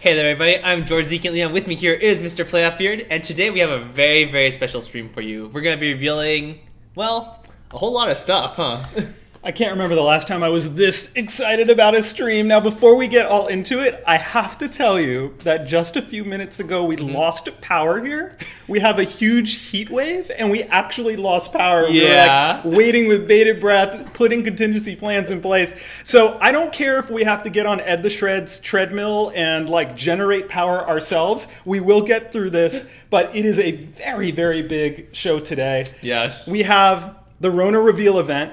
Hey there everybody, I'm George Zeke and Leon. With me here is Mr. Playoff Beard, and today we have a very, very special stream for you. We're going to be revealing, well, a whole lot of stuff, huh? I can't remember the last time I was this excited about a stream. Now, before we get all into it, I have to tell you that just a few minutes ago, we lost power here. We have a huge heat wave, and we actually lost power. We were like waiting with bated breath, putting contingency plans in place. So I don't care if we have to get on Ed the Shred's treadmill and like generate power ourselves. We will get through this, but it is a very, very big show today. Yes. We have the Rona reveal event.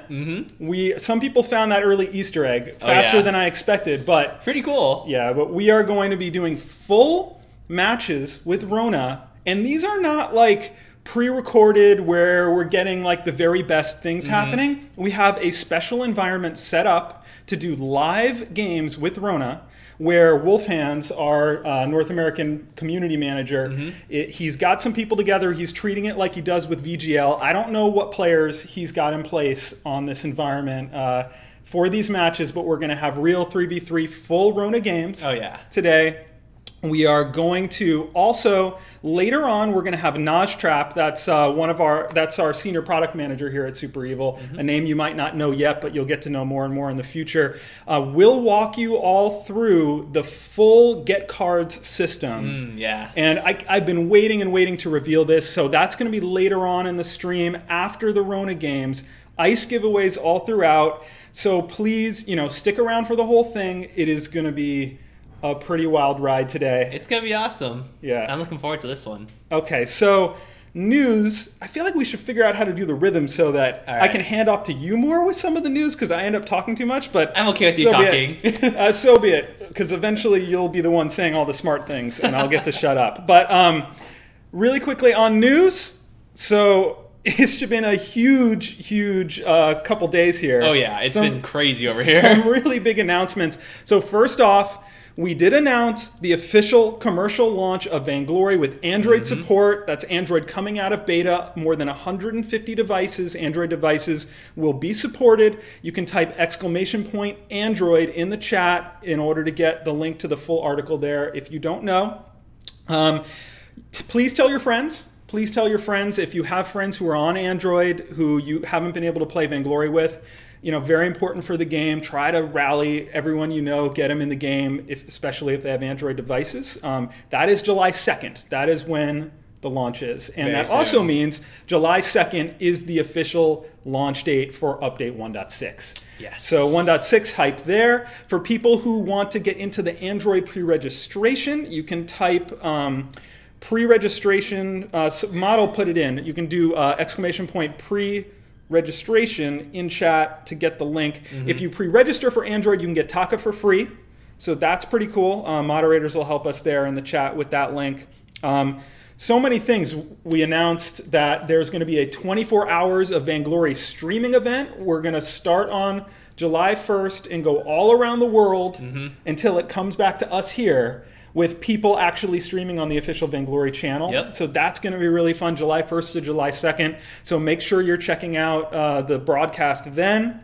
Some people found that early Easter egg faster than I expected, but pretty cool. Yeah, but we are going to be doing full matches with Rona, and these are not like pre-recorded where we're getting like the very best things happening. We have a special environment set up to do live games with Rona, where Wolfhands, our North American community manager, he's got some people together. He's treating it like he does with VGL. I don't know what players he's got in place on this environment for these matches, but we're going to have real 3v3 full Rona games today. We are going to also, later on, we're going to have Naj Trap. That's that's our senior product manager here at Super Evil, a name you might not know yet, but you'll get to know more and more in the future. We'll walk you all through the full get cards system. And I've been waiting and waiting to reveal this, so that's going to be later on in the stream after the Rona games. Ice giveaways all throughout, so please, stick around for the whole thing. It is going to be a pretty wild ride today. It's going to be awesome. Yeah. I'm looking forward to this one. Okay, so news. I feel like we should figure out how to do the rhythm so that I can hand off to you more with some of the news because I end up talking too much. But I'm okay with you talking. So be it, because eventually you'll be the one saying all the smart things and I'll get to shut up. But really quickly on news. So it's been a huge couple days here. Oh yeah, it's been crazy over here. Some really big announcements. So first off, we did announce the official commercial launch of Vainglory with Android support. That's Android coming out of beta. More than 150 devices, Android devices, will be supported. You can type !Android in the chat in order to get the link to the full article there if you don't know. Please tell your friends. Please tell your friends if you have friends who are on Android who you haven't been able to play Vainglory with. Very important for the game. Try to rally everyone you know, get them in the game, especially if they have Android devices. That is July 2nd. That is when the launch is. And that also means July 2nd is the official launch date for Update 1.6. Yes. So 1.6 hype there. For people who want to get into the Android pre-registration, you can type pre-registration, model put it in. You can do ! Pre-registration in chat to get the link. If you pre-register for Android, you can get Taka for free. So that's pretty cool. Moderators will help us there in the chat with that link. So many things. We announced that there's going to be a 24 hours of Vainglory streaming event. We're going to start on July 1st and go all around the world until it comes back to us here, with people actually streaming on the official Vainglory channel. So that's going to be really fun, July 1st to July 2nd. So make sure you're checking out the broadcast then.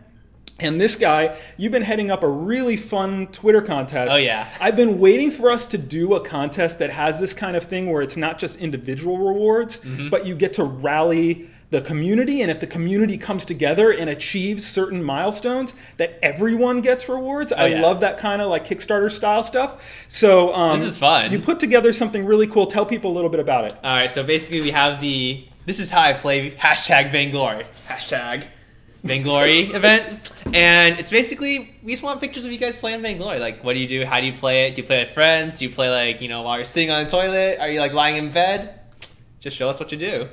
And this guy, you've been heading up a really fun Twitter contest. Oh, yeah. I've been waiting for us to do a contest that has this kind of thing where it's not just individual rewards, but you get to rally the community, and if the community comes together and achieves certain milestones, that everyone gets rewards. I love that kind of like Kickstarter style stuff. So this is fun. You put together something really cool. Tell people a little bit about it. All right, so basically we have this is how I play #Vainglory, #Vainglory event, and it's basically we just want pictures of you guys playing Vainglory. Like, what do you do? How do you play it? Do you play with friends? Do you play like while you're sitting on the toilet? Are you like lying in bed? Just show us what you do.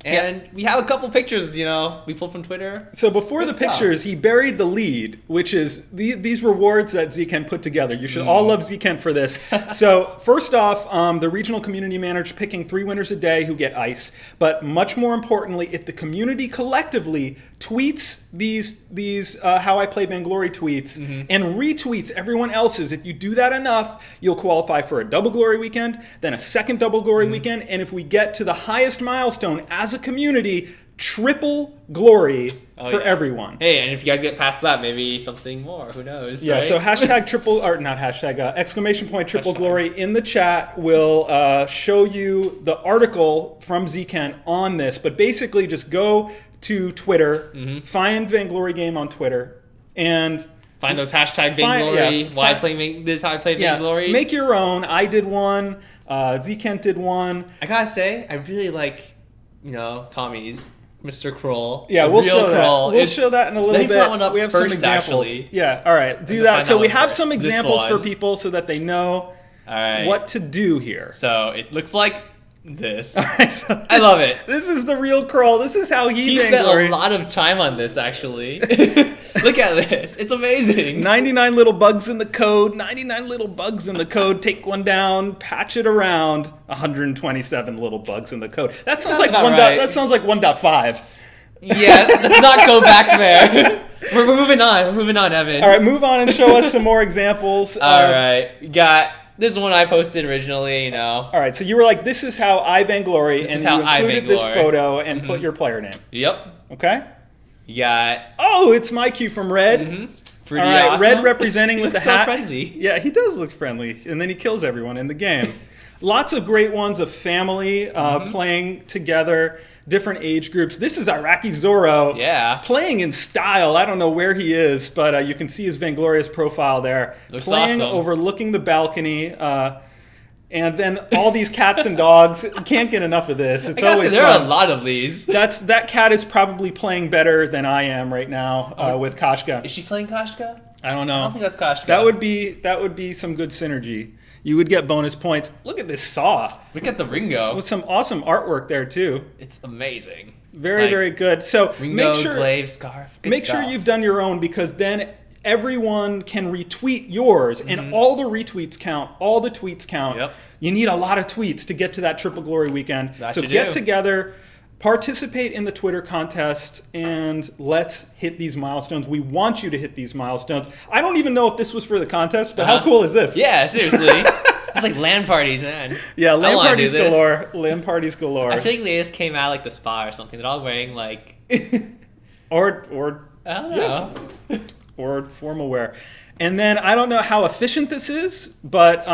And we have a couple pictures, we pulled from Twitter. So before the pictures, he buried the lead, which is these rewards that Zken put together. You should all love Zken for this. So first off, the regional community manager picking 3 winners a day who get ice. But much more importantly, if the community collectively tweets these How I Play Vainglory tweets and retweets everyone else's, if you do that enough, you'll qualify for a double glory weekend, then a second double glory weekend, and if we get to the highest milestone as a community, triple glory for everyone. Hey, and if you guys get past that, maybe something more. Who knows? Yeah, right? so hashtag triple, or not hashtag, exclamation point triple glory in the chat will show you the article from Zken on this. But basically, just go to Twitter, find Vainglory Game on Twitter, and find those hashtag Vainglory. Why play this? How I play Vainglory? Make your own. I did one. Zkent did one. I gotta say, I really like, Tommy's. Mr. Kroll. Yeah, we'll show that. We'll show that in a little bit. We have some examples. Actually. Yeah, all right. Do that. So we have some examples for people so that they know what to do here. So it looks like this. I love it. This is the real Kroll. This is how he spent a lot of time on this, actually. Look at this. It's amazing. 99 little bugs in the code. 99 little bugs in the code. Take one down. Patch it around. 127 little bugs in the code. That sounds like That sounds like 1.5. Yeah, let's not go back there. We're moving on. We're moving on, Evan. All right, move on and show us some more examples. All right, we got. This is one I posted originally, All right, so you were like, this is how I Vainglory, and you included this photo and put your player name. Yep. Okay. You got... Oh, it's my cue from Red. Pretty all right, awesome. Red representing with the hat. So friendly. Yeah, he does look friendly, and then he kills everyone in the game. Lots of great ones of family playing together, different age groups. This is Iraqi Zorro playing in style. I don't know where he is, but you can see his Vainglorious profile there. Looks playing awesome. overlooking the balcony. And then all these cats and dogs. Can't get enough of this. It's always there fun. are a lot of these. That cat is probably playing better than I am right now with Kashka. Is she playing Kashka? I don't know. I don't think that's Kashka. That would be some good synergy. You would get bonus points. Look at this saw. Look at the Ringo. With some awesome artwork there too. It's amazing. Very, very good. So Ringo, make sure glaive, scarf. Make sure you've done your own, because then everyone can retweet yours, and all the retweets count. All the tweets count. Yep. You need a lot of tweets to get to that Triple Glory weekend. That so you get do. together. Participate in the Twitter contest, and let's hit these milestones. We want you to hit these milestones. I don't even know if this was for the contest, but how cool is this? Yeah, seriously. It's like LAN parties, man. Yeah, LAN parties galore. LAN parties galore. I think they just came out like the spa or something. They're all wearing like... or I don't know. Or formal wear. And then I don't know how efficient this is, but...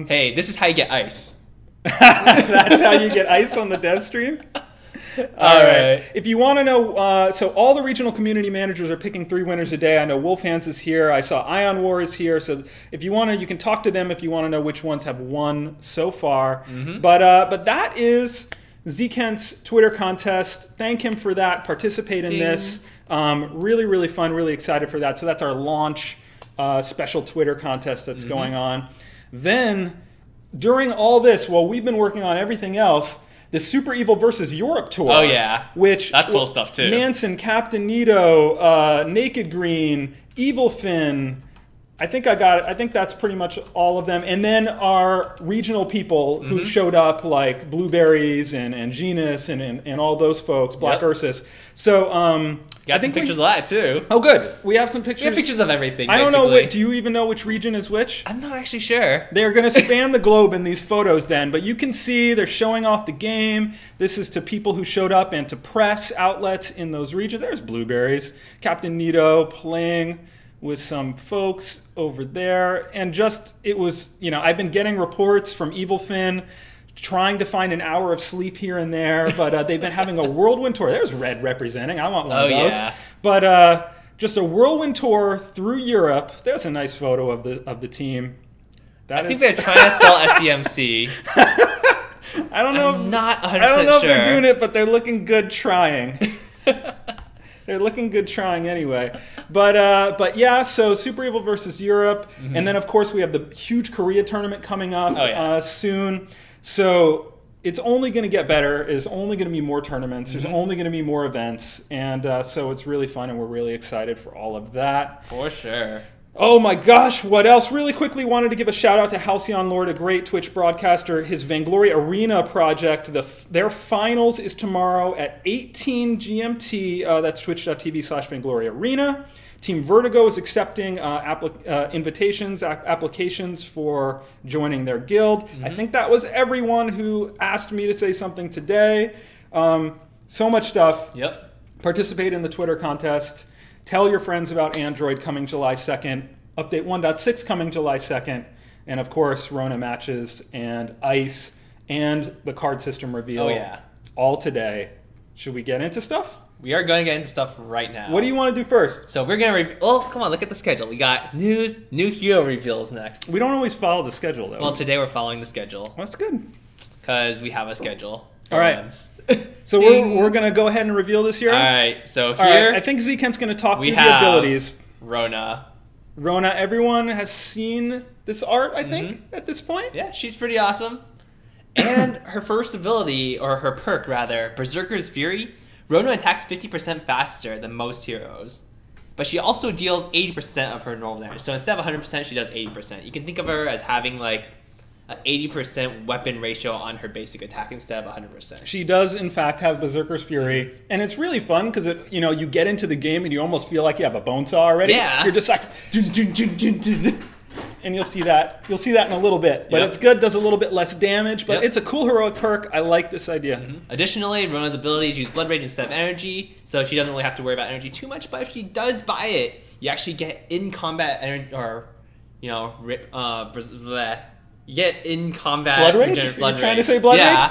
Hey, this is how you get ice. That's how you get ice on the dev stream? All right. If you want to know, so all the regional community managers are picking 3 winners a day. I know Wolf Hands is here. I saw Ion War is here. So if you want to, you can talk to them if you want to know which ones have won so far. But that is Zkent's Twitter contest. Thank him for that. Participate in this. Really, really fun. Really excited for that. So that's our launch special Twitter contest that's going on. Then during all this, while we've been working on everything else, the Super Evil versus Europe tour. Oh yeah, which that's cool stuff too. Manson, Captain Nito, Naked Green, Evil Finn. I think that's pretty much all of them. And then our regional people who showed up, like Blueberries and Genus and all those folks, Black Ursus. So got some pictures of that too. Oh, good. We have some pictures. We have pictures of everything. I don't know. Do you even know which region is which? I'm not actually sure. They're going to span the globe in these photos then, but you can see they're showing off the game. This is to people who showed up and to press outlets in those regions. There's Blueberries, Captain Nito playing with some folks over there. And just, it was, I've been getting reports from Evil Finn trying to find an hour of sleep here and there, but they've been having a whirlwind tour. There's Red representing. I want one of those. Yeah. But just a whirlwind tour through Europe. There's a nice photo of the team. I think they're trying to spell SEMC. I don't know. I'm not 100% sure. I don't know if they're doing it, but they're looking good trying. They're looking good trying anyway. But yeah, so Super Evil versus Europe. And then, of course, we have the huge Korea tournament coming up soon. So it's only going to get better. There's only going to be more tournaments. There's only going to be more events. And so it's really fun, and we're really excited for all of that. For sure. Oh my gosh, what else? Really quickly wanted to give a shout out to Halcyon Lord, a great Twitch broadcaster. His Vainglory Arena project, their finals is tomorrow at 18 GMT. That's twitch.tv/Vainglory Arena. Team Vertigo is accepting applications for joining their guild. I think that was everyone who asked me to say something today. So much stuff. Yep. Participate in the Twitter contest. Tell your friends about Android coming July 2nd. Update 1.6 coming July 2nd. And of course, Rona matches and Ice and the card system reveal. Oh, yeah. All today. Should we get into stuff? We are going to get into stuff right now. What do you want to do first? So we're going to oh, come on, look at the schedule. We got news, new hero reveals next. We don't always follow the schedule, though. Well, today we're following the schedule. Well, that's good. Because we have a schedule. All right. So we're going to go ahead and reveal this hero? All right. So here... All right. I think Zekent's going to talk through the abilities. Rona. Rona, everyone has seen this art, I think, at this point. Yeah, she's pretty awesome. And her first ability, or her perk, rather, Berserker's Fury, Rona attacks 50% faster than most heroes. But she also deals 80% of her normal damage. So instead of 100%, she does 80%. You can think of her as having like an 80% weapon ratio on her basic attack instead of 100%. She does, in fact, have Berserker's Fury. And it's really fun because, you get into the game and you almost feel like you have a bone saw already. Yeah. You're just like... And you'll see that in a little bit. But it's good, does a little bit less damage. But it's a cool heroic perk. I like this idea. Additionally, Rona's abilities use Blood Rage instead of energy. So she doesn't really have to worry about energy too much. But if she does buy it, you actually get in-combat energy, or, you get in combat Blood Rage? Blood Are you trying Rage. to say Blood Rage?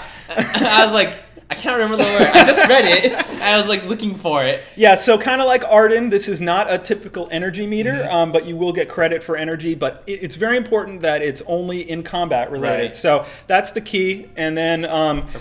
I was like, I can't remember the word. I just read it. And I was like looking for it. Yeah, so kind of like Arden, this is not a typical energy meter, but you will get credit for energy. But it's very important that it's only in combat related. Right. So that's the key. And then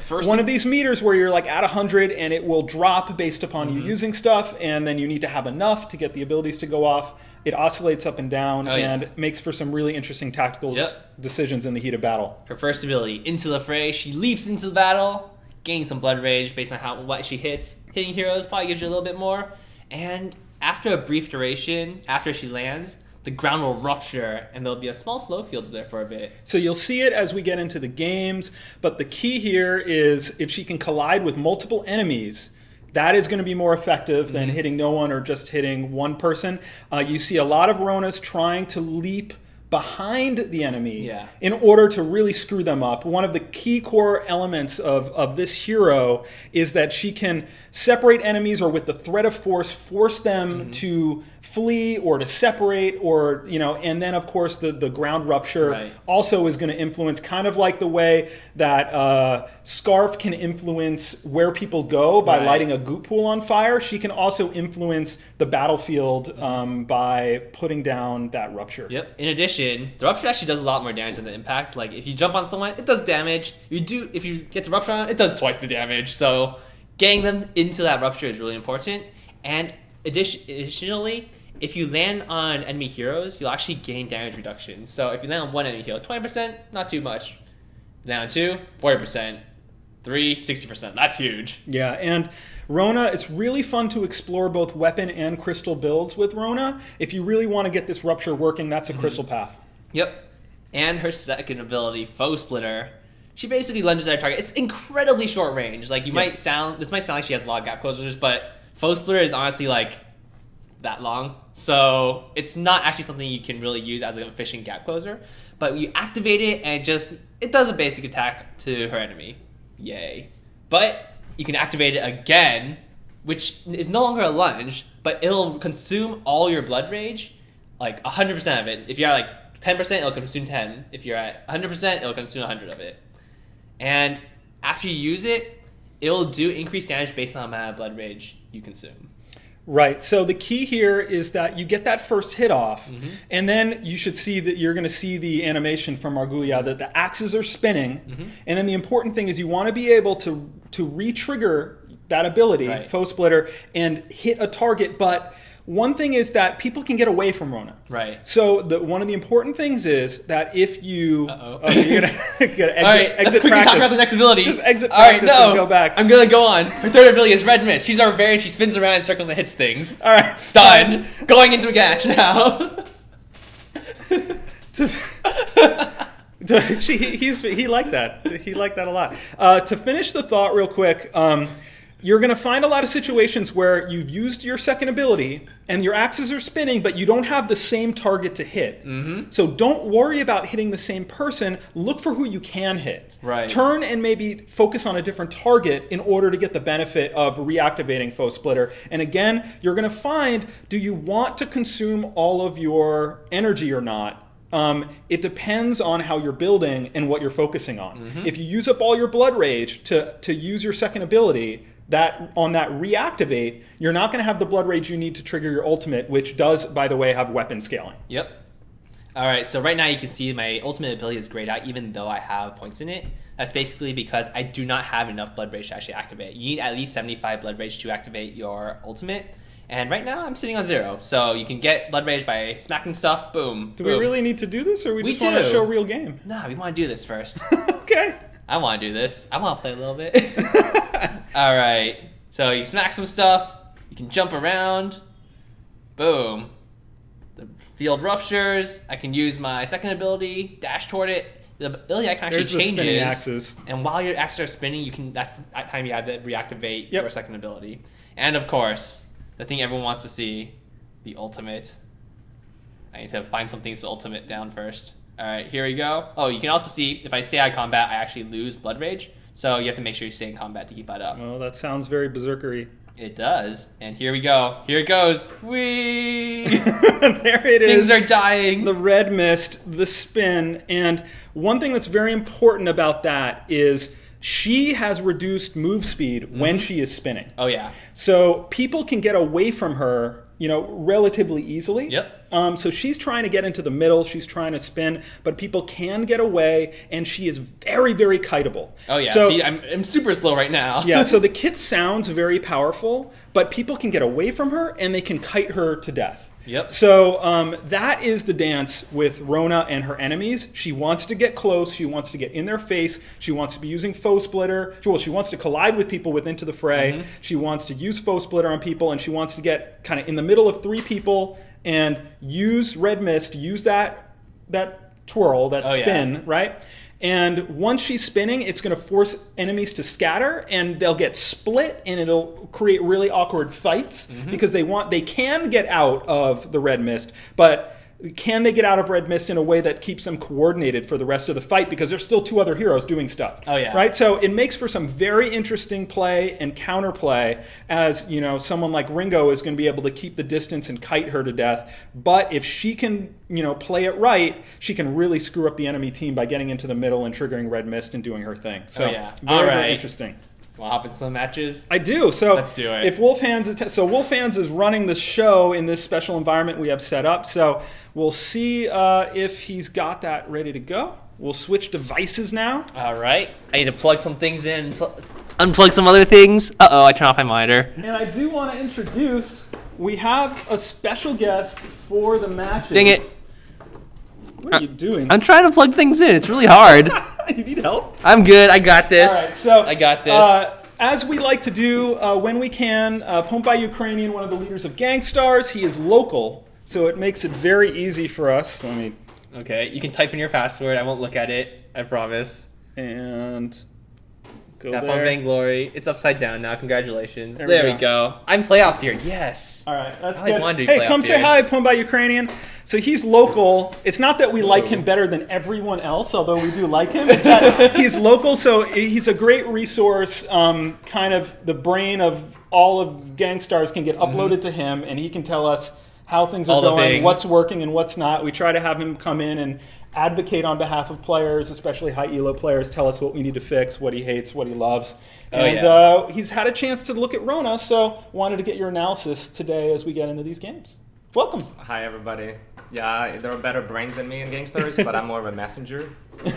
one of these meters where you're like at 100 and it will drop based upon you using stuff. And then you need to have enough to get the abilities to go off. It oscillates up and down and makes for some really interesting tactical decisions in the heat of battle. Her first ability, Into the Fray. She leaps into the battle, gaining some blood rage based on what she hits. Hitting heroes probably gives you a little bit more. And after a brief duration, after she lands, the ground will rupture and there'll be a small slow field there for a bit. So you'll see it as we get into the games, but the key here is if she can collide with multiple enemies, that is going to be more effective than hitting no one or just hitting one person. You see a lot of Ronas trying to leap behind the enemy in order to really screw them up. One of the key core elements of this hero is that she can separate enemies, or with the threat of force them to flee or to separate, or and then of course the ground rupture also is going to influence, kind of like the way that Scarf can influence where people go by lighting a goop pool on fire. She can also influence the battlefield by putting down that rupture. Yep. In addition, the rupture actually does a lot more damage than the impact. Like if you jump on someone, it does damage. If you get the rupture on, it does twice the damage. So getting them into that rupture is really important. And additionally, if you land on enemy heroes, you'll actually gain damage reduction. So if you land on one enemy hero, 20%, not too much. Land on two, 40%. 3, 60%. That's huge. Yeah, and Rona, it's really fun to explore both weapon and crystal builds with Rona. If you really want to get this rupture working, that's a crystal path. Yep. And her second ability, Foe Splitter. She basically lunges at her target. It's incredibly short range. Like this might sound like she has a lot of gap closers, but Foe Splitter is honestly like that long. So it's not actually something you can really use as an efficient gap closer. But you activate it and it does a basic attack to her enemy. Yay. But you can activate it again, which is no longer a lunge, but it'll consume all your blood rage, like 100% of it. If you're at like 10%, it'll consume 10. If you're at 100%, it'll consume 100 of it. And after you use it, it'll do increased damage based on the amount of blood rage you consume. Right. So the key here is that you get that first hit off, and then you should see that you're going to see the animation from Argulia that the axes are spinning, and then the important thing is you want to be able to re-trigger that ability, Foe Splitter, and hit a target. But one thing is that people can get away from Rona. Right. So one of the important things is that if you... All you're right, let's exit quickly practice. talk about the next ability. Just exit practice and go back. I'm going to go on. Her third ability is Red Mist. She's our barbarian. She spins around in circles and hits things. All right. Done. Going into a match now. He liked that. He liked that a lot. To finish the thought real quick, you're going to find a lot of situations where you've used your second ability and your axes are spinning, but you don't have the same target to hit. So don't worry about hitting the same person. Look for who you can hit. Right. Turn and maybe focus on a different target in order to get the benefit of reactivating Foe Splitter. And again, you're going to find, do you want to consume all of your energy or not? It depends on how you're building and what you're focusing on. If you use up all your blood rage to use your second ability, on that reactivate, you're not going to have the blood rage you need to trigger your ultimate, which does, by the way, have weapon scaling. Yep. All right, so right now you can see my ultimate ability is grayed out even though I have points in it. That's basically because I do not have enough blood rage to actually activate. You need at least 75 blood rage to activate your ultimate. And right now, I'm sitting on 0. So you can get blood rage by smacking stuff. Boom. Do boom. we really need to do this, or we just want to show real game? Nah, we want to do this first. Okay. I want to do this. I want to play a little bit. All right. So you smack some stuff. You can jump around. Boom. The field ruptures. I can use my second ability, dash toward it. The ability icon actually changes. The spinning axes. And while your axes are spinning, that's the time you have to reactivate your second ability. And of course, the thing everyone wants to see, the ultimate. I need to find something's ultimate down first. All right, here we go. Oh, you can also see if I stay out of combat, I actually lose blood rage. So you have to make sure you stay in combat to keep that up. Oh, that sounds very berserkery. It does. And here we go. Here it goes. Whee! There it is. Things are dying. The red mist, the spin. And one thing that's very important about that is she has reduced move speed when she is spinning. Oh, yeah. So people can get away from her, relatively easily. Yep. So she's trying to get into the middle. She's trying to spin, but people can get away, and she is very, very kiteable. Oh, yeah. So, see, I'm super slow right now. yeah, so the kit sounds very powerful, but people can get away from her, and they can kite her to death. Yep. So that is the dance with Rona and her enemies. She wants to get close. She wants to get in their face. She wants to be using Foe Splitter. Well, she wants to collide with people with Into the Fray. She wants to use Foe Splitter on people, and she wants to get kind of in the middle of 3 people and use Red Mist, use that twirl, that spin, right? And once she's spinning, it's going to force enemies to scatter, and they'll get split, and it'll create really awkward fights because they can get out of the red mist, but can they get out of red mist in a way that keeps them coordinated for the rest of the fight, because there's still 2 other heroes doing stuff. Oh yeah. Right? So it makes for some very interesting play and counterplay, as someone like Ringo is going to be able to keep the distance and kite her to death. But if she can play it right, she can really screw up the enemy team by getting into the middle and triggering red mist and doing her thing. So very interesting. We'll hop into some matches. I do. So let's do it. If Wolf Hands is running the show in this special environment we have set up. So we'll see if he's got that ready to go. We'll switch devices now. All right. I need to plug some things in, unplug some other things. Uh-oh, I turned off my monitor. And I do want to introduce, we have a special guest for the matches. Dang it. What are you doing? I'm trying to plug things in. It's really hard. You need help? I'm good. I got this. All right, so I got this. As we like to do when we can, Pompai Ukrainian, one of the leaders of Gangstars, he is local, so it makes it very easy for us. Okay, you can type in your password. I won't look at it. I promise. And go Tap there. on Vainglory. It's upside down now. Congratulations. There we go. I'm playoff feared. Yes. All right, that's I always good. wanted to be Hey, playoff come say feared. hi, Pompai Ukrainian. So he's local. It's not that we like him better than everyone else, although we do like him. It's that he's local, so he's a great resource. Kind of the brain of all of Gangstars can get uploaded to him, and he can tell us how things are going, what's working and what's not. We try to have him come in and advocate on behalf of players, especially high elo players, tell us what we need to fix, what he hates, what he loves. He's had a chance to look at Rona, so wanted to get your analysis today as we get into these games. Welcome. Hi, everybody. Yeah, there are better brains than me in Gangsters, but I'm more of a messenger.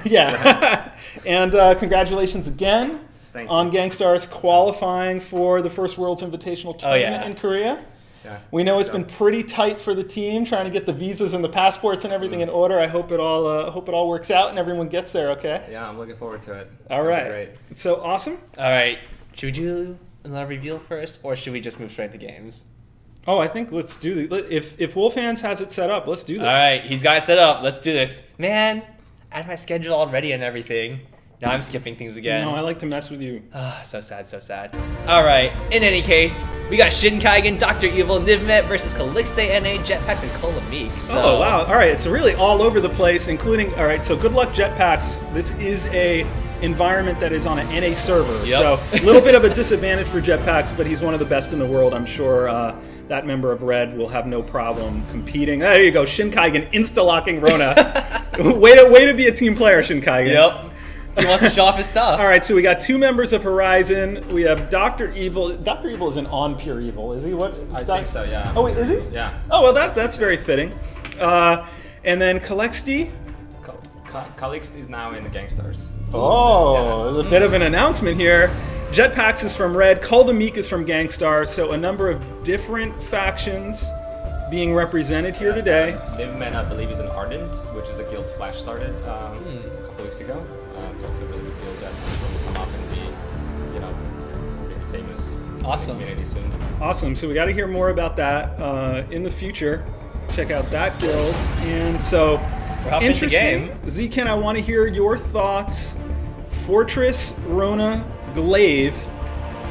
Yeah. And congratulations again on Gangstars qualifying for the first World's Invitational Tournament in Korea. Yeah. We know it's been pretty tight for the team, trying to get the visas and the passports and everything in order. I hope it all works out and everyone gets there, okay? Yeah, I'm looking forward to it. All right. Great. It's so awesome. All right. Should we do another reveal first, or should we just move straight to games? Oh, I think let's do this. If Wolf Hands has it set up, let's do this. All right. He's got it set up. Let's do this. Man, I had my schedule already and everything. Now I'm skipping things again. No, I like to mess with you. Ah, so sad, so sad. Alright, in any case, we got Shinkaigen, Dr. Evil, Nivmet versus Calixte, NA, Jetpacks, and Cola So... Oh, wow. All right, it's really all over the place, including... All right, so good luck, Jetpacks. This is a environment that is on an NA server. Yep. So a little bit of a disadvantage for Jetpacks, but he's one of the best in the world. I'm sure that member of Red will have no problem competing. There you go, Shinkaigen insta-locking Rona. way to be a team player, Shinkaigen. Yep. He wants to show off his stuff. All right, so we got 2 members of Horizon. We have Dr. Evil. Dr. Evil isn't on Pure Evil, is he? What? I think so, yeah. Oh, wait, is he? Yeah. Oh, well, that's very fitting. And then Calixte. Calixte is now in the Gangsters. Oh, there's a bit of an announcement here. Jetpacks is from Red. Meek is from Gangstar. So a number of different factions being represented here today. Nivmet, I believe, is an Ardent, which is a guild Flash started a couple weeks ago. It's also a really good guild that will come up and be, you know, really famous Awesome. in the community soon. Awesome. So we got to hear more about that in the future. Check out that guild. And so, We're hopping into the game. Zken, I want to hear your thoughts. Fortress, Rona, Glaive.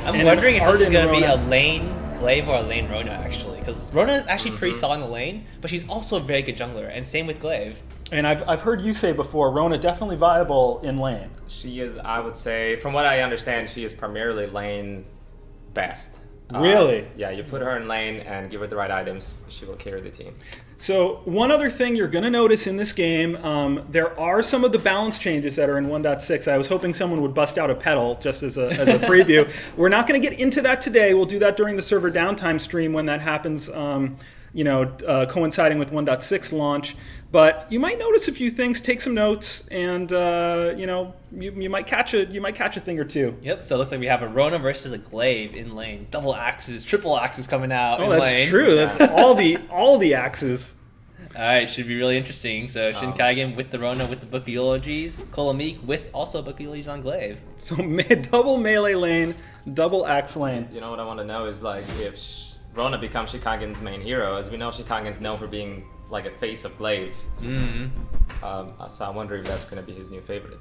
I'm wondering if this is going to be a lane Glaive or a lane Rona, actually. Because Rona is actually pretty solid in the lane, but she's also a very good jungler, and same with Glaive. And I've heard you say before, Rona definitely viable in lane. She is, I would say, from what I understand, she is primarily lane best. Really? Yeah, you put her in lane and give her the right items, she will carry the team. So one other thing you're going to notice in this game, there are some of the balance changes that are in 1.6. I was hoping someone would bust out a pedal just as a preview. We're not going to get into that today. We'll do that during the server downtime stream when that happens, coinciding with 1.6 launch. But you might notice a few things, take some notes, and you might catch a thing or two. Yep. So it looks like we have a Rona versus a Glaive in lane. Double axes, triple axes coming out. Oh, in that's lane. true. That's all the axes. All right, should be really interesting. So Shinkaigen with the Rona with the Book of Eulogies, Meek with also Book of Eulogies on Glaive. So double melee lane, double axe lane. You know what I want to know is like if Rona becomes Shinkaigen's main hero, as we know Shinkaigen's known for being like a face of Glaive. So I wonder if that's going to be his new favorite.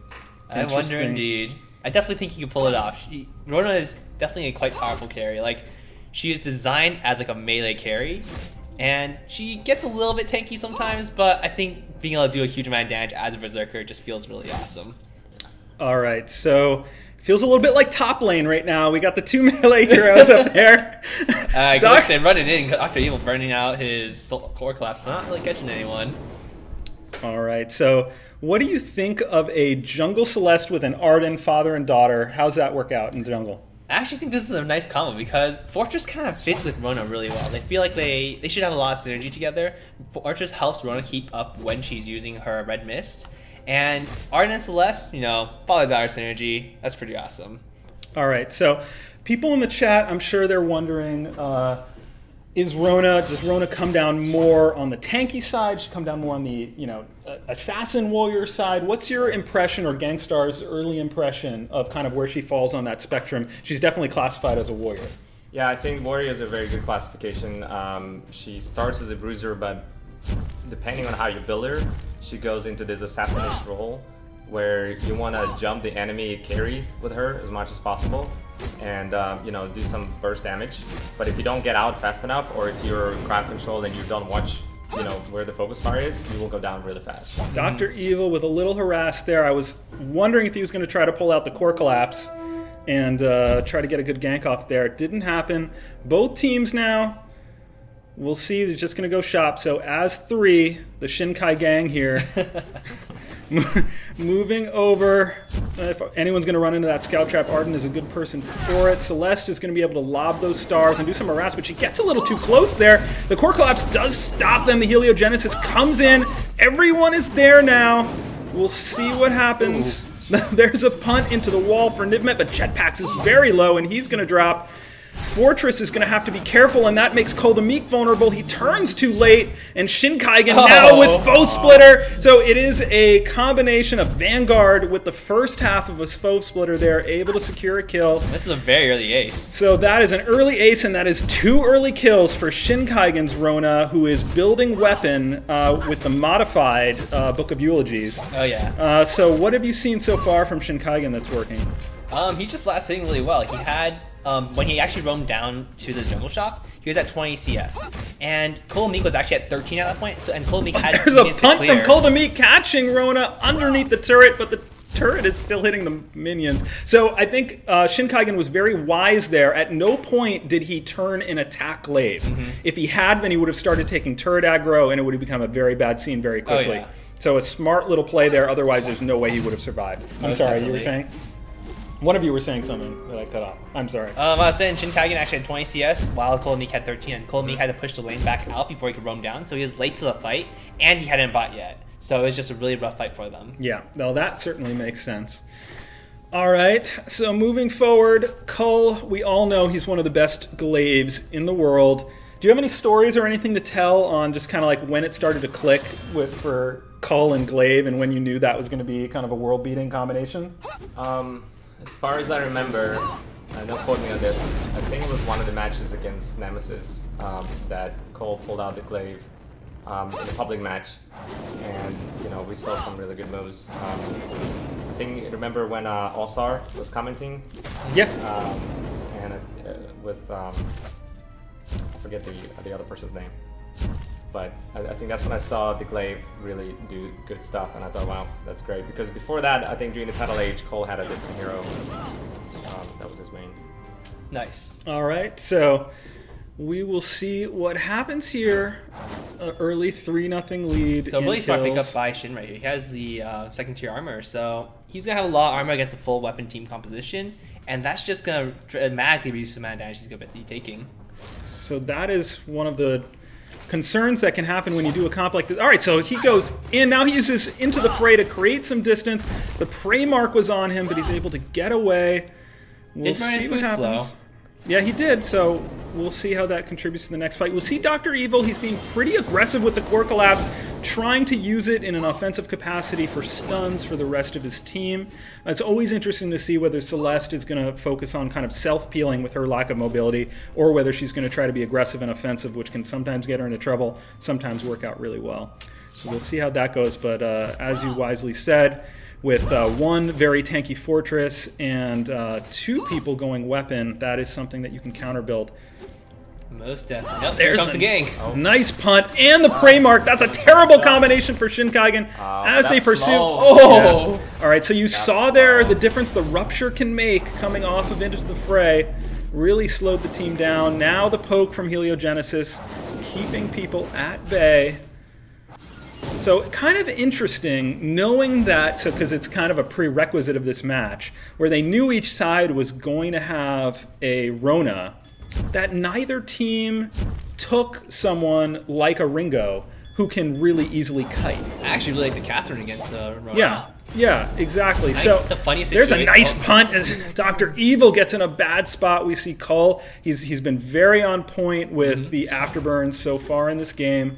I wonder indeed. I definitely think he could pull it off. Rona is definitely a quite powerful carry. Like, she is designed as like a melee carry, and she gets a little bit tanky sometimes, but I think being able to do a huge amount of damage as a Berserker just feels really awesome. All right, so feels a little bit like top lane right now. We got the 2 melee heroes up there. Calixte running in, Dr. Evil burning out his core collapse, but not really catching anyone. All right, so what do you think of a Jungle Celeste with an Arden father and daughter? How's that work out in jungle? I actually think this is a nice combo because Fortress kind of fits with Rona really well. They feel like they should have a lot of synergy together. Fortress helps Rona keep up when she's using her Red Mist. And Arden and Celeste, father-daughter synergy, that's pretty awesome. All right, so people in the chat, I'm sure they're wondering, does Rona come down more on the tanky side? Does she come down more on the, assassin warrior side? What's your impression, or Gangstar's early impression, of kind of where she falls on that spectrum? She's definitely classified as a warrior. Yeah, I think warrior is a very good classification. She starts as a bruiser, but depending on how you build her, she goes into this assassinist role where you want to jump the enemy carry with her as much as possible and do some burst damage. But if you don't get out fast enough, or if you're crowd controlled and you don't watch where the focus fire is, you will go down really fast. Dr. Evil with a little harassed there. I was wondering if he was going to try to pull out the core collapse and try to get a good gank off there. It didn't happen. Both teams now, we'll see, they're just going to go shop. So as 3, the Shinkai gang here. Moving over, if anyone's going to run into that scout trap, Arden is a good person for it. Celeste is going to be able to lob those stars and do some harass, but she gets a little too close there. The core collapse does stop them. The heliogenesis comes in. Everyone is there now. We'll see what happens. There's a punt into the wall for Nivmet, but Jetpacks is very low, and he's going to drop. Fortress is going to have to be careful, and that makes Cole the Meek vulnerable. He turns too late, and Shinkaigen now with Foe Splitter. So it is a combination of Vanguard with the first half of a Foe Splitter there, able to secure a kill. This is a very early ace. So that is an early ace, and that is 2 early kills for Shinkaigen's Rona, who is building weapon with the modified Book of Eulogies. Oh, yeah. So what have you seen so far from Shinkaigen that's working? He's just last hitting really well. He had, when he actually roamed down to the jungle shop, he was at 20 CS. And Cole Meek was actually at 13 at that point, so, and Cole Meek had There's a minions to punt clear. from Cole the Meek catching Rona underneath the turret, but the turret is still hitting the minions. So I think Shinkaigen was very wise there. At no point did he turn and attack Glaive. If he had, then he would have started taking turret aggro, and it would have become a very bad scene very quickly. Oh, yeah. So a smart little play there, otherwise there's no way he would have survived. I'm Most sorry, definitely. you were saying? One of you were saying something that I cut off. I'm sorry. I was saying Shinkaigen actually had 20 CS while Cole Meek had 13, and Cole Meek had to push the lane back out before he could roam down, so he was late to the fight, and he hadn't bought yet. So it was just a really rough fight for them. Yeah, no, that certainly makes sense. All right, so moving forward, Cull, we all know he's one of the best glaives in the world. Do you have any stories or anything to tell on just kind of like when it started to click for Cull and Glaive, and when you knew that was going to be kind of a world-beating combination? As far as I remember, don't quote me on this, I think it was one of the matches against Nemesis that Cole pulled out the glaive in a public match, and you know, we saw some really good moves. I think, remember when Allstar was commenting? Yeah. And with I forget the other person's name, but I think that's when I saw the glaive really do good stuff, and I thought, wow, that's great. Because before that, I think during the Petal Age, Cole had a different hero. That was his main. Nice. All right, so we will see what happens here. Early 3-0 lead. So really smart kills. pickup by Shin right here. He has the second tier armor, so he's gonna have a lot of armor against a full weapon team composition, and that's just gonna dramatically reduce the amount of damage he's gonna be taking. So that is one of the concerns that can happen when you do a comp like this. All right, so he goes in. Now he uses Into the Fray to create some distance. The prey mark was on him, but he's able to get away. We'll Did run his see what boots, happens. though. Yeah, he did, so we'll see how that contributes to the next fight. We'll see Dr. Evil. He's being pretty aggressive with the Core Collapse, trying to use it in an offensive capacity for stuns for the rest of his team. It's always interesting to see whether Celeste is going to focus on kind of self-peeling with her lack of mobility, or whether she's going to try to be aggressive and offensive, which can sometimes get her into trouble, sometimes work out really well. So we'll see how that goes, but as you wisely said, with one very tanky Fortress and 2 people going weapon, that is something that you can counter build. Most definitely. Nope, There's here comes the gank. Nice punt and the prey mark. That's a terrible combination for Shinkaigen as they that's pursue. slow. Oh! Yeah. All right, so you saw there the difference the rupture can make coming off of Into the Fray. Really slowed the team down. Now the poke from Heliogenesis, keeping people at bay. So kind of interesting knowing that, so because it's kind of a prerequisite of this match, where they knew each side was going to have a Rona, that neither team took someone like a Ringo who can really easily kite. I actually really like the Catherine against Rona. Yeah, exactly. I So think the funniest there's a situation- nice punt as Dr. Evil gets in a bad spot. We see Cull. He's been very on point with the afterburns so far in this game,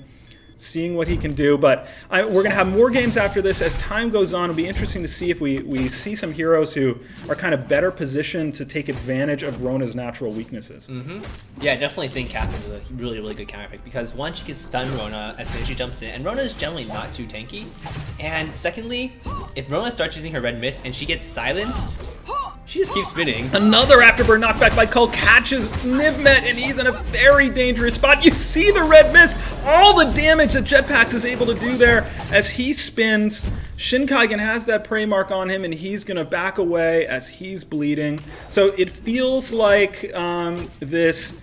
seeing what he can do. But we're going to have more games after this. As time goes on, it'll be interesting to see if we see some heroes who are kind of better positioned to take advantage of Rona's natural weaknesses. Yeah, I definitely think Catherine's a really, really good counter pick, because one, she can stun Rona as soon as she jumps in, and Rona is generally not too tanky. And secondly, if Rona starts using her red mist and she gets silenced, she just keeps spinning. Another afterburn knockback by Cull catches Nivmet, and he's in a very dangerous spot. You see the red mist, all the damage that Jetpacks is able to do there as he spins. Shinkaigen has that prey mark on him, and he's going to back away as he's bleeding. So it feels like this,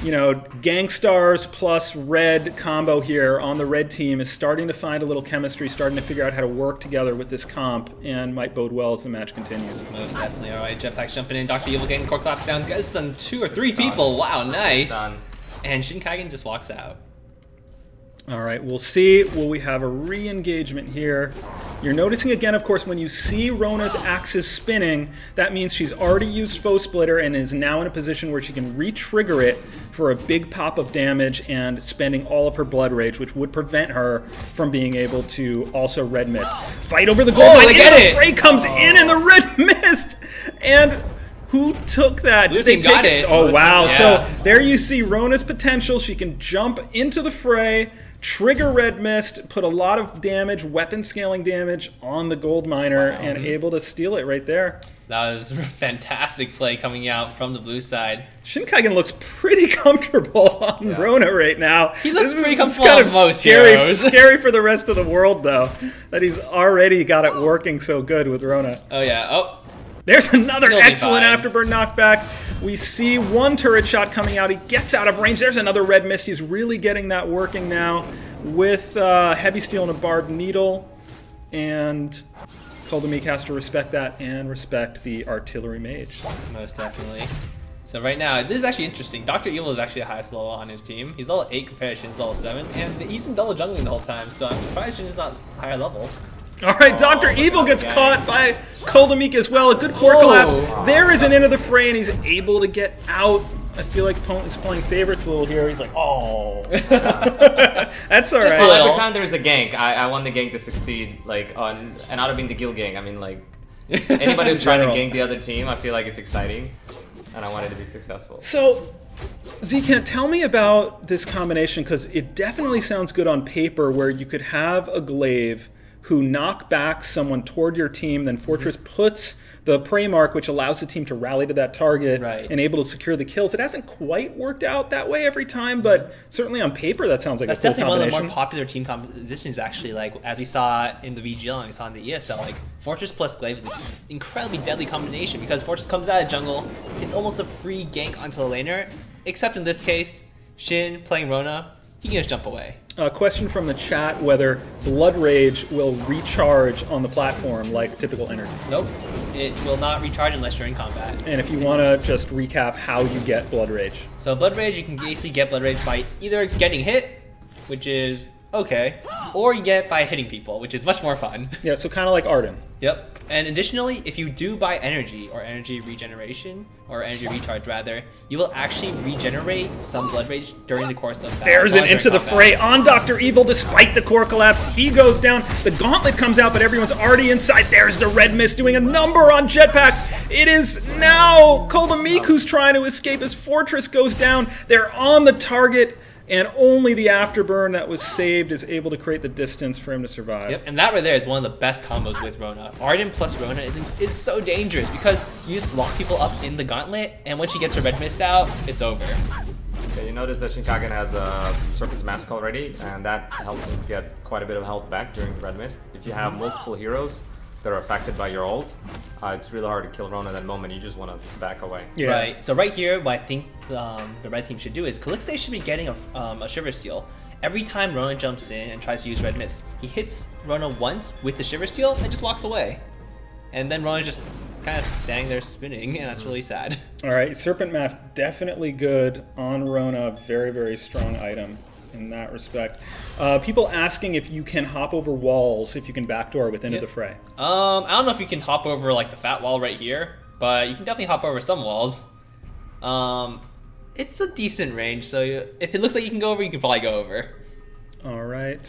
you know, Gangstars plus red combo here on the red team is starting to find a little chemistry, starting to figure out how to work together with this comp, and might bode well as the match continues. Most definitely. All right, Jetpacks jumping in. Dr. Evil getting core claps down. Guys, done 2 or 3 people. Wow, nice. And Shinkaigen just walks out. All right, we'll see. Will we have a re-engagement here? You're noticing again, of course, when you see Rona's axis spinning, that means she's already used Foe Splitter and is now in a position where she can re-trigger it for a big pop of damage and spending all of her Blood Rage, which would prevent her from being able to also Red Mist. Fight over the gold mine. The Fray comes in and the Red Mist! And who took that? Blue team got it. Oh, wow. Yeah. So there you see Rona's potential. She can jump into the fray, trigger Red Mist, put a lot of damage, weapon scaling damage on the gold miner, and able to steal it right there. That was a fantastic play coming out from the blue side. Shinkagen looks pretty comfortable on Rona right now. He looks pretty It's comfortable on most heroes. Scary for the rest of the world, though, that he's already got it working so good with Rona. Oh, yeah. Oh. There's another He'll be excellent fine. afterburn knockback. We see one turret shot coming out. He gets out of range. There's another Red Mist. He's really getting that working now with Heavy Steel and a Barbed Needle. And Koldamik has to respect that and respect the Artillery Mage. Most definitely. So right now, this is actually interesting. Dr. Evil is actually the highest level on his team. He's level 8 compared to Shin's level 7. And he's been double jungling the whole time, so I'm surprised Shin's not higher level. All right, Dr. Evil gets caught by Koldamik as well. A good core collapse. There is an end of the fray, and he's able to get out. I feel like Pont is playing favorites a little here. He's like, oh. That's all right. a little. Every time there's a gank, I want the gank to succeed, like, on, and out of being the guild gank, I mean, like, anybody who's trying to gank the other team, I feel like it's exciting, and I want it to be successful. So, Zekan, tell me about this combination, because it definitely sounds good on paper, where you could have a glaive who knock back someone toward your team, then Fortress puts the prey mark, which allows the team to rally to that target and able to secure the kills. It hasn't quite worked out that way every time, but certainly on paper that sounds like that's a cool definitely one of the combination. more popular team compositions, actually. Like, as we saw in the VGL and we saw in the ESL, like, Fortress plus Glaive is an incredibly deadly combination because Fortress comes out of jungle, it's almost a free gank onto the laner, except in this case, Shin playing Rona, he can just jump away. A question from the chat whether Blood Rage will recharge on the platform like typical energy. Nope. It will not recharge unless you're in combat. And if you want to just recap how you get Blood Rage. So Blood Rage, you can basically get Blood Rage by either getting hit, which is okay, or you get by hitting people, which is much more fun. Yeah, so kind of like Arden. Yep. And additionally, if you do buy energy, or energy regeneration, or energy recharge rather, you will actually regenerate some Blood Rage during the course of battle. There's an into the fray on Dr. Evil despite the core collapse. He goes down. The gauntlet comes out, but everyone's already inside. There's the Red Mist doing a number on jetpacks. It is now Koldamik who's trying to escape as Fortress goes down. They're on the target. And only the afterburn that was saved is able to create the distance for him to survive. Yep, and that right there is one of the best combos with Rona. Arden plus Rona is so dangerous because you just lock people up in the gauntlet, and once she gets her Red Mist out, it's over. Okay, you notice that Shinkagen has a Serpent's Mask already, and that helps him get quite a bit of health back during Red Mist. If you have multiple heroes that are affected by your ult, it's really hard to kill Rona at that moment. You just want to back away. Yeah. Right. So right here, what I think the red team should do is Calixte should be getting a Shiver Steel. Every time Rona jumps in and tries to use Red Mist, he hits Rona once with the Shiver Steel and just walks away. And then Rona's just kind of standing there spinning, and that's really sad. All right, Serpent Mask definitely good on Rona. Very, very strong item in that respect. People asking if you can hop over walls, if you can backdoor with Into the Fray. I don't know if you can hop over like the fat wall right here, but you can definitely hop over some walls. It's a decent range, so if it looks like you can go over, you can probably go over. All right.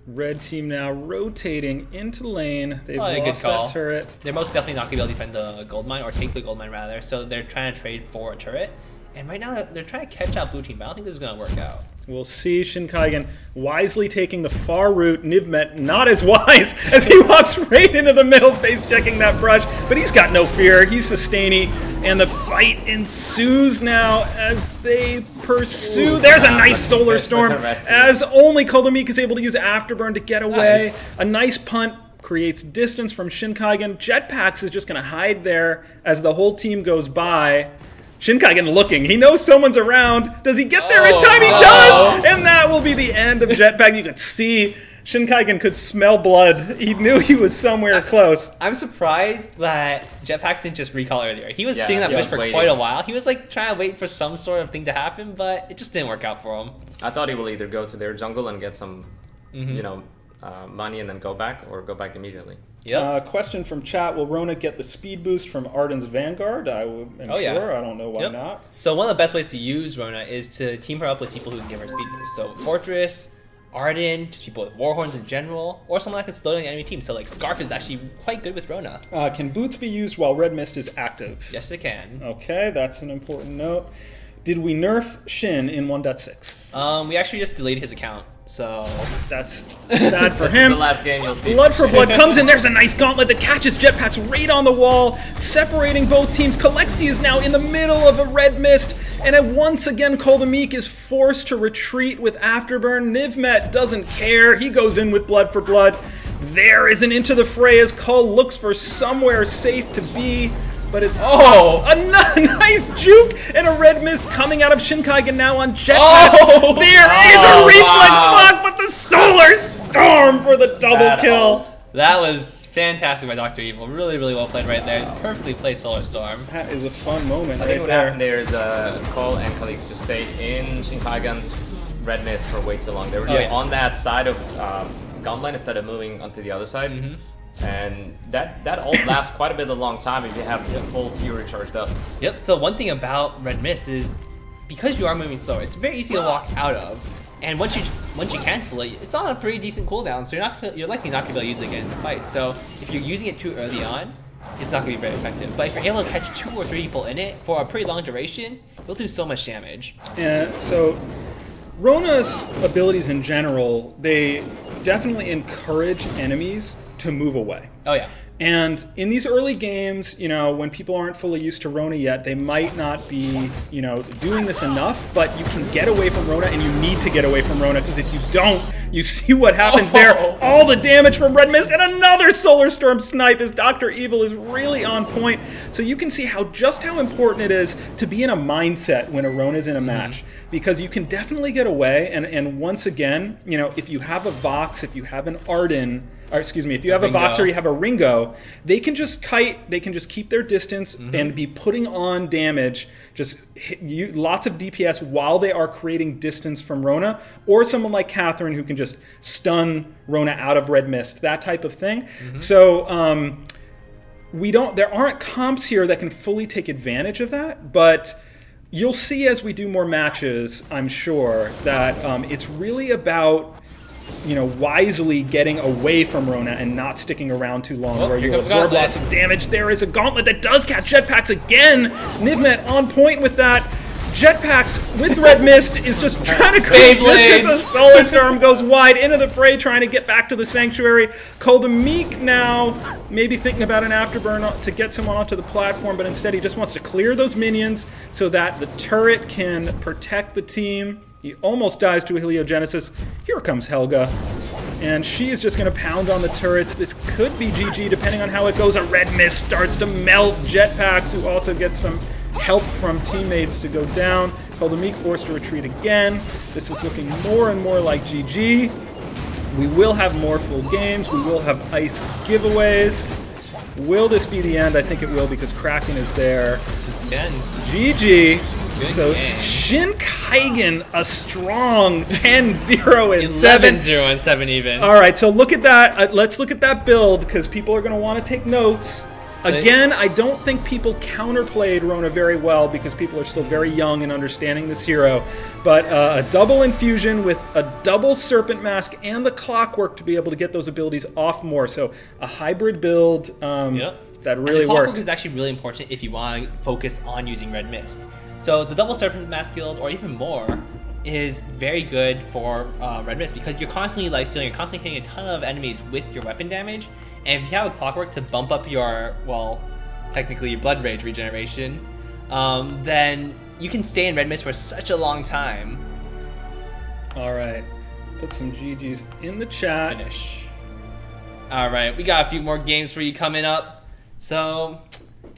Red team now rotating into lane. They've Good lost call. that turret. They're most definitely not going to be able to defend the gold mine, or take the gold mine rather, so they're trying to trade for a turret. And right now, they're trying to catch out blue team, but I don't think this is going to work out. We'll see Shinkagen wisely taking the far route. Nivmet not as wise as he walks right into the middle, face checking that brush. But he's got no fear. He's sustainy. And the fight ensues now as they pursue. Ooh, there's a nice Solar Storm Red team. as only Koldamik is able to use Afterburn to get away. Nice. A nice punt creates distance from Shinkagen. Jetpacks is just going to hide there as the whole team goes by. Shinkagen looking. He knows someone's around. Does he get there in time? He does! And that will be the end of Jetpack. You could see Shinkagen could smell blood. He knew he was somewhere close. I'm surprised that Jetpacks didn't just recall earlier. He was Yeah, seeing that he bush was for waiting. quite a while. He was like trying to wait for some sort of thing to happen, but it just didn't work out for him. I thought he will either go to their jungle and get some, you know, money and then go back, or go back immediately. Yep. Question from chat: will Rona get the speed boost from Arden's Vanguard? I am Oh, yeah. sure. I don't know why Yep. not. So one of the best ways to use Rona is to team her up with people who can give her speed boost. So Fortress, Arden, just people with Warhorns in general, or someone that can slow down the enemy team. So like Scarf is actually quite good with Rona. Can boots be used while Red Mist is active? Yes, they can. Okay, that's an important note. Did we nerf Shin in 1.6? We actually just deleted his account. So That's bad for This him. is the last game you'll see. Blood for Blood comes in. There's a nice gauntlet that catches Jetpack's right on the wall, separating both teams. Kalexti is now in the middle of a Red Mist, and once again, Kol the Meek is forced to retreat with Afterburn. Nivmet doesn't care. He goes in with Blood for Blood. There is an Into the Fray as Kol looks for somewhere safe to be. But it's a nice juke and a Red Mist coming out of Shinkaigen now on Jetpack. There is a reflex block, but the Solar Storm for the double kill. That was fantastic by Dr. Evil. Really, really well played right there. It's perfectly played Solar Storm. That is a fun moment I think right what there. happened there is Cole and Kalix just stayed in Shinkaigen's Red Mist for way too long. They were just on that side of Gauntlet instead of moving onto the other side. And that ult lasts quite a bit of a long time if you have the full Fury charged up. Yep, so one thing about Red Mist is because you are moving slower, it's very easy to walk out of. And once you cancel it, it's on a pretty decent cooldown, so you're likely not gonna be able to use it again in the fight. So if you're using it too early on, it's not gonna be very effective. But if you're able to catch 2 or 3 people in it for a pretty long duration, you'll do so much damage. And so Rona's abilities in general, they definitely encourage enemies to move away. Oh yeah. And in these early games, you know, when people aren't fully used to Rona yet, they might not be, you know, doing this enough, but you can get away from Rona, and you need to get away from Rona, because if you don't, you see what happens there. All the damage from Red Mist, and another Solar Storm snipe as Dr. Evil is really on point. So you can see just how important it is to be in a mindset when a Rona's in a match, because you can definitely get away, and once again, you know, if you have a Vox, if you have an Arden, or excuse me, if you have a Vox or you have a Ringo, they can just kite, they can just keep their distance and be putting on damage, just lots of DPS while they are creating distance from Rona, or someone like Catherine who can just stun Rona out of Red Mist, that type of thing. So there aren't comps here that can fully take advantage of that, but you'll see as we do more matches, I'm sure, that it's really about, you know, wisely getting away from Rona and not sticking around too long, where you absorb lots of damage. There is a gauntlet that does catch Jetpacks again. Nivmet on point with that. Jetpacks with Red Mist is just trying to create distance as Solar Storm goes wide into the fray, trying to get back to the Sanctuary. Kol the Meek now maybe thinking about an afterburn to get someone onto the platform, but instead he just wants to clear those minions so that the turret can protect the team. He almost dies to a heliogenesis. Here comes Helga. And she is just going to pound on the turrets. This could be GG depending on how it goes. A Red Mist starts to melt Jetpacks, who also gets some help from teammates to go down. Kol the Meek forced to retreat again. This is looking more and more like GG. We will have more full games. We will have ice giveaways. Will this be the end? I think it will, because Kraken is there. This is the end. GG. Good So game. Shinkaigen, a strong 10-0 and 7. 11-0 and 7 even. All right, so look at that. Let's look at that build, because people are going to want to take notes. Again, I don't think people counterplayed Rona very well, because people are still very young in understanding this hero. But a double infusion with a double Serpent Mask and the Clockwork to be able to get those abilities off more. So a hybrid build that really and the worked. Clockwork is actually really important if you want to focus on using Red Mist. So the double Serpent Mask guild, or even more, is very good for Red Mist, because you're constantly lifestealing, you're constantly hitting a ton of enemies with your weapon damage, and if you have a Clockwork to bump up your, well, technically your Blood Rage regeneration, then you can stay in Red Mist for such a long time. All right, put some GGs in the chat. Finish. All right, we got a few more games for you coming up. So,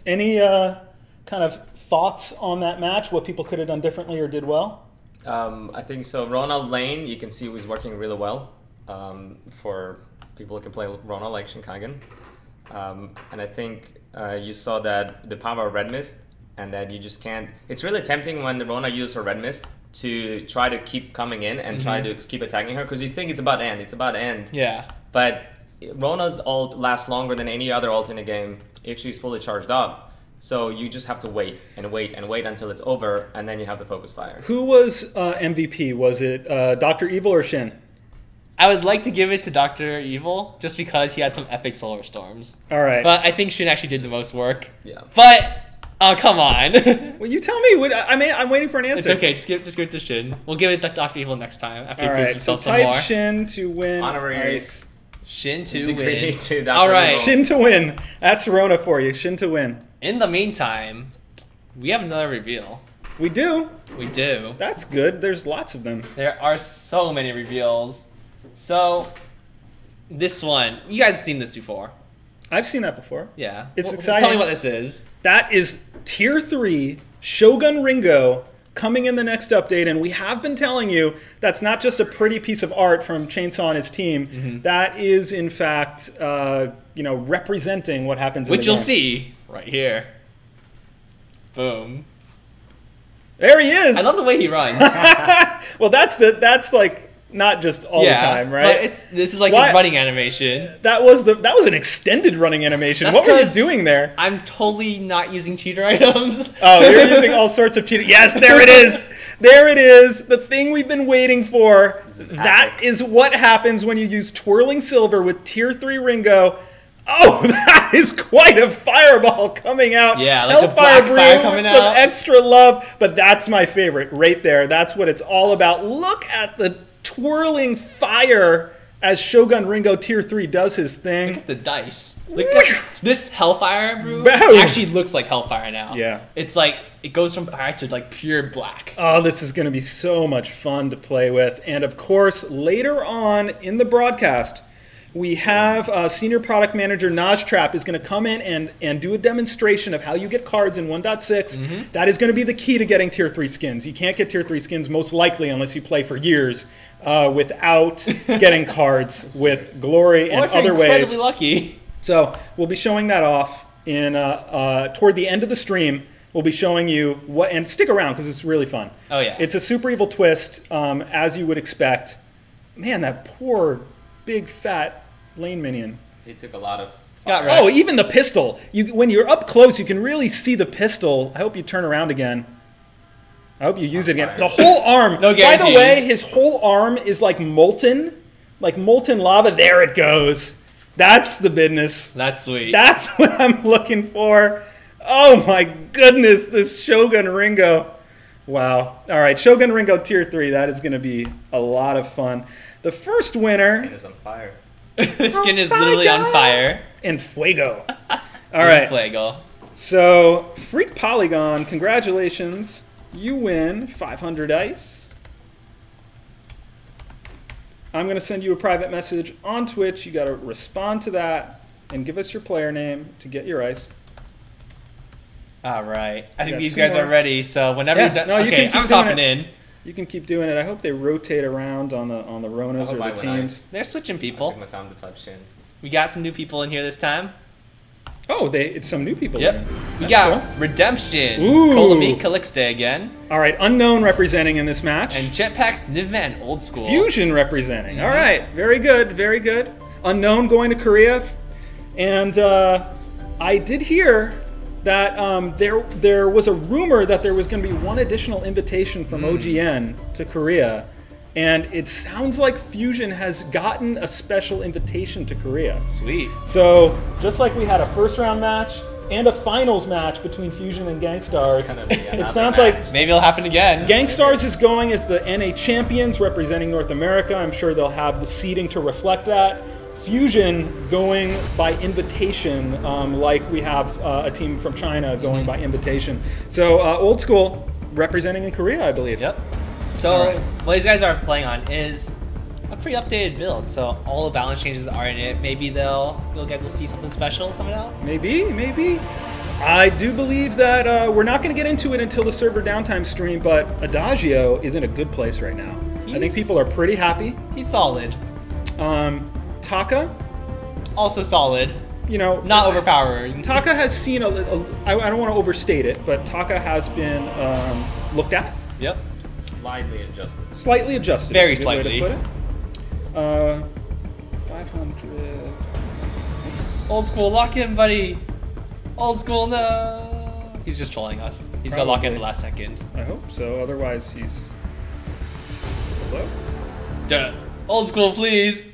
Any kind of thoughts on that match? What people could have done differently or did well? I think so. Rona lane, you can see was working really well for people who can play Rona like Shinkaigen. And I think you saw that the power of Red Mist and that you just can't. It's really tempting when Rona uses her red mist to try to keep coming in and try to keep attacking her, because you think it's about to end. It's about to end. Yeah. But Rona's ult lasts longer than any other ult in the game if she's fully charged up. So you just have to wait and wait and wait until it's over, and then you have to focus fire. Who was MVP? Was it Dr. Evil or Shin? I would like to give it to Dr. Evil just because he had some epic solar storms. All right. But I think Shin actually did the most work. Yeah. But oh, come on. Well, you tell me. I'm waiting for an answer. It's okay. Just give it to Shin. We'll give it to Dr. Evil next time after All he proves right. So himself some type more. Shin to win. Honorary. Ice. Shin to Degree win. to Dr. All right. Evil. Shin to win. That's Rona for you. Shin to win. In the meantime, we have another reveal. We do. We do. That's good. There's lots of them. There are so many reveals. So, this one, you guys have seen this before. I've seen that before. Yeah. It's Well, exciting. Tell me what this is. That is Tier 3 Shogun Ringo coming in the next update, and we have been telling you that's not just a pretty piece of art from Chainsaw and his team. That is, in fact, representing what happens in Which the you'll game. see right here. Boom. There he is. I love the way he runs. Well, that's like not just all the time, right? But this is like Why- a running animation. That was an extended running animation. That's What were you 'cause doing there? I'm totally not using cheater items. Oh, you're using all sorts of cheating. Yes, there it is. There it is. The thing we've been waiting for. This is That epic. is what happens when you use Twirling Silver with Tier 3 Ringo. Oh, that is quite a fireball coming out. Yeah, like the Hellfire black Brew fire with coming some out. extra love. But that's my favorite right there. That's what it's all about. Look at the twirling fire as Shogun Ringo Tier 3 does his thing. Look at the dice. Look at this Hellfire Brew Boom. actually looks like Hellfire now. Yeah. It's like, it goes from fire to like pure black. Oh, this is going to be so much fun to play with. And of course, later on in the broadcast, we have Senior Product Manager Najtrap is going to come in and do a demonstration of how you get cards in 1.6. That is going to be the key to getting Tier 3 skins. You can't get Tier 3 skins most likely unless you play for years without getting cards with Glory and Or if you're other incredibly ways. lucky. So we'll be showing that off in toward the end of the stream. We'll be showing you what, and stick around because it's really fun. Oh, yeah. It's a super evil twist, as you would expect. Man, that poor big fat lane minion. He took a lot of. Got right. Oh, even the pistol. When you're up close, you can really see the pistol. I hope you turn around again. I hope you use it again. The whole arm. No By the guarantees. way, his whole arm is like molten lava. There it goes. That's the business. That's sweet. That's what I'm looking for. Oh my goodness, this Shogun Ringo. Wow. All right, Shogun Ringo Tier 3. That is going to be a lot of fun. The first winner Skin is on fire. The skin is literally on fire. in Fuego. All right. Fuego. So, Freak Polygon, congratulations. You win 500 ice. I'm going to send you a private message on Twitch. You got to respond to that and give us your player name to get your ice. All right. I think got these two guys more. are ready. So whenever Yeah, you're done, no, you okay, can keep I'm doing hopping it. in. You can keep doing it. I hope they rotate around on the Ronas I hope or I the win teams. ice. They're switching I people. took my time to type Shin. We got some new people in here this time. Oh, it's some new people. Yep. in. We That's got cool. Redemption, Ooh. Kolami Calixte again, All right, Unknown representing in this match. and Jetpacks Nivman Old School. Fusion representing. All right, very good, very good. Unknown going to Korea, and I did hear that there was a rumor that there was going to be one additional invitation from OGN to Korea, and it sounds like Fusion has gotten a special invitation to Korea. Sweet. So just like we had a first round match and a finals match between Fusion and Gangstars, Gonna be it another sounds match. like Maybe it'll happen again. Gangstars is going as the NA champions representing North America. I'm sure they'll have the seating to reflect that. Fusion going by invitation, like we have a team from China going by invitation. So Old School representing in Korea, I believe. Yep. So what these guys are playing on is a pretty updated build. So all the balance changes are in it. Maybe you guys will see something special coming out. Maybe. I do believe that we're not going to get into it until the server downtime stream, but Adagio is in a good place right now. I think He's- people are pretty happy. He's solid. Taka, Also solid. you know, Not overpowering. Taka has seen I don't want to overstate it, but Taka has been looked at. Yep. Slightly adjusted. Slightly adjusted. Very is a good way slightly. to put it. 500. Old school, lock in, buddy. Old school, no. He's just trolling us. He's gonna lock in at the last second. I hope so. Otherwise, he's. Hello? Duh. Old school, please.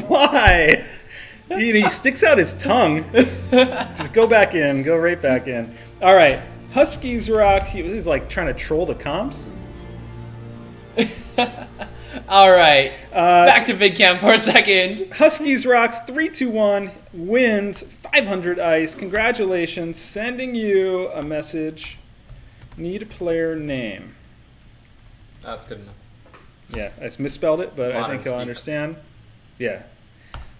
Why? He sticks out his tongue. Just go back in. Go right back in. All right. Huskies rock. He was like trying to troll the comps. All right. Back to Big Cam for a second. Huskies rocks 3-2-1 wins 500 ice. Congratulations. Sending you a message. Need a player name. That's good enough. Yeah, I misspelled it, but I Modern think he'll speak. understand. Yeah.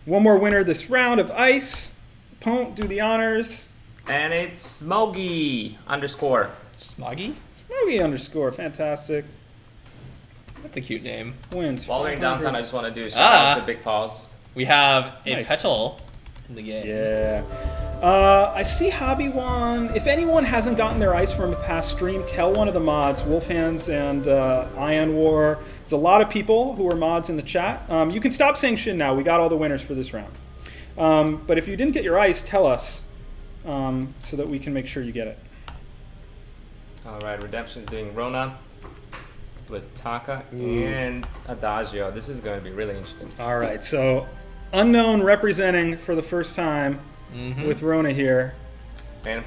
One more winner this round of ice. Pont, do the honors. And it's Smoggy _ Smoggy? Smoggy _ fantastic. That's a cute name. Wins. While we're in 500. downtown, I just want to do a shout out to Big Paws. We have a Nice. petal in the game. Yeah. I see Hobby One. If anyone hasn't gotten their ice from a past stream, tell one of the mods, Wolfhands and Ion War. There's a lot of people who are mods in the chat. You can stop saying Shin now. We got all the winners for this round. But if you didn't get your ice, tell us so that we can make sure you get it. All right, Redemption's doing Rona with Taka and Adagio. This is going to be really interesting. All right, so Unknown representing for the first time with Rona here. And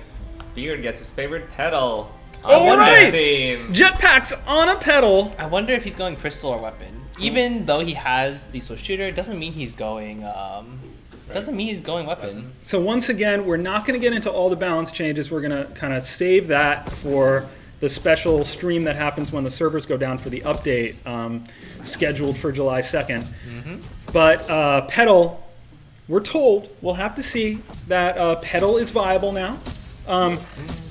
Beard gets his favorite pedal All on right. the team. Jetpacks on a pedal. I wonder if he's going crystal or weapon. Even though he has the Swift Shooter, it doesn't mean he's going weapon. So once again, we're not going to get into all the balance changes. We're going to kind of save that for the special stream that happens when the servers go down for the update scheduled for July 2nd. But pedal, we're told, we'll have to see that pedal is viable now.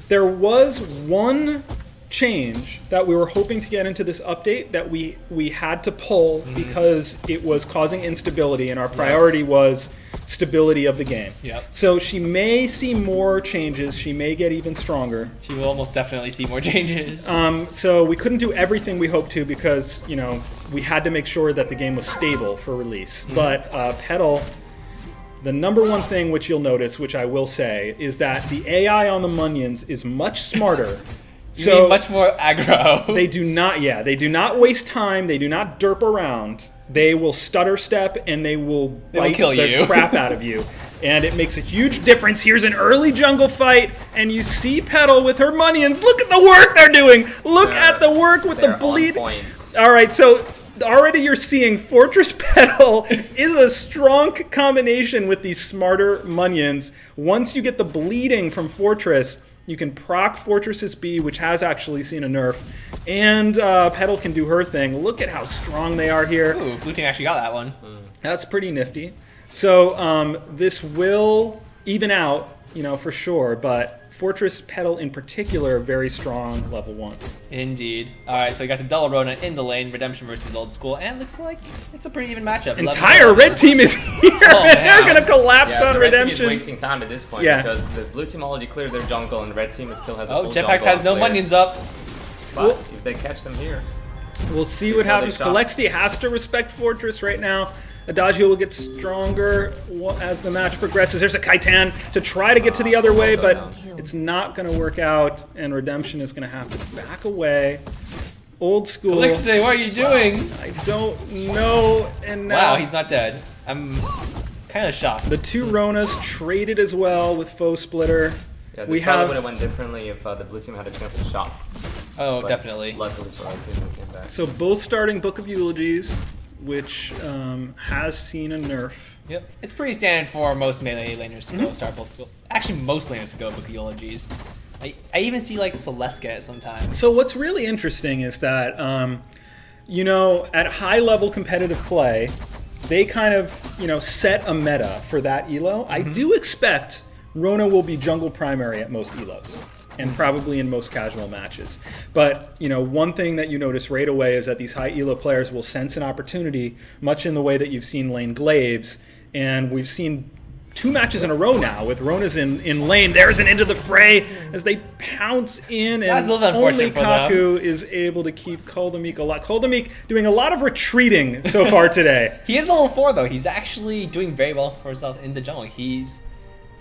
There was one change that we were hoping to get into this update that we had to pull because it was causing instability, and our priority was stability of the game. Yep. So she may see more changes. She may get even stronger. She will almost definitely see more changes. So we couldn't do everything we hoped to because, you know, we had to make sure that the game was stable for release. But pedal, the number one thing which you'll notice, which I will say, is that the AI on the Munions is much smarter. You mean much more aggro. They do not waste time. They do not derp around. They will stutter step and they will bite kill the you. crap out of you. And it makes a huge difference. Here's an early jungle fight, and you see Petal with her Munions. Look at the work they're doing. Look at the work with the They're bleed. on point. All right, so already you're seeing Fortress Petal is a strong combination with these smarter Munions. Once you get the bleeding from Fortress, you can proc Fortress's B, which has actually seen a nerf, and Petal can do her thing. Look at how strong they are here. Ooh, blue team actually got that one. That's pretty nifty. So this will even out, you know, for sure, but Fortress Petal in particular, very strong level 1. Indeed. All right, so we got the double Rona in the lane, Redemption versus Old School, and looks like it's a pretty even matchup. Entire red team is here, Oh, and they're man. going to collapse Yeah, on the red team Redemption. is wasting time at this point because the blue team already cleared their jungle and the red team still has a Oh, full Jetpacks jungle has no uncleared. Munions up. But if they catch them here, We'll see what It's happens. another shot. Kalexti has to respect Fortress right now. Adagio will get stronger as the match progresses. There's a Kaitan to try to get to the other way, but it's not going to work out, and Redemption is going to have to back away. Old School. Alexei, what are you doing? I don't know, and now Wow, he's not dead. I'm kind of shocked. the two Ronas traded as well with Foe Splitter. yeah, this We probably have- would have went differently if the blue team had a chance to shop. Oh, But definitely. Luckily for our team, they came back. So both starting Book of Eulogies, which has seen a nerf. Yep. It's pretty standard for most melee laners to go start both. Actually, most laners to go Book of Eulogies. I even see like Celeste get it sometimes. So what's really interesting is that, you know, at high level competitive play, they kind of, you know, set a meta for that elo. I do expect Rona will be jungle primary at most elos, and probably in most casual matches. But, you know, one thing that you notice right away is that these high elo players will sense an opportunity, much in the way that you've seen lane Glaives, and we've seen 2 matches in a row now with Rona's in lane. There's an Into the Fray as they pounce in, and That's a little bit only unfortunate for them. Kaku is able to keep Koldamik alive. Koldamik doing a lot of retreating so far today. He is level 4 though. He's actually doing very well for himself in the jungle. He's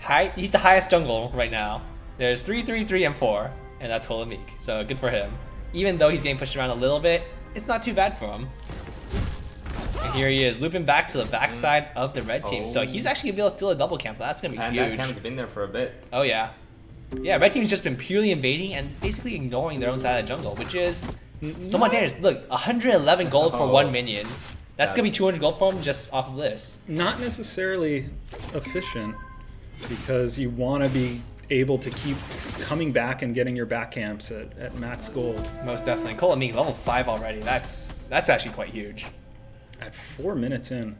the highest jungle right now. There's 3, 3, 3, and 4, and that's Koldamik. So good for him. Even though he's getting pushed around a little bit, it's not too bad for him. And here he is, looping back to the backside of the red team. So he's actually going to be able to steal a double camp. That's going to be huge. And that camp's been there for a bit. Oh, yeah. Yeah, red team's just been purely invading and basically ignoring their own side of the jungle, which is somewhat dangerous. Look, 111 gold for 1 minion. That's going to be 200 gold for him just off of this. Not necessarily efficient, because you want to be able to keep coming back and getting your back camps at max gold. Most definitely. Koldamik, level 5 already. That's actually quite huge. At 4 minutes in.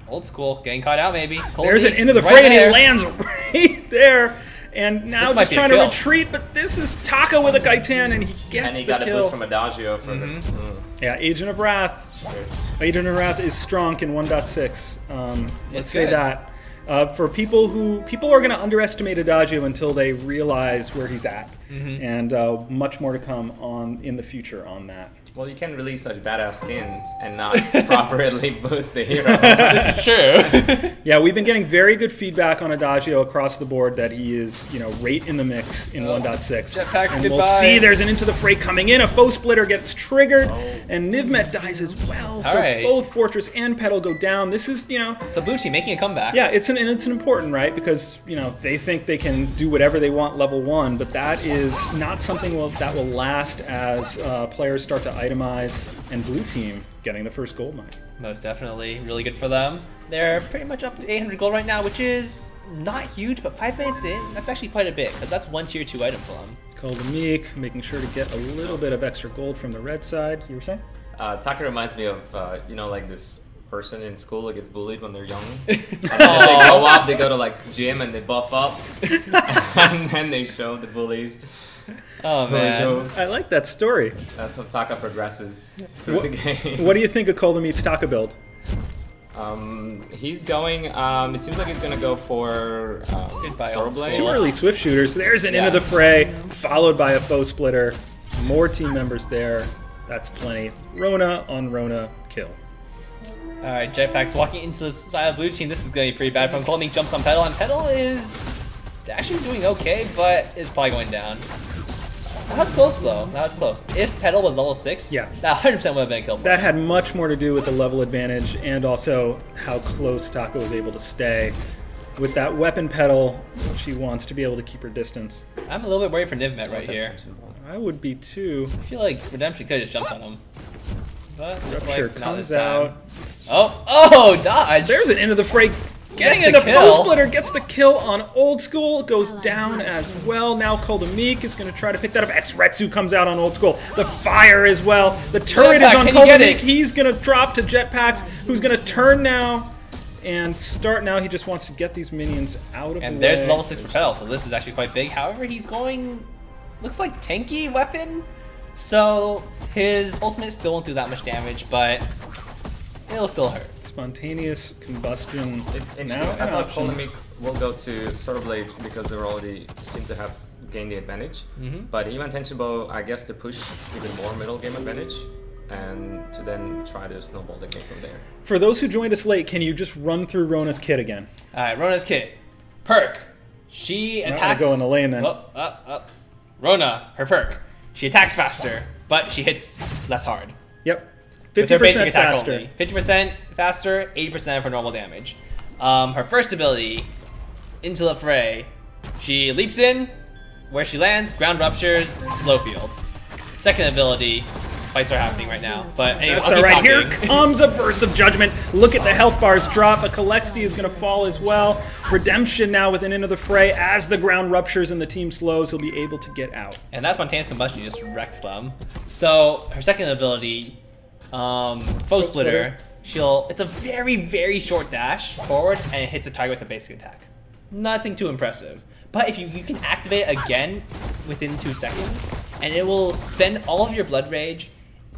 Old school, getting caught out maybe. There's an Into the Fray, and he lands right there. And now just trying to retreat, but this is Taka with a Kaitan, and he gets the kill. And he got a boost from Adagio for the... Yeah, Agent of Wrath. Agent of Wrath is strong in 1.6. Let's say that. For people are going to underestimate Adagio until they realize where he's at, and much more to come in the future on that. Well, you can't release such badass skins and not properly boost the hero. This is true. Yeah, we've been getting very good feedback on Adagio across the board that he is, right in the mix in 1.6. Jetpacks, and goodbye. we'll see there's an Into the Fray coming in. A foe splitter gets triggered, and Nivmet dies as well. So both Fortress and Petal go down. This is, So blue team making a comeback. Yeah, it's an important, right? Because, they think they can do whatever they want level 1, but that is not something that will last as players start to itemize, and blue team getting the first gold mine. Most definitely. Really good for them. They're pretty much up to 800 gold right now, which is not huge, but 5 minutes in, that's actually quite a bit, because that's 1 tier 2 item for them. Koldamik making sure to get a little bit of extra gold from the red side. You were saying? Taka reminds me of, like this person in school that gets bullied when they're young. And then they grow up, they go to like gym and they buff up, and then they show the bullies. Oh man, so I like that story. That's how Taka progresses through the game. What do you think of Koldamik's Taka build? He's going. It seems like he's gonna go for Swordblade. 2 early Swift shooters. There's an Into the Fray, followed by a foe splitter. More team members there. That's plenty. Rona on Rona kill. Alright, Jetpack's walking into the side of blue team. This is going to be pretty bad from Koldamik. Jumps on Petal, and Petal is actually doing okay, but is probably going down. That was close, though. That was close. If Petal was level 6, yeah, that 100% would have been a kill for That him. had much more to do with the level advantage and also how close Taka was able to stay. With that weapon Petal, she wants to be able to keep her distance. I'm a little bit worried for Nivmet right here. I would be too. I feel like Redemption could have just jumped on him. But looks Rupture like comes out. Oh, dodge! There's an Into the Fray. Getting Gets in the the kill. foe splitter, gets the kill on Old School, goes down as well. Now Koldamik is going to try to pick that up. X-Retsu comes out on Old School. The fire as well. The turret is on Koldamik. He's going to drop to Jetpacks, who's going to turn now and start now. He just wants to get these minions out of the way. And there's the level 6 Propel, so this is actually quite big. However, he's going, looks like tanky weapon. So his ultimate still won't do that much damage, but it'll still hurt. Spontaneous combustion. It's interesting. I thought Koldamik will go to Swordblade because they already seem to have gained the advantage. But he went Tenchibo, I guess, to push even more middle game advantage and to then try to snowball the game from there. For those who joined us late, can you just run through Rona's kit again? Alright, Rona's kit. Perk. She attacks. Go in the lane then. Rona, her perk. She attacks faster, but she hits less hard. Yep. With her basic 50% attack faster. only. 50% faster, 80% for normal damage. Her first ability, Into the Fray. She leaps in, where she lands, ground ruptures, slow field. Second ability, fights are happening right now. But anyway, that's alright. Here comes a burst of judgment. Look at the health bars drop. A Kalexti is going to fall as well. Redemption now with an Into the Fray. As the ground ruptures and the team slows, he'll be able to get out. And that spontaneous combustion just wrecked them. So her second ability, Foe Splitter. It's a very, very short dash forward, and it hits a target with a basic attack. Nothing too impressive. But if you can activate it again within 2 seconds, and it will spend all of your Blood Rage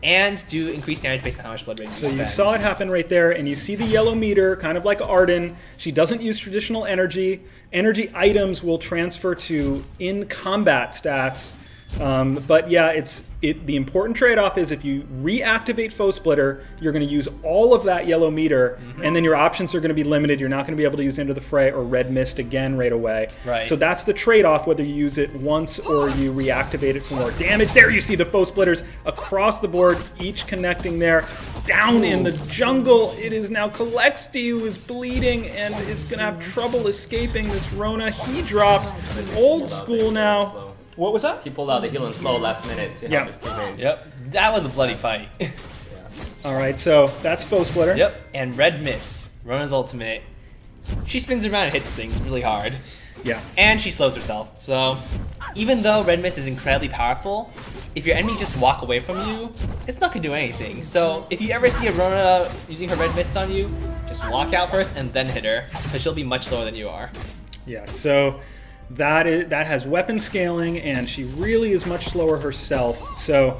and do increased damage based on how much blood rage you So you spend. saw it happen right there, and you see the yellow meter, kind of like Arden. She doesn't use traditional energy. Energy items will transfer to in-combat stats. But yeah, the important trade-off is if you reactivate Foe Splitter, you're going to use all of that yellow meter, and then your options are going to be limited. You're not going to be able to use Into the Fray or Red Mist again right away. Right. So that's the trade-off, whether you use it once or you reactivate it for more damage. There you see the Foe Splitters across the board, each connecting there. Down in the jungle, it is now Kalexti who is bleeding and is going to have trouble escaping this Rona. He drops. Old School now. What was that? He pulled out the heal and slow last minute to help his teammates. Yep, that was a bloody fight. All right, so that's Foe Splitter. Yep, and Red Mist, Rona's ultimate. She spins around and hits things really hard. Yeah. And she slows herself. So even though Red Mist is incredibly powerful, if your enemies just walk away from you, it's not going to do anything. So if you ever see a Rona using her Red Mist on you, just walk out first and then hit her, because she'll be much lower than you are. Yeah, so that has weapon scaling, and she really is much slower herself. So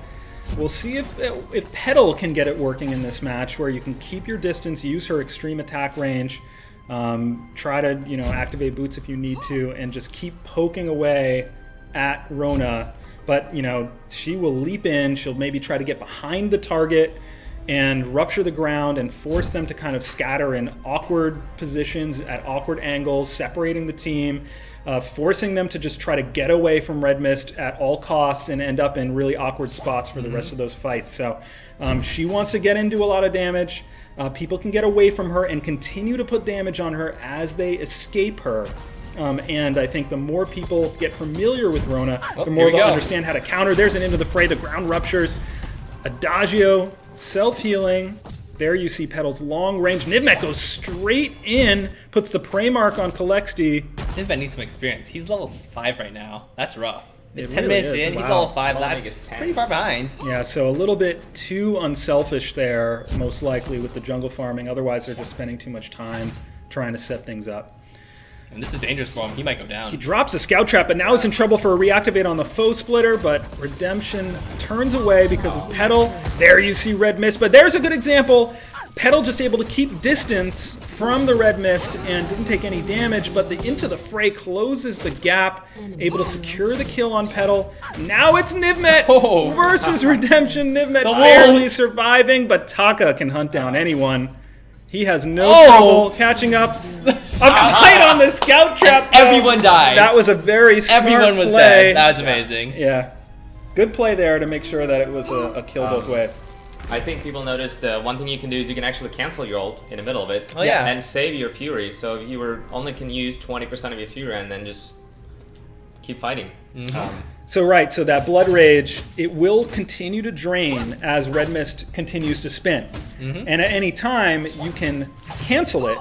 we'll see if Petal can get it working in this match, where you can keep your distance, use her extreme attack range, try to activate boots if you need to, and just keep poking away at Rona. But she will leap in. She'll maybe try to get behind the target and rupture the ground and force them to kind of scatter in awkward positions at awkward angles, separating the team, forcing them to just try to get away from Red Mist at all costs and end up in really awkward spots for the rest of those fights. So she wants to get into a lot of damage. People can get away from her and continue to put damage on her as they escape her. And I think the more people get familiar with Rona, the more they'll understand how to counter. There's an Into the Fray. The ground ruptures. Adagio, self-healing. There you see Petal's long range. Nivmet goes straight in, puts the prey mark on Kalexti. Nivmet needs some experience. He's level 5 right now. That's rough. It's It 10 really minutes is. in, Wow. he's level 5. Only That's gets 10. pretty far behind. Yeah, so a little bit too unselfish there, most likely, with the jungle farming. Otherwise, they're just spending too much time trying to set things up. And this is dangerous for him. He might go down. He drops a scout trap, but now is in trouble for a reactivate on the Foe Splitter, but Redemption turns away because of Petal. There you see Red Mist, but there's a good example. Petal just able to keep distance from the Red Mist and didn't take any damage, but the Into the Fray closes the gap, able to secure the kill on Petal. Now it's Nivmet versus Redemption. Nivmet barely surviving, but Taka can hunt down anyone. He has no trouble catching up. A fight on the scout trap. Everyone dies. That was a very smart Everyone was play. dead. That was amazing. Yeah. Good play there to make sure that it was a kill both ways. I think people noticed one thing you can do is you can actually cancel your ult in the middle of it. Oh, yeah. And save your fury. So if you only can use 20% of your fury and then just keep fighting. So that Blood Rage, it will continue to drain as Red Mist continues to spin. And at any time, you can cancel it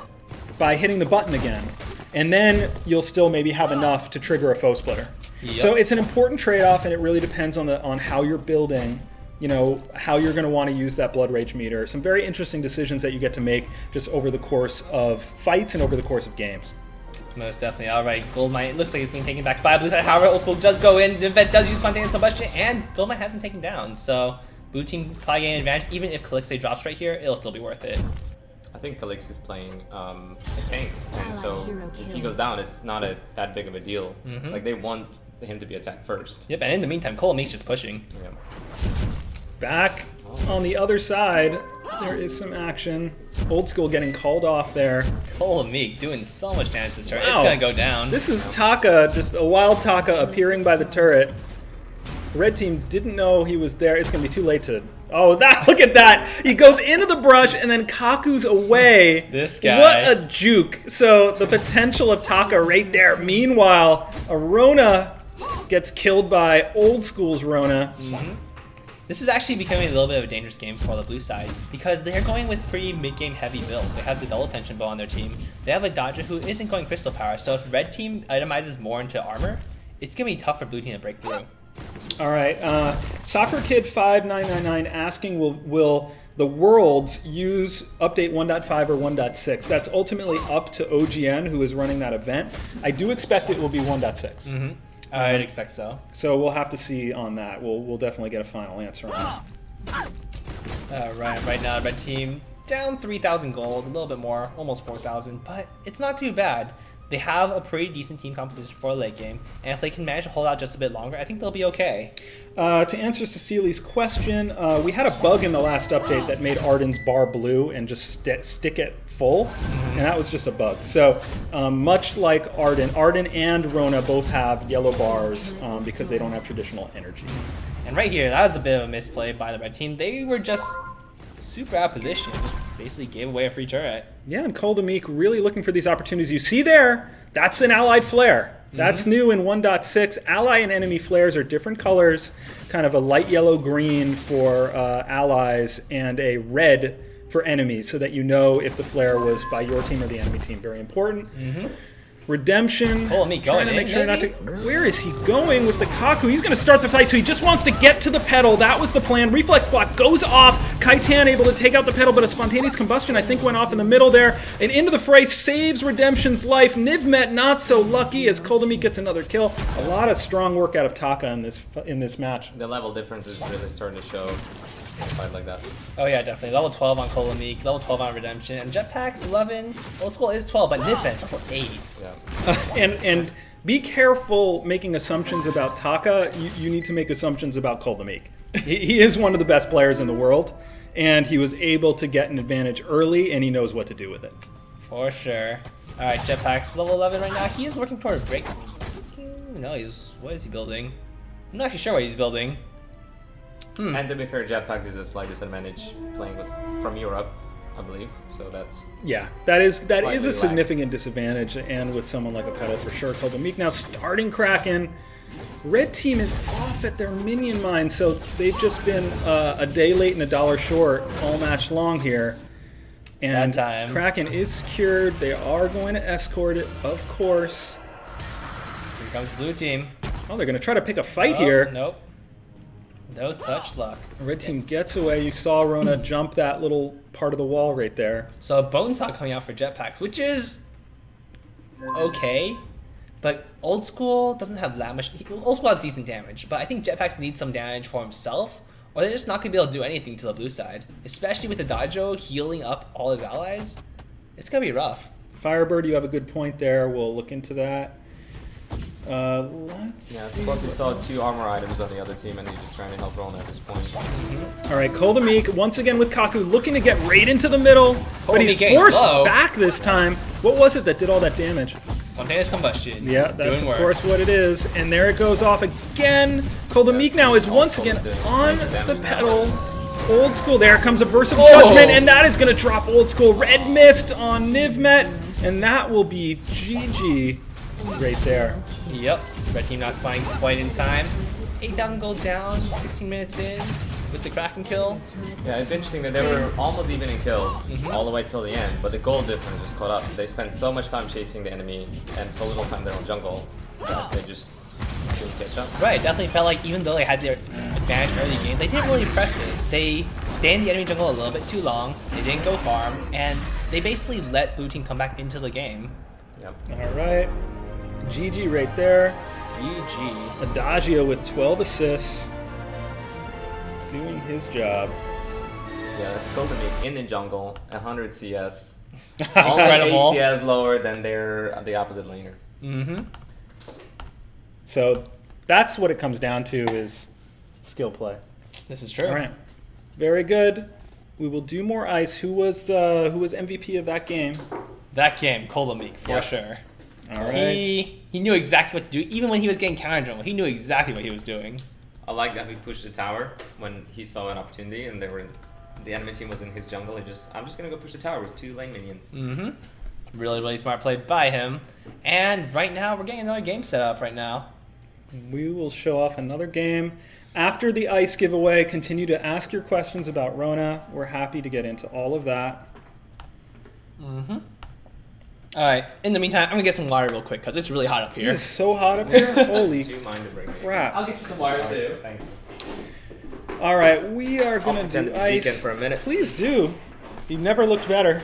by hitting the button again. And then you'll still maybe have enough to trigger a Foe Splitter. Yep. So it's an important trade-off, and it really depends on how you're building, how you're going to want to use that Blood Rage meter. Some very interesting decisions that you get to make just over the course of fights and over the course of games. Most definitely. Alright, Goldmine, it looks like it's being taken back by Blue Side. However, Old School does go in. The event does use Spontaneous Combustion, and Goldmine has been taken down. So, Blue Team probably getting an advantage. Even if Kalixte drops right here, it'll still be worth it. I think Kalix is playing a tank, and so if he goes down, it's not that big of a deal. Like, they want him to be attacked first. Yep, and in the meantime, Cole Meek's just pushing. Yeah. Back on the other side, there is some action. Old School getting called off there. Cole Meek doing so much damage to this turret. Wow. It's gonna go down. This is Taka, just a wild Taka appearing by the turret. The red team didn't know he was there. It's going to be too late to... Oh, look at that! He goes into the brush and then Kaku's away. This guy. What a juke. So the potential of Taka right there. Meanwhile, a Rona gets killed by Old School's Rona. This is actually becoming a little bit of a dangerous game for the blue side because they're going with pretty mid-game heavy builds. They have the double tension bow on their team. They have a Dodger who isn't going crystal power, so if red team itemizes more into armor, it's going to be tough for blue team to break through. All right, Soccer Kid 5999 asking, will the Worlds use update 1.5 or 1.6? That's ultimately up to OGN, who is running that event. I do expect it will be 1.6. I'd expect so. So we'll have to see on that. We'll definitely get a final answer on that. Right now, red team down 3,000 gold, a little bit more, almost 4,000, but it's not too bad. They have a pretty decent team composition for a late game, and if they can manage to hold out just a bit longer, I think they'll be okay. To answer Cecili's question, we had a bug in the last update that made Arden's bar blue and just stick it full, and that was just a bug. So much like Arden and Rona both have yellow bars because they don't have traditional energy. And right here, that was a bit of a misplay by the red team. They were just super out of position, just basically gave away a free turret. Yeah, and Koldemeek really looking for these opportunities. You see there, that's an allied flare. That's new in 1.6. Ally and enemy flares are different colors, kind of a light yellow green for allies and a red for enemies, so that you know if the flare was by your team or the enemy team. Very important. Redemption. Koldemeek Trying going to make in, sure not to. maybe? Where is he going with the Kaku? He's going to start the fight, so he just wants to get to the pedal. That was the plan. Reflex block goes off. Kaitan able to take out the pedal, but a spontaneous combustion I think went off in the middle there. And into the fray saves Redemption's life. Nivmet not so lucky as Koldemeek gets another kill. A lot of strong work out of Taka in this match. The level difference is really starting to show in a fight like that. Oh yeah, definitely. Level 12 on Koldemeek, level 12 on Redemption, and Jetpack's 11. Old School is 12, but Nivmet's level 8. Yeah. And be careful making assumptions about Taka. You need to make assumptions about Koldemeek. He is one of the best players in the world, and he was able to get an advantage early, and he knows what to do with it. For sure. Alright, Jetpack's level 11 right now. He is working toward a break. No, what is he building? I'm not actually sure what he's building. And to be fair, Jetpack is a slight disadvantage playing from Europe, I believe. So that's that is slightly a significant disadvantage, and with someone like a pedal for sure. Koldemeek now starting Kraken. Red team is off at their minion mine, so they've just been a day late and a dollar short all match long here. And Sad times. Kraken is secured. They are going to escort it, of course. Here comes the blue team. Oh, they're going to try to pick a fight here. Nope. No such luck. Red team gets away. You saw Rona jump that little part of the wall right there. So Bonesaw coming out for Jetpacks, which is okay, but Old School doesn't have that much. Old School has decent damage, but I think Jetpacks needs some damage for himself, or they're just not going to be able to do anything to the blue side. Especially with the Dajo healing up all his allies, it's going to be rough. Firebird, you have a good point there. We'll look into that. Let's see. plus we saw 2 armor items on the other team, and he's just trying to help Rona at this point. All right, Koldemeek once again with Kaku looking to get right into the middle, but he's forced back this time. What was it that did all that damage? Spontaneous combustion. Yeah, that's of course what it is. And there it goes off again. Koldemeek now is once again on the pedal. Old School, there comes a burst of judgment, and that is going to drop Old School. Red mist on Nivmet, and that will be GG right there. Yep. Red team not spying quite in time. 8,000 gold down, 16 minutes in with the Kraken kill. Yeah, it's interesting that they were almost even in kills all the way till the end, but the gold difference just caught up. They spent so much time chasing the enemy and so little time there on jungle that they just couldn't catch up. Right, definitely felt like even though they had their advantage early game, they didn't really press it. They stayed in the enemy jungle a little bit too long, they didn't go farm, and they basically let blue team come back into the game. Yep. All right. GG right there. GG. Adagio with 12 assists. Doing his job. Yeah, Koldemeek in the jungle, 100 CS. Incredible. Only 8 CS lower than the opposite laner. So that's what it comes down to is skill play. This is true. All right. Very good. We will do more ice. Who was MVP of that game? That game, Koldemeek, for sure. All right. He knew exactly what to do. Even when he was getting counter jungle, he knew exactly what he was doing. I like that he pushed the tower when he saw an opportunity, and the enemy team was in his jungle. I'm just gonna go push the tower with 2 lane minions. Really, really smart play by him. And right now, we're getting another game set up right now. We will show off another game. After the ice giveaway, continue to ask your questions about Rona. We're happy to get into all of that. All right. In the meantime, I'm gonna get some water real quick because it's really hot up here. It is so hot up here. Holy Do you mind to bring me? crap. I'll get you some water too. Thank you. All right, we are I'll going to pretend do to be Zeke in ice. for a minute. Please do. You've never looked better.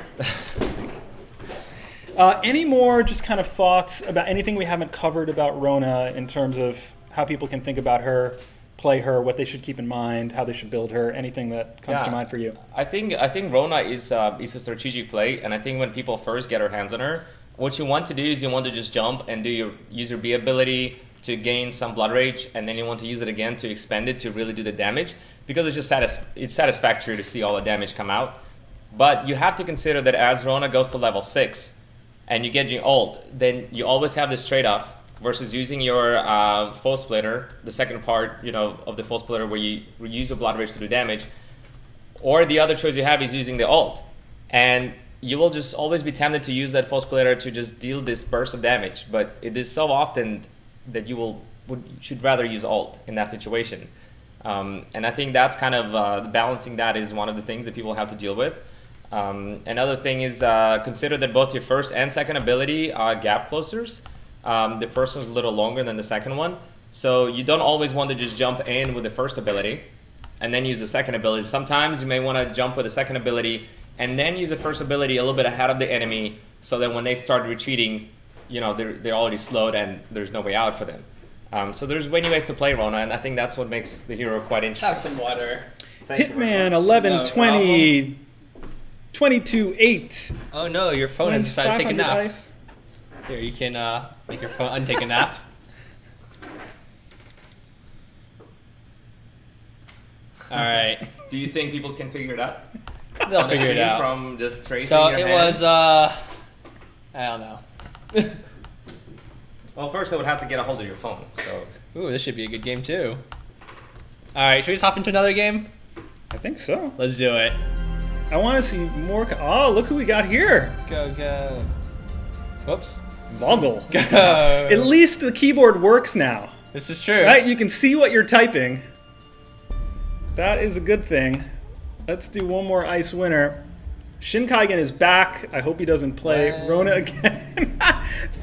Any more just kind of thoughts about anything we haven't covered about Rona in terms of how people can think about her play her, what they should keep in mind, how they should build her, anything that comes to mind for you? I think Rona is a strategic play, and I think when people first get their hands on her, what you want to do is you want to just jump and use your B ability to gain some blood rage, and then you want to use it again to expend it to really do the damage, because it's just it's satisfactory to see all the damage come out. But you have to consider that as Rona goes to level 6 and you get your ult, then you always have this trade-off versus using your foe splitter, the second part, of the foe splitter where you use your blood rage to do damage, or the other choice you have is using the ult. And you will just always be tempted to use that foe splitter to just deal this burst of damage, but it is so often that you should rather use ult in that situation. And I think that's kind of balancing that is one of the things that people have to deal with. Another thing is consider that both your first and second ability are gap closers. The first one's a little longer than the second one, so you don't always want to just jump in with the first ability and then use the second ability. Sometimes you may want to jump with the second ability and then use the first ability a little bit ahead of the enemy, so that when they start retreating, they're already slowed and there's no way out for them. So there's many ways to play Rona, and I think that's what makes the hero quite interesting. Have some water. Hitman 11, 20, 22, 8. Oh no, your phone has decided to take a 500 nap. ice. Here, you can make your phone untake a nap. All right. Do you think people can figure it out? They'll figure it out. From just tracing So your it hand? was, I don't know. Well, first I would have to get a hold of your phone, so... Ooh, this should be a good game too. All right, should we just hop into another game? I think so. Let's do it. I want to see more. Oh, look who we got here. Go, go. Whoops. Vogel. Go. At least the keyboard works now. This is true. Right? You can see what you're typing. That is a good thing. Let's do one more ice winner. Shinkaigen is back. I hope he doesn't play Rona again.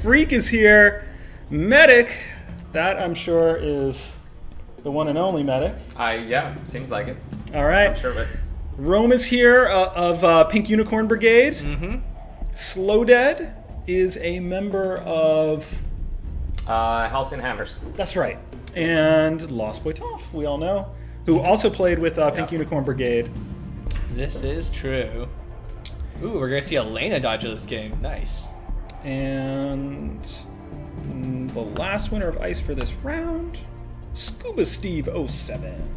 Freak is here. Medic. That, I'm sure, is the one and only Medic. Yeah, seems like it. All right. I'm sure of it. Rome is here of Pink Unicorn Brigade. Mm-hmm. Slow Dead is a member of... Halcyon Hammers. That's right. And Lost Boy Toff, we all know, who also played with Pink Unicorn Brigade. This is true. Ooh, we're going to see Elena dodge this game. Nice. And the last winner of ice for this round, Scuba Steve 07.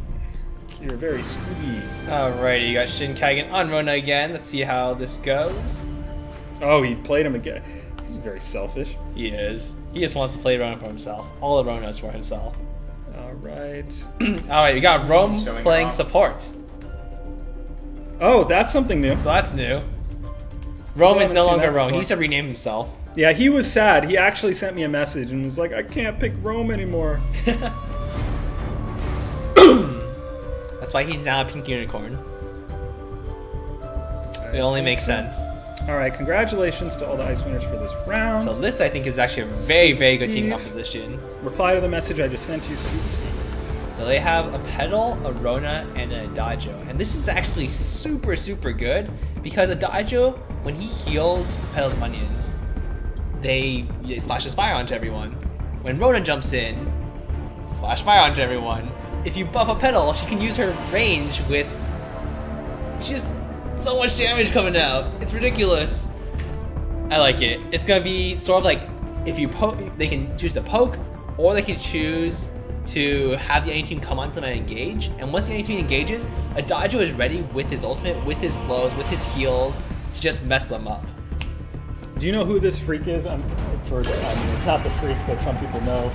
You're very Scooby. Alrighty, you got Shinkaigen on Rona again. Let's see how this goes. Oh, he played him again. He's very selfish. He is. He just wants to play Rona for himself. All the Ronas for himself. All right. Alright, you got Rome Showing playing off. support. Oh, that's something new. So that's new. Rome is haven't no seen longer that Rome. He before. needs to rename himself. Yeah, he was sad. He actually sent me a message and was like, I can't pick Rome anymore. That's why he's now a Pink Unicorn. It only makes sense. All right, congratulations to all the ice winners for this round. So this, I think, is actually a very, very good team Steve. composition. Reply to the message I just sent you, Steve. So they have a Petal, a Rona, and an Adagio. And this is actually super, super good because Adagio, when he heals Petal's minions, they splashes fire onto everyone. When Rona jumps in, splash fire onto everyone. If you buff a Petal, she can use her range with just so much damage coming out. It's ridiculous. I like it. It's gonna be sort of like if you poke, they can choose to poke, or they can choose to have the enemy team come onto them and engage. And once the enemy team engages, Adagio is ready with his ultimate, with his slows, with his heals to just mess them up. Do you know who this freak is? I mean, it's not the freak that some people know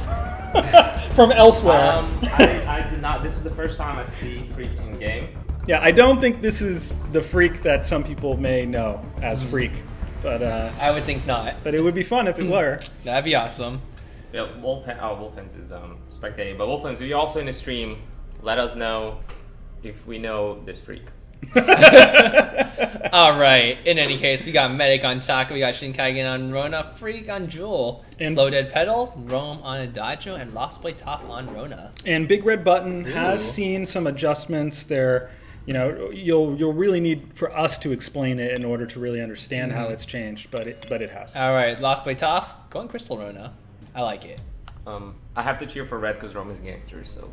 from elsewhere. I did not. This is the first time I see Freak in game. Yeah, I don't think this is the freak that some people may know as freak, but I would think not. but it would be fun if it were. That'd be awesome. Yeah, Wolfens is spectating. But Wolfens, if you're also in the stream, let us know if we know this freak. Alright, in any case, we got Medic on Chaka, we got Shinkaigen on Rona, Freak on Jewel, And- Slow Dead Petal, Rome on Adagio, and Lost Boy Top on Rona. And Big Red Button has Ooh. seen some adjustments there. You know, you'll really need for us to explain it in order to really understand how it's changed, but it has. Alright, Lost Boy Top, going Crystal Rona. I like it. I have to cheer for Red because Rome is a gangster, so.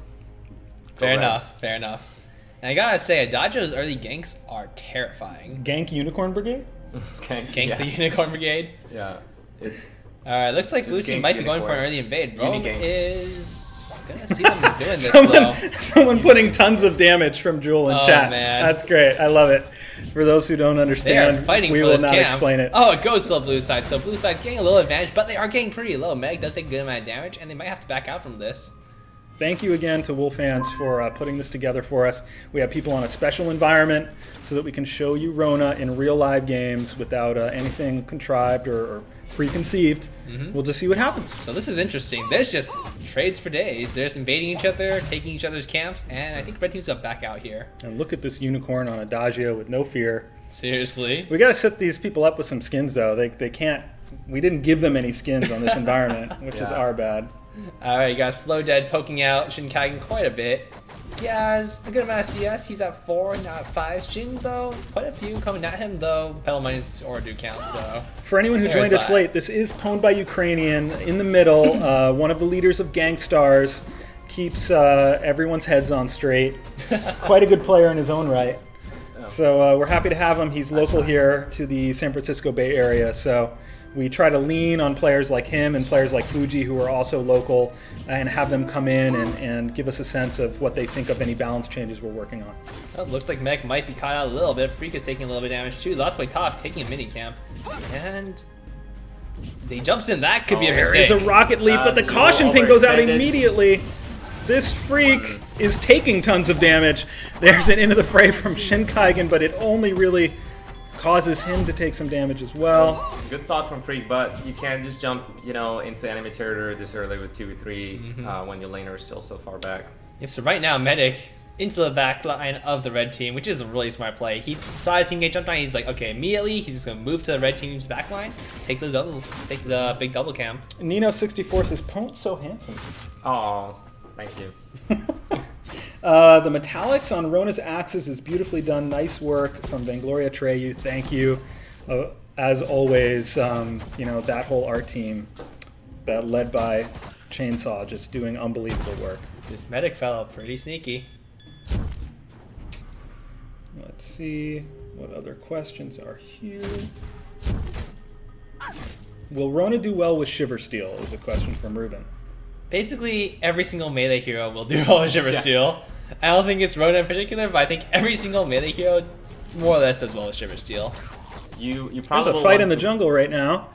Fair enough. Fair enough. And I gotta say, Adagio's early ganks are terrifying. Gank Unicorn Brigade? Gank the Unicorn Brigade? Yeah. It's... Alright, looks like Blue Team might be going for an early invade. Rome is gonna see them doing this though. Someone putting tons of damage from Jewel in chat. Man. That's great. I love it. For those who don't understand, we will not explain it. Oh, it goes still blue side. So blue side getting a little advantage, but they are getting pretty low. Meg does take a good amount of damage, and they might have to back out from this. Thank you again to Wolf fans for putting this together for us. We have people on a special environment so that we can show you Rona in real live games without anything contrived or preconceived. We'll just see what happens. So this is interesting. There's just trades for days. They're just invading each other, taking each other's camps, and I think red team's gonna back out here. And look at this unicorn on Adagio with no fear. Seriously. We got to set these people up with some skins though. They can't. We didn't give them any skins on this environment, which is our bad. Alright, you got Slow Dead poking out Shinkagen quite a bit. He has a good amount of CS. He's at 4, not 5. Shin, though, quite a few coming at him, though. Pedal Money's or do count, so. For anyone who joined us late, this is Pwned by Ukrainian in the middle. One of the leaders of Gangstars. Keeps everyone's heads on straight. Quite a good player in his own right. So we're happy to have him. He's local here to the San Francisco Bay Area. So we try to lean on players like him and players like Fuji who are also local and have them come in and give us a sense of what they think of any balance changes we're working on. Well, it looks like Mech might be caught out a little bit. Freak is taking a little bit of damage too. Lost by Top taking a mini camp. And he jumps in. That could be a mistake. There is a rocket leap, but the caution ping goes out immediately. This Freak is taking tons of damage. There's an into the fray from Shinkagen, but it only really causes him to take some damage as well. Good thought from Freak, but you can't just jump, you know, into enemy territory this early with 2v3 when your laner is still so far back. Yep, so right now, Medic into the back line of the red team, which is a really smart play. He saw his teammate jump down, he's like, okay, immediately he's just gonna move to the red team's back line, take the big double camp. Nino64 says, "Pwned so handsome." Oh, thank you. The metallics on Rona's axis is beautifully done. Nice work from Vangloria Treyu. Thank you. As always, you know, that whole art team that led by Chainsaw just doing unbelievable work. This Medic fellow, pretty sneaky. Let's see what other questions are here. Will Rona do well with Shiver Steel is a question from Ruben. Basically, every single melee hero will do well with Shiver Steel. I don't think it's Rona in particular, but I think every single melee hero more or less does well with Shiver Steel. You probably There's a fight in the jungle right now.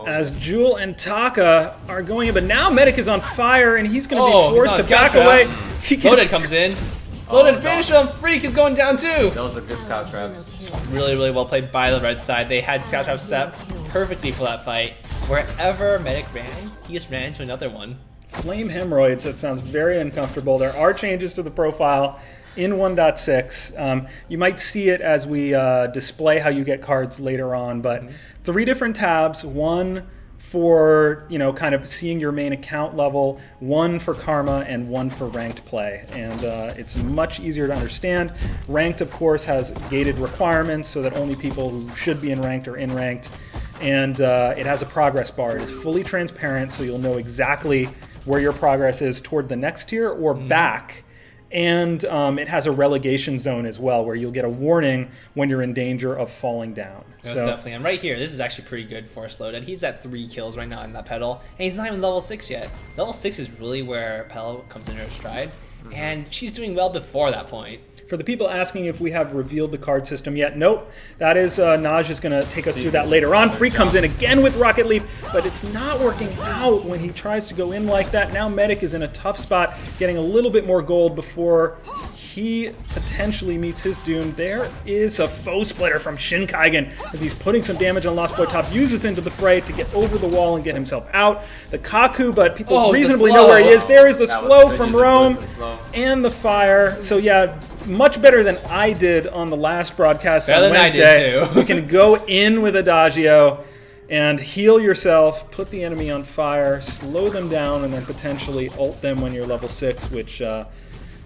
As Jewel and Taka are going in, but now Medic is on fire and he's going to be forced to back away. Slowdead comes in. Slowdead finish him. Freak is going down too. Those are good scout traps. Really, really well played by the red side. They had scout traps set perfectly for that fight. Wherever Medic ran, he just ran into another one. Flame hemorrhoids, that sounds very uncomfortable. There are changes to the profile in 1.6. You might see it as we display how you get cards later on, but 3 different tabs, one for, you know, kind of seeing your main account level, one for karma, and one for ranked play. And it's much easier to understand. Ranked, of course, has gated requirements so that only people who should be in ranked are in ranked. And it has a progress bar. It is fully transparent, so you'll know exactly where your progress is toward the next tier or back. And it has a relegation zone as well, where you'll get a warning when you're in danger of falling down. That's definitely. And right here, this is actually pretty good for Slowdead. He's at 3 kills right now in that pedal, and he's not even level 6 yet. Level 6 is really where pedal comes in her stride, and she's doing well before that point. For the people asking if we have revealed the card system yet, nope. That is, Naj is going to take us through that later on. Freak comes in again with Rocket Leap, but it's not working out when he tries to go in like that. Now Medic is in a tough spot, getting a little bit more gold before he potentially meets his doom. There is a foe splitter from Shinkagen as he's putting some damage on Lost Boy Top, uses into the fray to get over the wall and get himself out. The Kaku, but people reasonably know where he is. There is the slow from Rome and the fire. So yeah, much better than I did on the last broadcast on Wednesday. You can go in with Adagio and heal yourself, put the enemy on fire, slow them down, and then potentially ult them when you're level 6, which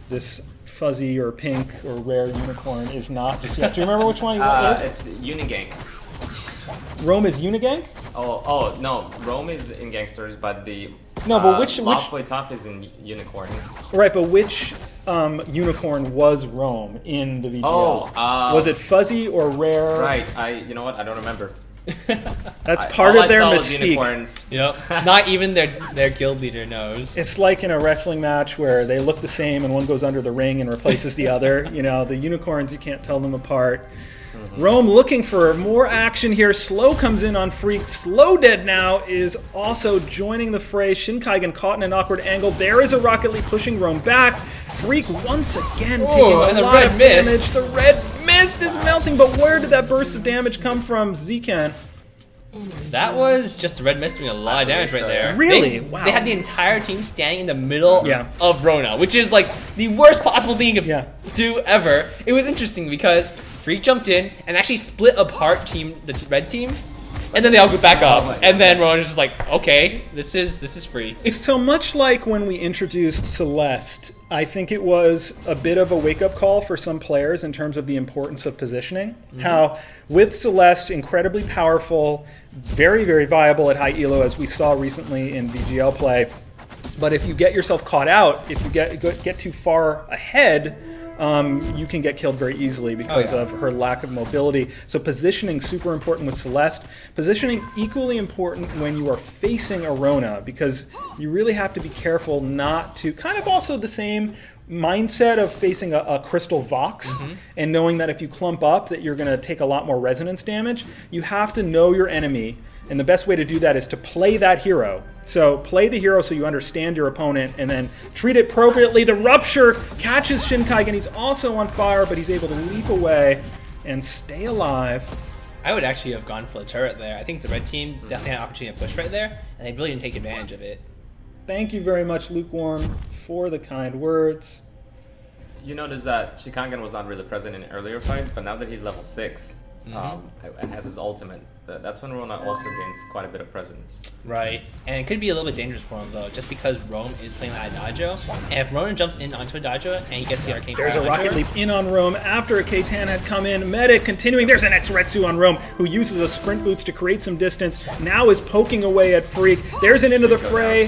this fuzzy or pink or rare unicorn is not just yet. Do you remember which one he is? It's Unigank. Rome is Unigank? Oh no, Rome is in Gangsters, but the No, but which Lost Boy Top is in Unicorn. right? But which unicorn was Rome in the VGL? Was it fuzzy or rare? Right. You know what? I don't remember. That's part of their all I saw was mystique. unicorns. Yep. Not even their guild leader knows. It's like in a wrestling match where they look the same and one goes under the ring and replaces the other. You know, the unicorns, you can't tell them apart. Rome looking for more action here. Slow comes in on Freak. Slow Dead now is also joining the fray. Shinkaigen caught in an awkward angle. There is a Rocket Leap pushing Rome back. Freak once again taking a lot of damage. The red mist is melting, but where did that burst of damage come from, Zekan? That was just the red mist doing a lot of damage right there. Really? Wow. Wow. They had the entire team standing in the middle of Rona, which is like the worst possible thing you could do ever. It was interesting because Freak jumped in and actually split apart the red team, and then they all go back up. And then Rona's just like, okay, this is free. It's so much like when we introduced Celeste. I think it was a bit of a wake-up call for some players in terms of the importance of positioning. How with Celeste, incredibly powerful, very, very viable at high elo, as we saw recently in VGL play. But if you get yourself caught out, if you get too far ahead, you can get killed very easily because of her lack of mobility. So positioning super important with Celeste. Positioning equally important when you are facing a Rona, because you really have to be careful not to, kind of also the same mindset of facing a Crystal Vox and knowing that if you clump up that you're going to take a lot more resonance damage. You have to know your enemy, and the best way to do that is to play that hero. So play the hero so you understand your opponent and then treat it appropriately. The Rupture catches Shinkaigen. He's also on fire, but he's able to leap away and stay alive. I would actually have gone for the turret there. I think the red team definitely had an opportunity to push right there, and they really didn't take advantage of it. Thank you very much, Lukewarm, for the kind words. You notice that Shikangan was not really present in earlier fights, but now that he's level 6 and has his ultimate, that's when Rona also gains quite a bit of presence. Right, and it could be a little bit dangerous for him though, just because Rome is playing that Adagio, and if Rona jumps in onto Adagio and he gets the arcane There's fire a Rocket Leap in on Rome after a K-Tan had come in. Medic continuing. There's an X-Retsu on Rome who uses a sprint boots to create some distance. Now is poking away at Freak. There's an into the fray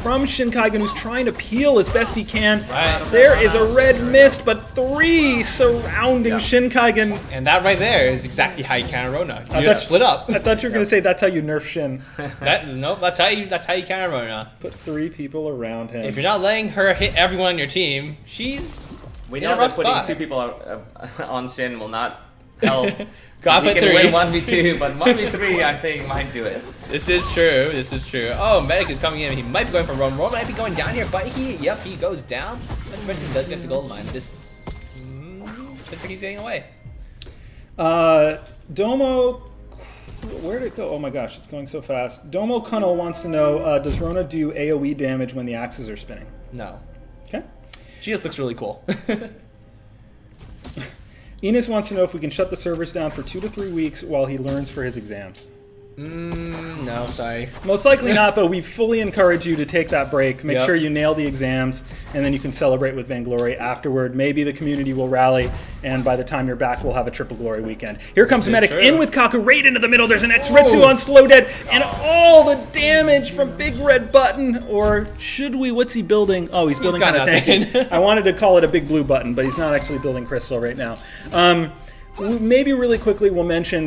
from Shinkaigen, who's trying to peel as best he can. Right. There is a red mist, but 3 surrounding Shinkaigen. And that right there is exactly how you counter Rona. You just split up. I thought you were going to say that's how you nerf Shin. Nope, that's how you counter Rona. Put 3 people around him. If you're not letting her hit everyone on your team, she's We in a know rough that putting spot. 2 people on Shin will not help. God, You put can 3. win 1v2, but 1v3 I think might do it. This is true. This is true. Oh, Medic is coming in. He might be going for Rome. Rome might be going down here, but he goes down. But the Red does get the gold mine. This looks like he's getting away. Domo, where did it go? Oh my gosh, it's going so fast. Domo Kunnel wants to know, does Rona do AoE damage when the axes are spinning? No. Okay. She just looks really cool. Enos wants to know if we can shut the servers down for 2 to 3 weeks while he learns for his exams. No, sorry. Most likely not, but we fully encourage you to take that break. Make sure you nail the exams, and then you can celebrate with Vainglory afterward. Maybe the community will rally, and by the time you're back, we'll have a Triple Glory weekend. Here comes Medic in with Kaku right into the middle. There's an X-Ritsu on Slow Dead, and all the damage from Big Red Button. Or should we? What's he building? Oh, he's building kind of tanky. I wanted to call it a Big Blue Button, but he's not actually building Crystal right now. Maybe really quickly we'll mention,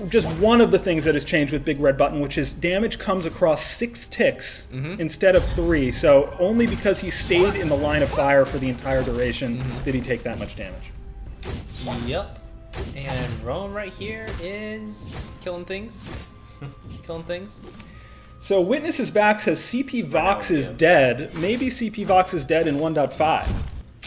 just one of the things that has changed with Big Red Button, which is damage comes across 6 ticks instead of 3. So only because he stayed in the line of fire for the entire duration did he take that much damage. Yep. And Rome right here is killing things. Killing things. So Witness is back, says CP Vox is dead. Maybe CP Vox is dead in 1.5.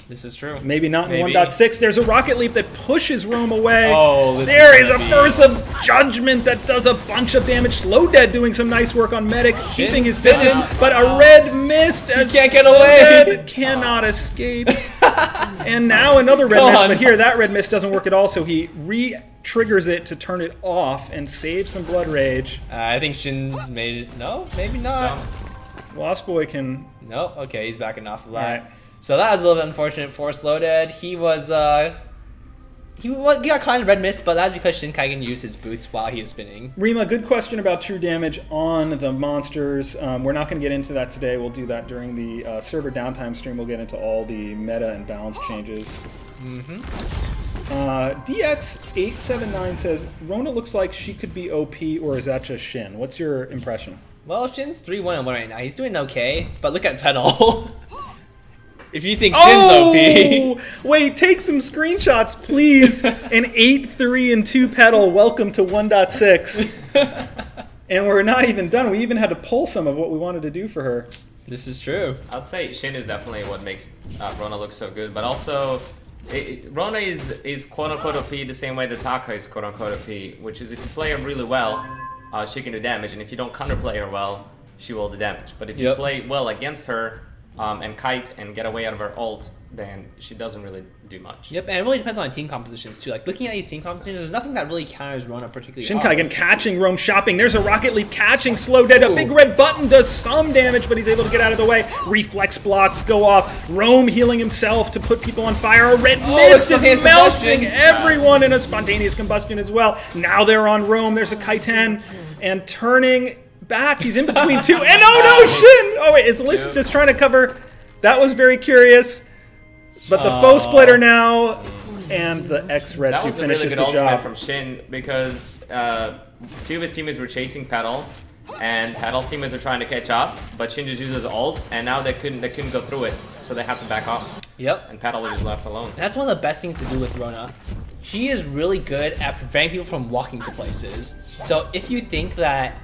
This is true. Maybe not in 1.6. There's a Rocket Leap that pushes Rome away. Oh, there is a Verse of Judgment that does a bunch of damage. Slow Dead doing some nice work on Medic, keeping his distance, but a red mist as can't get away. Cannot escape. And now another red mist, but here that red mist doesn't work at all, so he re-triggers it to turn it off and save some Blood Rage. I think Shin's made it. No, maybe not. Lost Boy can... No, okay, he's backing off of that. Right. So that was a little bit unfortunate for Slow Dead. He was He got caught in red mist, but that's because Shin Kaigen used his boots while he was spinning. Rima, good question about true damage on the monsters. We're not going to get into that today. We'll do that during the server downtime stream. We'll get into all the meta and balance changes. DX879 says, Rona looks like she could be OP, or is that just Shin? What's your impression? Well, Shin's 3-1-1 right now. He's doing okay, but look at Petal. If you think Shin's OP. Wait, take some screenshots, please. An 8-3 and 2 Petal. Welcome to 1.6. And we're not even done. We even had to pull some of what we wanted to do for her. This is true. I'd say Shin is definitely what makes Rona look so good, but also Rona is quote-unquote OP the same way that Taka is quote-unquote OP, which is if you play her really well, she can do damage, and if you don't counterplay her well, she will do damage. But if you play well against her, and kite and get away out of her ult, then she doesn't really do much. Yep, and it really depends on team compositions too. Like looking at these team compositions, there's nothing that really counters Rona particularly Shin hard. Kaigen catching Rome shopping. There's a Rocket Leap catching Slow Dead. A big red button does some damage, but he's able to get out of the way. Reflex blocks go off. Rome healing himself to put people on fire. A red mist is melting everyone in a spontaneous combustion as well. Now they're on Rome. There's a Kaiten and turning back. He's in between two. And oh no, Shin! Oh wait, it's Alyssa just trying to cover. That was very curious. But the faux splitter now, and the X-Retsu finishes the job. That was a really good ultimate from Shin, because two of his teammates were chasing Petal, and Petal's teammates are trying to catch up, but Shin just uses ult, and now they couldn't go through it, so they have to back off. Yep. And Petal was just left alone. That's one of the best things to do with Rona. She is really good at preventing people from walking to places. So if you think that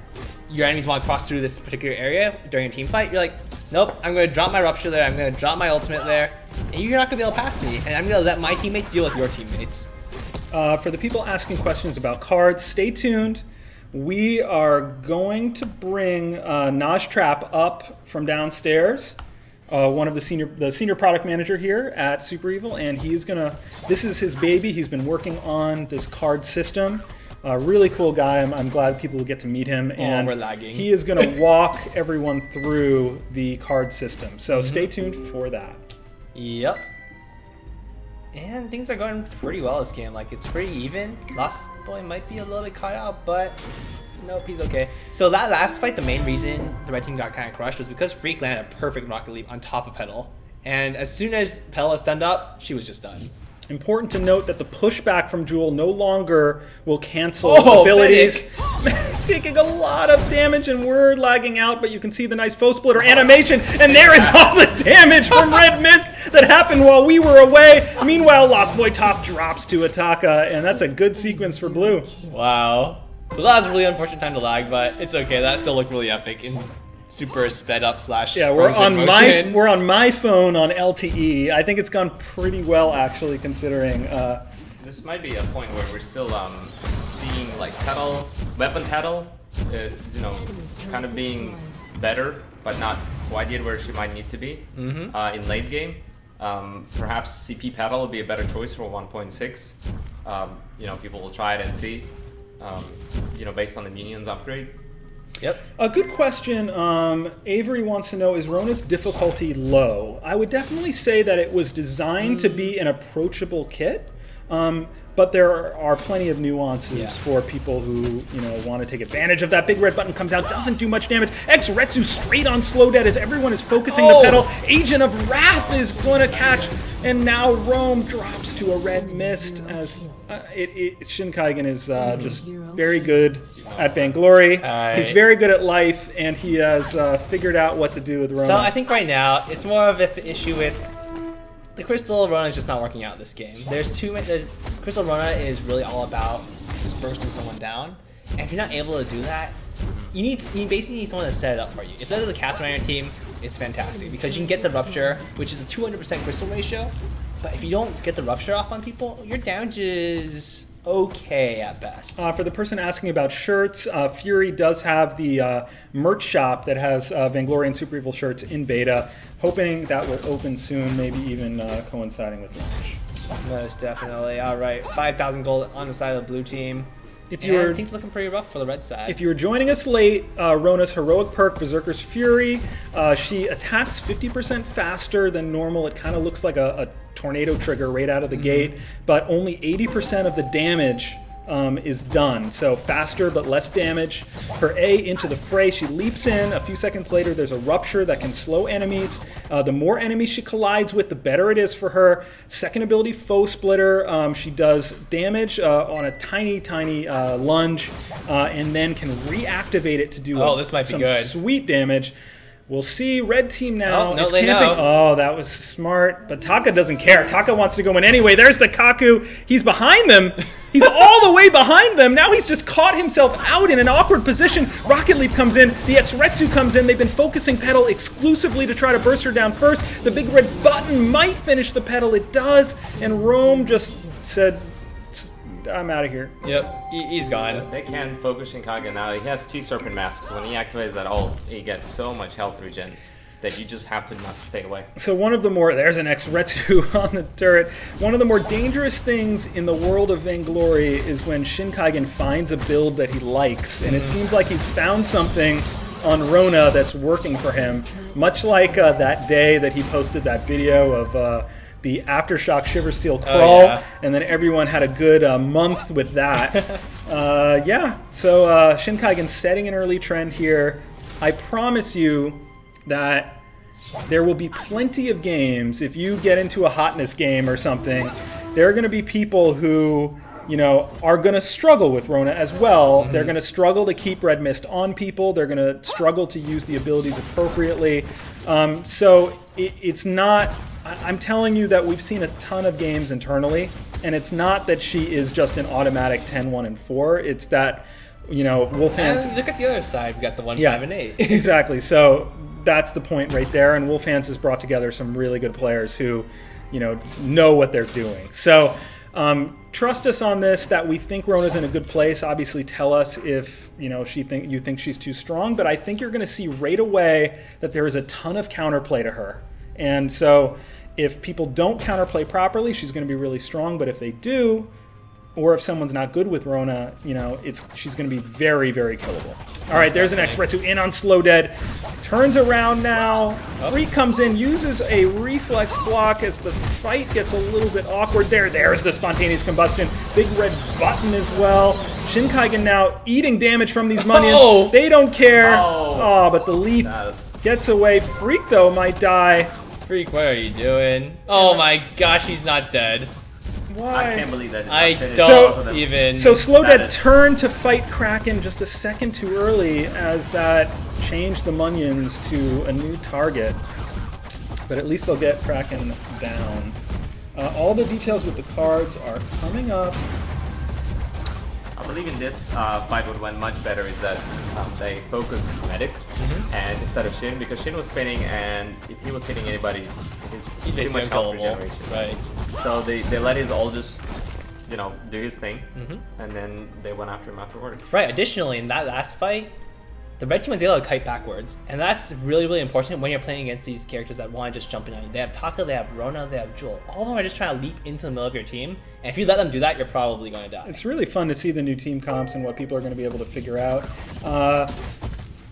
your enemies want to cross through this particular area during a team fight, you're like, nope, I'm going to drop my Rupture there, I'm going to drop my ultimate there, and you're not going to be able to pass me, and I'm going to let my teammates deal with your teammates. For the people asking questions about cards, stay tuned. We are going to bring Naj Trap up from downstairs, one of the senior product manager here at Super Evil, and he's gonna, this is his baby, he's been working on this card system. Really cool guy. I'm glad people will get to meet him, and we're lagging. He is going to walk everyone through the card system. So stay tuned for that. Yep. And things are going pretty well this game. Like, it's pretty even. Lost Boy might be a little bit caught out, but nope, he's okay. So that last fight, the main reason the red team got kind of crushed was because Freak landed a perfect Rocket Leap on top of Petal. And as soon as Petal was stunned up, she was just done. Important to note that the pushback from Jewel no longer will cancel abilities. Taking a lot of damage, and we're lagging out, but you can see the nice faux splitter animation, and there is all the damage from Red Mist that happened while we were away. Meanwhile, Lost Boy Top drops to Ataka, and that's a good sequence for Blue. Wow. So that was a really unfortunate time to lag, but it's okay. That still looked really epic in super sped up / yeah, we're on my phone on LTE. I think it's gone pretty well, actually, considering. This might be a point where we're still seeing like Petal, weapon Petal, you know, kind of being better, but not quite yet where she might need to be in late game. Perhaps CP Petal will be a better choice for 1.6. You know, people will try it and see. You know, based on the minions upgrade. Yep. A good question. Avery wants to know, is Rona's difficulty low? I would definitely say that it was designed to be an approachable kit, but there are plenty of nuances for people who, you know, want to take advantage of that. Big red button comes out, doesn't do much damage. X-Retsu straight on slow dead as everyone is focusing the Petal. Agent of Wrath is going to catch, and now Rome drops to a red mist as Shin Kaigen is just very good at Vainglory. He's very good at life, and he has figured out what to do with Rona. So I think right now it's more of an issue with the Crystal Rona is just not working out this game. Crystal Rona is really all about just bursting someone down, and if you're not able to do that, you basically need someone to set it up for you. If there's a Catherine on your team, it's fantastic because you can get the Rupture, which is a 200% crystal ratio. But if you don't get the Rupture off on people, your damage is okay at best. For the person asking about shirts, Fury does have the merch shop that has Vainglory and Super Evil shirts in beta. Hoping that will open soon, maybe even coinciding with launch. Most definitely. All right, 5,000 gold on the side of the blue team. If you were, things looking pretty rough for the red side. if you were joining us late, Rona's heroic perk, Berserker's Fury, she attacks 50% faster than normal. It kind of looks like a tornado trigger right out of the gate, but only 80% of the damage is done. So faster but less damage. Her A, Into the Fray, she leaps in. A few seconds later, there's a rupture that can slow enemies. The more enemies she collides with, the better it is for her. Second ability, Foe Splitter. She does damage on a tiny lunge, and then can reactivate it to do this might be some good. sweet damage. We'll see. Red team now no, is they camping. know. Oh, that was smart. But Taka doesn't care. Taka wants to go in anyway. There's the Kaku. He's behind them. He's all the way behind them. Now he's just caught himself out in an awkward position. Rocket Leap comes in. The X-Retsu comes in. They've been focusing Petal exclusively to try to burst her down first. The big red button might finish the Petal. It does. And Rome just said, I'm out of here. Yep, he's gone. They can't focus Shinkage now. He has 2 Serpent Masks. When he activates that ult, he gets so much health regen that you just have to not stay away. So one of the more, there's an X-Retsu on the turret. One of the more dangerous things in the world of Vainglory is when Shinkaigen finds a build that he likes. And it seems like he's found something on Rona that's working for him. Much like that day that he posted that video of the Aftershock Shiver Steel Crawl, and then everyone had a good month with that. Yeah, so Shinkaigen's setting an early trend here. I promise you that there will be plenty of games, if you get into a hotness game or something, there are going to be people who, you know, are going to struggle with Rona as well. They're going to struggle to keep Red Mist on people. They're going to struggle to use the abilities appropriately. So it's not... I'm telling you that we've seen a ton of games internally, and it's not that she is just an automatic 10, 1, and 4. It's that, you know, Wolfhands... And look at the other side. We got the 1, 5, and 8. Exactly. So that's the point right there, and Wolfhands has brought together some really good players who, you know what they're doing. So trust us on this, that we think Rona's in a good place. Obviously tell us if, you know, you think she's too strong, but I think you're going to see right away that there is a ton of counterplay to her. And so if people don't counterplay properly, she's going to be really strong. But if they do, or if someone's not good with Rona, you know, she's going to be very, very killable. All right, there's an X-Retsu in on Slow Dead. Turns around now. Freak comes in, uses a reflex block as the fight gets a little bit awkward there. There's the spontaneous combustion. Big red button as well. Shinkaigen now eating damage from these minions. They don't care. But the leap gets away. Freak, though, might die. Freak, what are you doing? Oh my gosh, he's not dead. Why? I can't believe that. I don't even... So Slow Dead turned to fight Kraken just a second too early, as that changed the Munions to a new target. But at least they'll get Kraken down. All the details with the cards are coming up. I believe in this fight what went much better is that they focused Medic and instead of Shin, because Shin was spinning, and if he was hitting anybody, he's too much health regeneration. Right. So they let his all just, you know, do his thing, and then they went after him afterwards. Right. Additionally, in that last fight, the red team was able to kite backwards, and that's really, really important when you're playing against these characters that want to just jump in on you. They have Taka, they have Rona, they have Jewel. All of them are just trying to leap into the middle of your team, and if you let them do that, you're probably going to die. It's really fun to see the new team comps and what people are going to be able to figure out.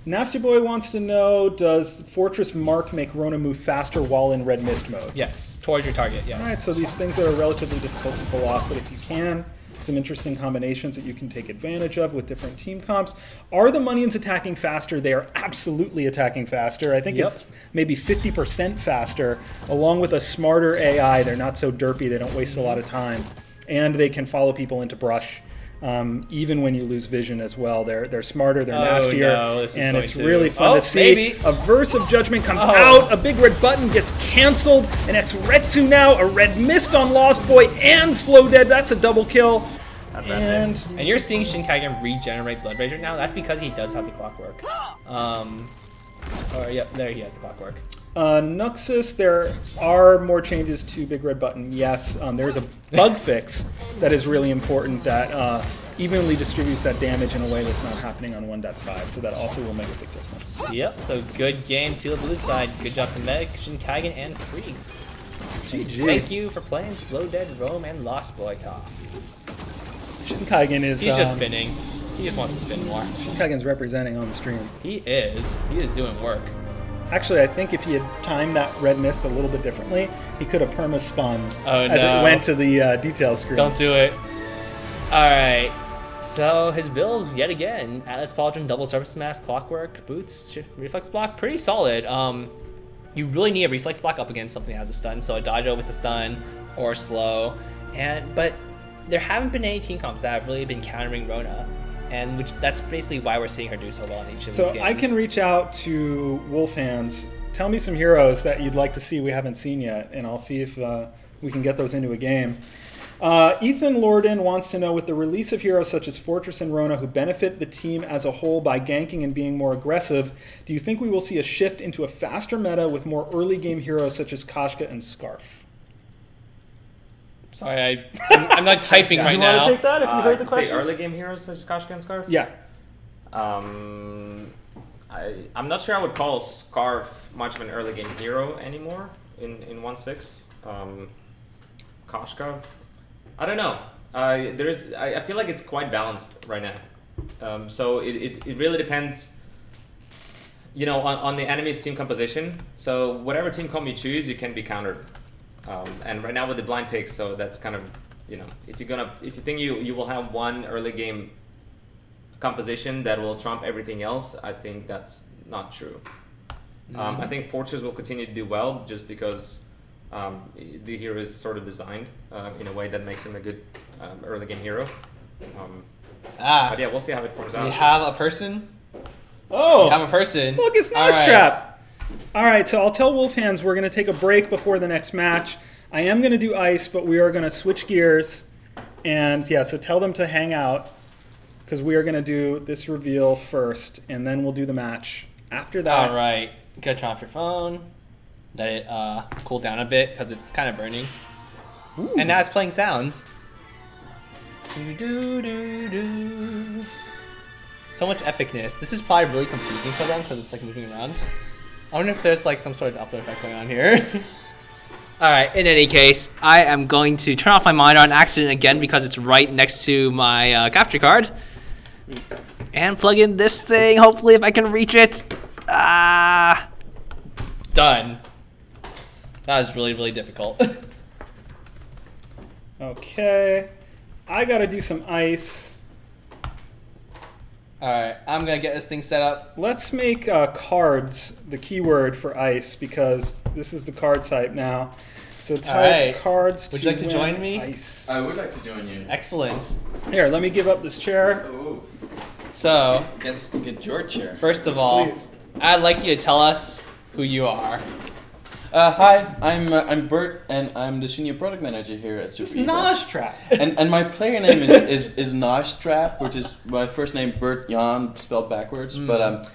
Nasty Boy wants to know, does Fortress Mark make Rona move faster while in Red Mist mode? Yes, towards your target, yes. All right, so these things that are relatively difficult to pull off, but if you can, some interesting combinations that you can take advantage of with different team comps. Are the Munions attacking faster? They are absolutely attacking faster. I think it's maybe 50% faster, along with a smarter AI. They're not so derpy. They don't waste a lot of time. And they can follow people into brush, even when you lose vision as well. They're smarter, they're nastier, and it's really fun to see. Maybe. A Verse of Judgment comes out, a big red button gets canceled, and it's Retsu now, a red mist on Lost Boy and Slow Dead. That's a double kill. And you're seeing Shinkaigen regenerate Blood Rage right now. That's because he does have the clockwork. Yep, there he has the clockwork. Nuxus, there are more changes to Big Red Button, yes. There's a bug fix that is really important that evenly distributes that damage in a way that's not happening on 1.5, so that also will make a big difference. Yep, so good game to the blue side. Good job to Meg, Shinkaigen, and Freak. GG. Thank you for playing Slow Dead, Rome, and Lost Boy Top. Shinkaigen is... He's just spinning. He just wants to spin more. Shinkaigen's representing on the stream. He is. He is doing work. Actually, I think if he had timed that red mist a little bit differently, he could have perma-spun as no. it went to the details screen. Don't do it. Alright. So his build, yet again, Atlas Pauldron, double surface mass, clockwork, boots, reflex block, pretty solid. You really need a reflex block up against something that has a stun, so a dodge with the stun or slow. But there haven't been any team comps that have really been countering Rona, and that's basically why we're seeing her do so well in each of these games. So I can reach out to Wolf Hands. Tell me some heroes that you'd like to see we haven't seen yet, and I'll see if we can get those into a game. Ethan Lorden wants to know, with the release of heroes such as Fortress and Rona who benefit the team as a whole by ganking and being more aggressive, do you think we will see a shift into a faster meta with more early game heroes such as Kashka and Scarf? Sorry, I'm not typing right now. You want to take that if you heard the question? Say early game heroes such as Kashka and Scarf? Yeah. I'm not sure I would call Scarf much of an early game hero anymore in 1.6. Kashka, I don't know. I feel like it's quite balanced right now. So it really depends, you know, on the enemy's team composition. So whatever team comp you choose, you can be countered. And right now with the blind picks, so that's kind of, you know, if you think you will have one early game composition that will trump everything else, I think that's not true. I think Fortress will continue to do well just because the hero is sort of designed in a way that makes him a good early game hero. But yeah, we'll see how it forms out. We have a person. Oh, We have a person. look, it's Nosh Trap. All right, so I'll tell Wolf Hands we're going to take a break before the next match. I am going to do ice, but we are going to switch gears. And yeah, so tell them to hang out because we are going to do this reveal first, and then we'll do the match after that. All right, you gotta turn off your phone. Let it cool down a bit because it's kind of burning. Ooh. And now it's playing sounds. Do-do-do-do. So much epicness. This is probably really confusing for them because it's like moving around. I wonder if there's like some sort of upload effect going on here. Alright, in any case, I am going to turn off my monitor on accident again because it's right next to my capture card. And plug in this thing, hopefully if I can reach it. Done. That was really, really difficult. Okay, I got to do some ice. Alright, I'm going to get this thing set up. Let's make cards the keyword for ice because this is the card type now. So type cards Would you like to join me? Ice. I would like to join you. Excellent. Here, let me give up this chair. Oh, So, get your chair. first of all, Please. I'd like you to tell us who you are. Hi, I'm Bert, and I'm the senior product manager here at Super It's Evil. Nosh Trap. And my player name is Nosh Trap, which is my first name Bert Jan spelled backwards. But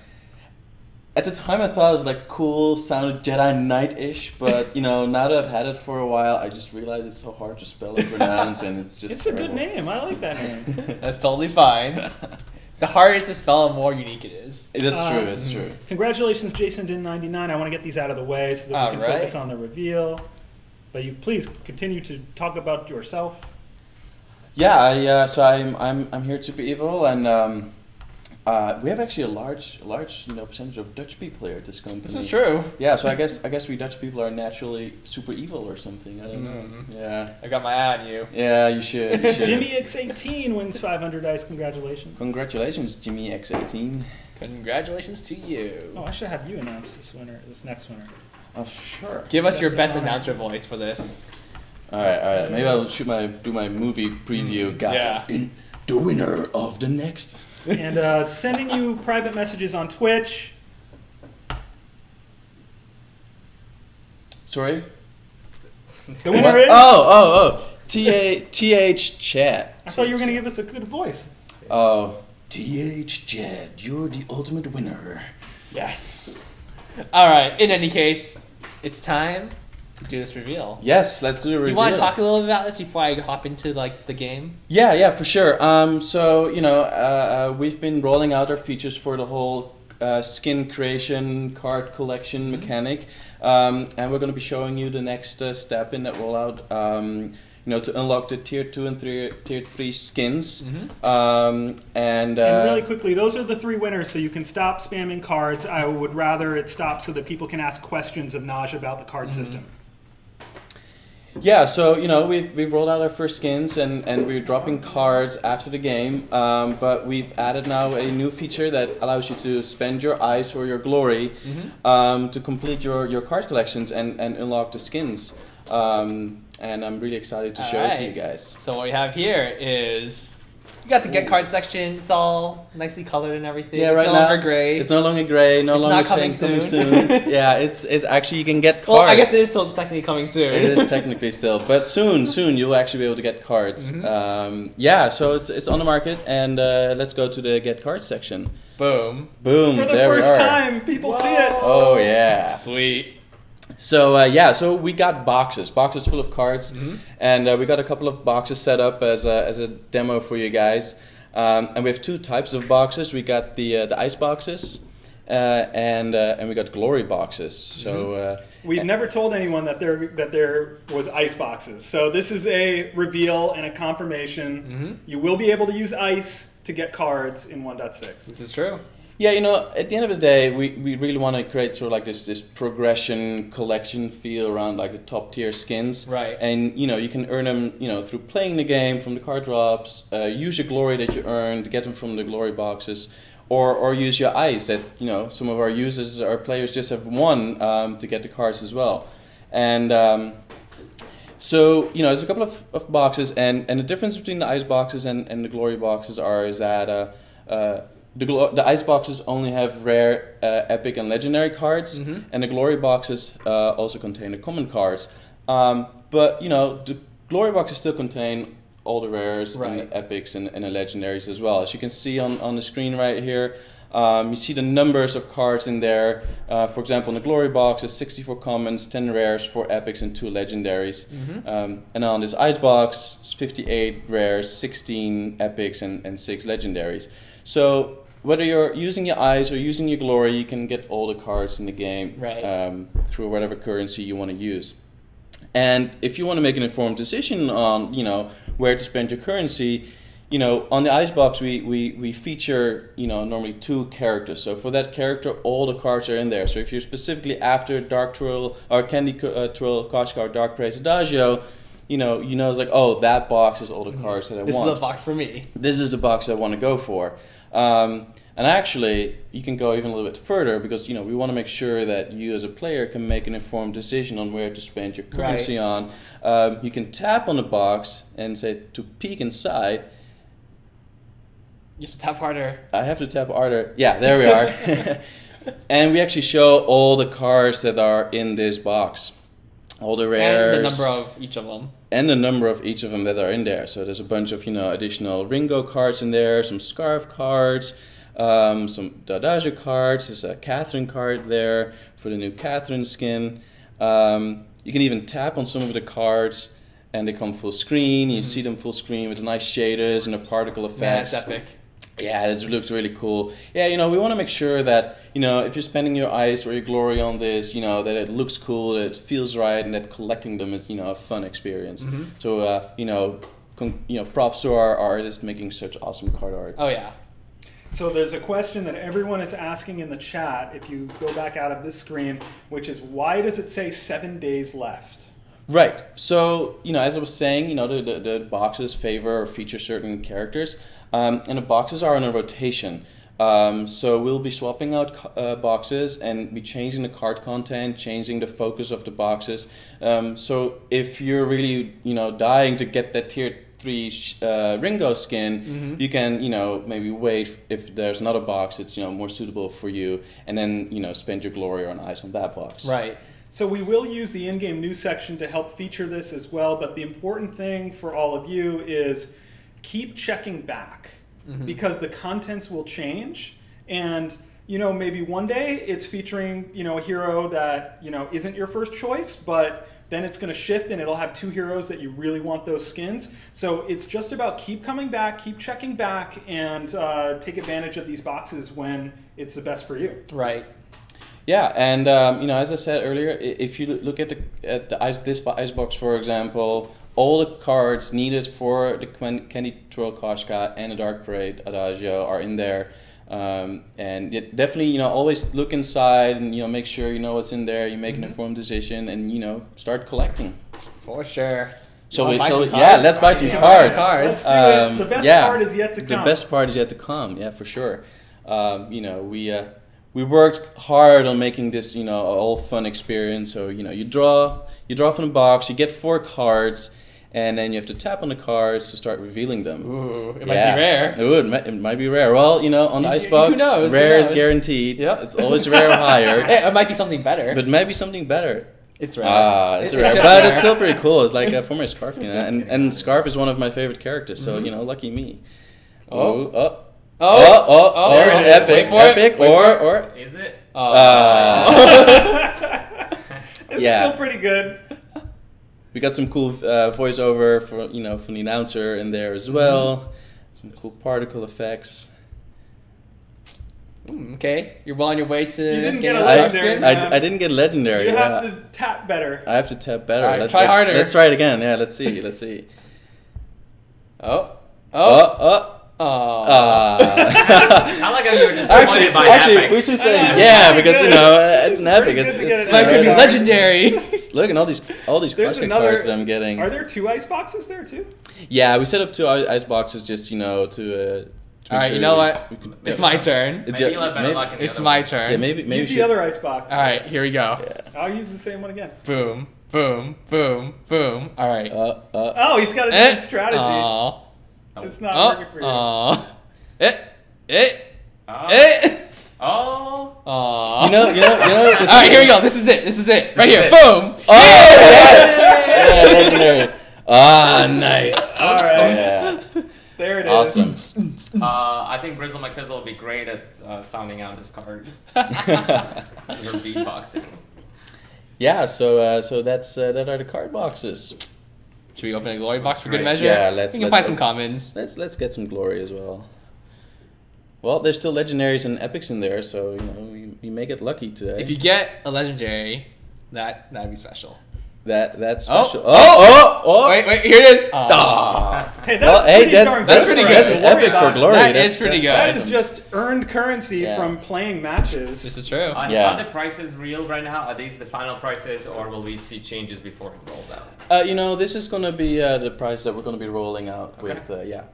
at the time I thought it was like cool, sounded Jedi Knight-ish. But you know, now that I've had it for a while, I just realized it's so hard to spell and pronounce, and it's just. It's terrible. a good name. I like that name. That's totally fine. The harder to spell, the more unique it is. It's true. It's true. Congratulations, Jason Din 99. I want to get these out of the way so that we can Alright. focus on the reveal. But you please continue to talk about yourself. Yeah, so I'm here at Super Evil, and we have actually a large percentage of Dutch people here at this company. This is true. Yeah, so I guess we Dutch people are naturally super evil or something. I don't know. Yeah. I got my eye on you. Yeah, you should. Jimmy X18 wins 500 dice. Congratulations. Congratulations, Jimmy X18. Congratulations to you. Oh, I should have you announce this next winner. Oh, sure. Give us your Best best honor. announcer voice for this. All right. Maybe I'll do my movie preview guy. Yeah. In the winner of the next. And sending you private messages on Twitch. Sorry. The winner is. Oh. TH chat. I thought you were going to give us a good voice. Oh. TH chat. You're the ultimate winner. Yes. All right. In any case, it's time to do this reveal. Yes, let's do the reveal. Do you want to talk a little bit about this before I hop into like the game? Yeah, for sure. So you know, we've been rolling out our features for the whole skin creation, card collection mechanic, and we're going to be showing you the next step in that rollout. To unlock the tier 2 and tier 3 skins. And really quickly, those are the 3 winners, so you can stop spamming cards. I would rather it stop so that people can ask questions of Naj about the card system. Yeah, so we've rolled out our first skins and we're dropping cards after the game, but we've added now a new feature that allows you to spend your ice or your glory to complete your card collections and unlock the skins. And I'm really excited to show it to you guys. So what we have here is, you got the get card section. It's all nicely colored and everything. Yeah, it's right no now longer gray. It's no longer gray. No longer not coming saying coming soon. Yeah, it's actually you can get cards. Well, I guess it is still technically coming soon. It is technically still, but soon you'll actually be able to get cards. Yeah, so it's on the market, and let's go to the get cards section. Boom. Boom. For the there first we are. time, people see it. Oh yeah. Sweet. So so we got boxes full of cards, and we got a couple of boxes set up as a demo for you guys. And we have 2 types of boxes. We got the ice boxes, and we got glory boxes. So we've never told anyone that there was ice boxes. So this is a reveal and a confirmation. You will be able to use ice to get cards in 1.6. This is true. Yeah, at the end of the day, we really want to create sort of like this progression collection feel around like the top tier skins. Right. And you can earn them through playing the game, from the card drops, use your glory that you earned, get them from the glory boxes, or use your ice that some of our players just have won to get the cards as well. And so there's a couple of boxes, and the difference between the ice boxes and the glory boxes is that the ice boxes only have rare, epic, and legendary cards, and the glory boxes also contain the common cards. But the glory boxes still contain all the rares and the epics and the legendaries as well. As you can see on the screen right here, you see the numbers of cards in there. For example, in the glory box, it's 64 commons, 10 rares, 4 epics, and 2 legendaries. And on this ice box, it's 58 rares, 16 epics, and 6 legendaries. So whether you're using your ice or using your glory, you can get all the cards in the game through whatever currency you want to use. And if you want to make an informed decision on where to spend your currency, on the ice box we feature normally 2 characters. So for that character, all the cards are in there. So if you're specifically after Dark Twirl or Candy Twirl, Koshka, Dark Praise, Adagio, it's like, oh, that box is all the cards that I want. This is the box for me. This is the box I want to go for. And actually, you can go even a little bit further, because we want to make sure that you as a player can make an informed decision on where to spend your currency on. You can tap on the box and say to peek inside. You have to tap harder. I have to tap harder. Yeah, there we are. And we actually show all the cards that are in this box. All the rares. And the number of each of them. And the number of each of them that are in there. So there's a bunch of additional Ringo cards in there, some Scarf cards, some Dadaja cards. There's a Catherine card there for the new Catherine skin. You can even tap on some of the cards and they come full screen. You see them full screen with nice shaders and the particle effects. Yeah, it's epic. Yeah, it looks really cool. Yeah, we want to make sure that, if you're spending your ice or your glory on this, that it looks cool, that it feels right, and that collecting them is, a fun experience. So, props to our artists making such awesome card art. Oh, yeah. So there's a question that everyone is asking in the chat, if you go back out of this screen, which is, why does it say 7 days left? Right. So, as I was saying, the boxes favor or feature certain characters, and the boxes are on a rotation. So we'll be swapping out boxes and be changing the card content, changing the focus of the boxes. So if you're really, dying to get that tier 3 Ringo skin, you can, maybe wait if there's another box that's, more suitable for you, and then, spend your glory or an ice on that box. Right. So we will use the in-game news section to help feature this as well, but the important thing for all of you is keep checking back, because the contents will change, and maybe one day it's featuring a hero that isn't your first choice, but then it's going to shift and it'll have 2 heroes that you really want those skins. So it's just about keep coming back, keep checking back, and take advantage of these boxes when it's the best for you. Right. Yeah, and you know, as I said earlier, if you look at this icebox, for example, all the cards needed for the Candy Twirl Koshka and the Dark Parade Adagio are in there. And definitely, you know, always look inside and, you know, make sure you know what's in there. You make an informed decision and, you know, start collecting. For sure. So, yeah, let's buy some cards. Let's do it. The best part is yet to come. The best part is yet to come. Yeah, for sure. You know, we worked hard on making this, you know, a all fun experience. So, you know, you draw from the box, you get 4 cards. And then you have to tap on the cards to start revealing them. Ooh, it might be rare. Ooh, it might be rare. Well, you know, on the icebox, rare is guaranteed. Yep. It's always rare or higher. It might be something better. But maybe something better. It's rare. It's rare. But it's still pretty cool. It's like a former Scarf, you know. And Scarf is one of my favorite characters, so, you know, lucky me. Oh. There's epic. Or. Is it? It's Yeah. still pretty good. We got some cool voiceover for, you know, from the announcer in there as well. Some cool particle effects. Okay, you're well on your way to. You didn't get a getting legendary. skin? I didn't get legendary. You have to tap better. I have to tap better. All right, try harder. Let's try it again. Yeah, let's see. Oh. I like how you were disappointed by actually, Epic. we should say because you know it's an epic. Pretty good to get it. Might be legendary. Look at all these There's classic another. cards that I'm getting. Are there 2 ice boxes there too? Yeah, we set up 2 ice boxes just, you know, to All right, you know what? It's my turn. Maybe you'll have better luck in the It's other my one. turn. Yeah, maybe Use the other ice box. All right, here we go. Yeah. I'll use the same one again. Boom, boom, boom, boom. All right. Oh, he's got a different strategy. Aw. It's not working for you. Aw. Oh. Aw. You know. All right, here we go. This is it. Right here. it. Boom. Oh yes! Yeah, legendary. Ah, nice. All right. Yeah. There it is. Awesome. I think Brizzle McFizzle will be great at sounding out this card. Or beatboxing. Yeah. So that's that are the card boxes. Should we open a glory box for good great. measure? Yeah, let's We can find open- some commons. Let's get some glory as well. Well, there's still legendaries and epics in there, so you know we may get lucky today. If you get a legendary, that'd be special. that's Oh. special. Wait, here it is. Ah. Hey, that's darn that's good pretty for good. a That's an glory epic for box. glory. That That's- is pretty that's good. That is awesome. just earned currency Yeah. from playing matches. This is true. Are the prices real right now? Are these the final prices, or will we see changes before it rolls out? You know, this is gonna be the price that we're gonna be rolling out Okay. with. Yeah.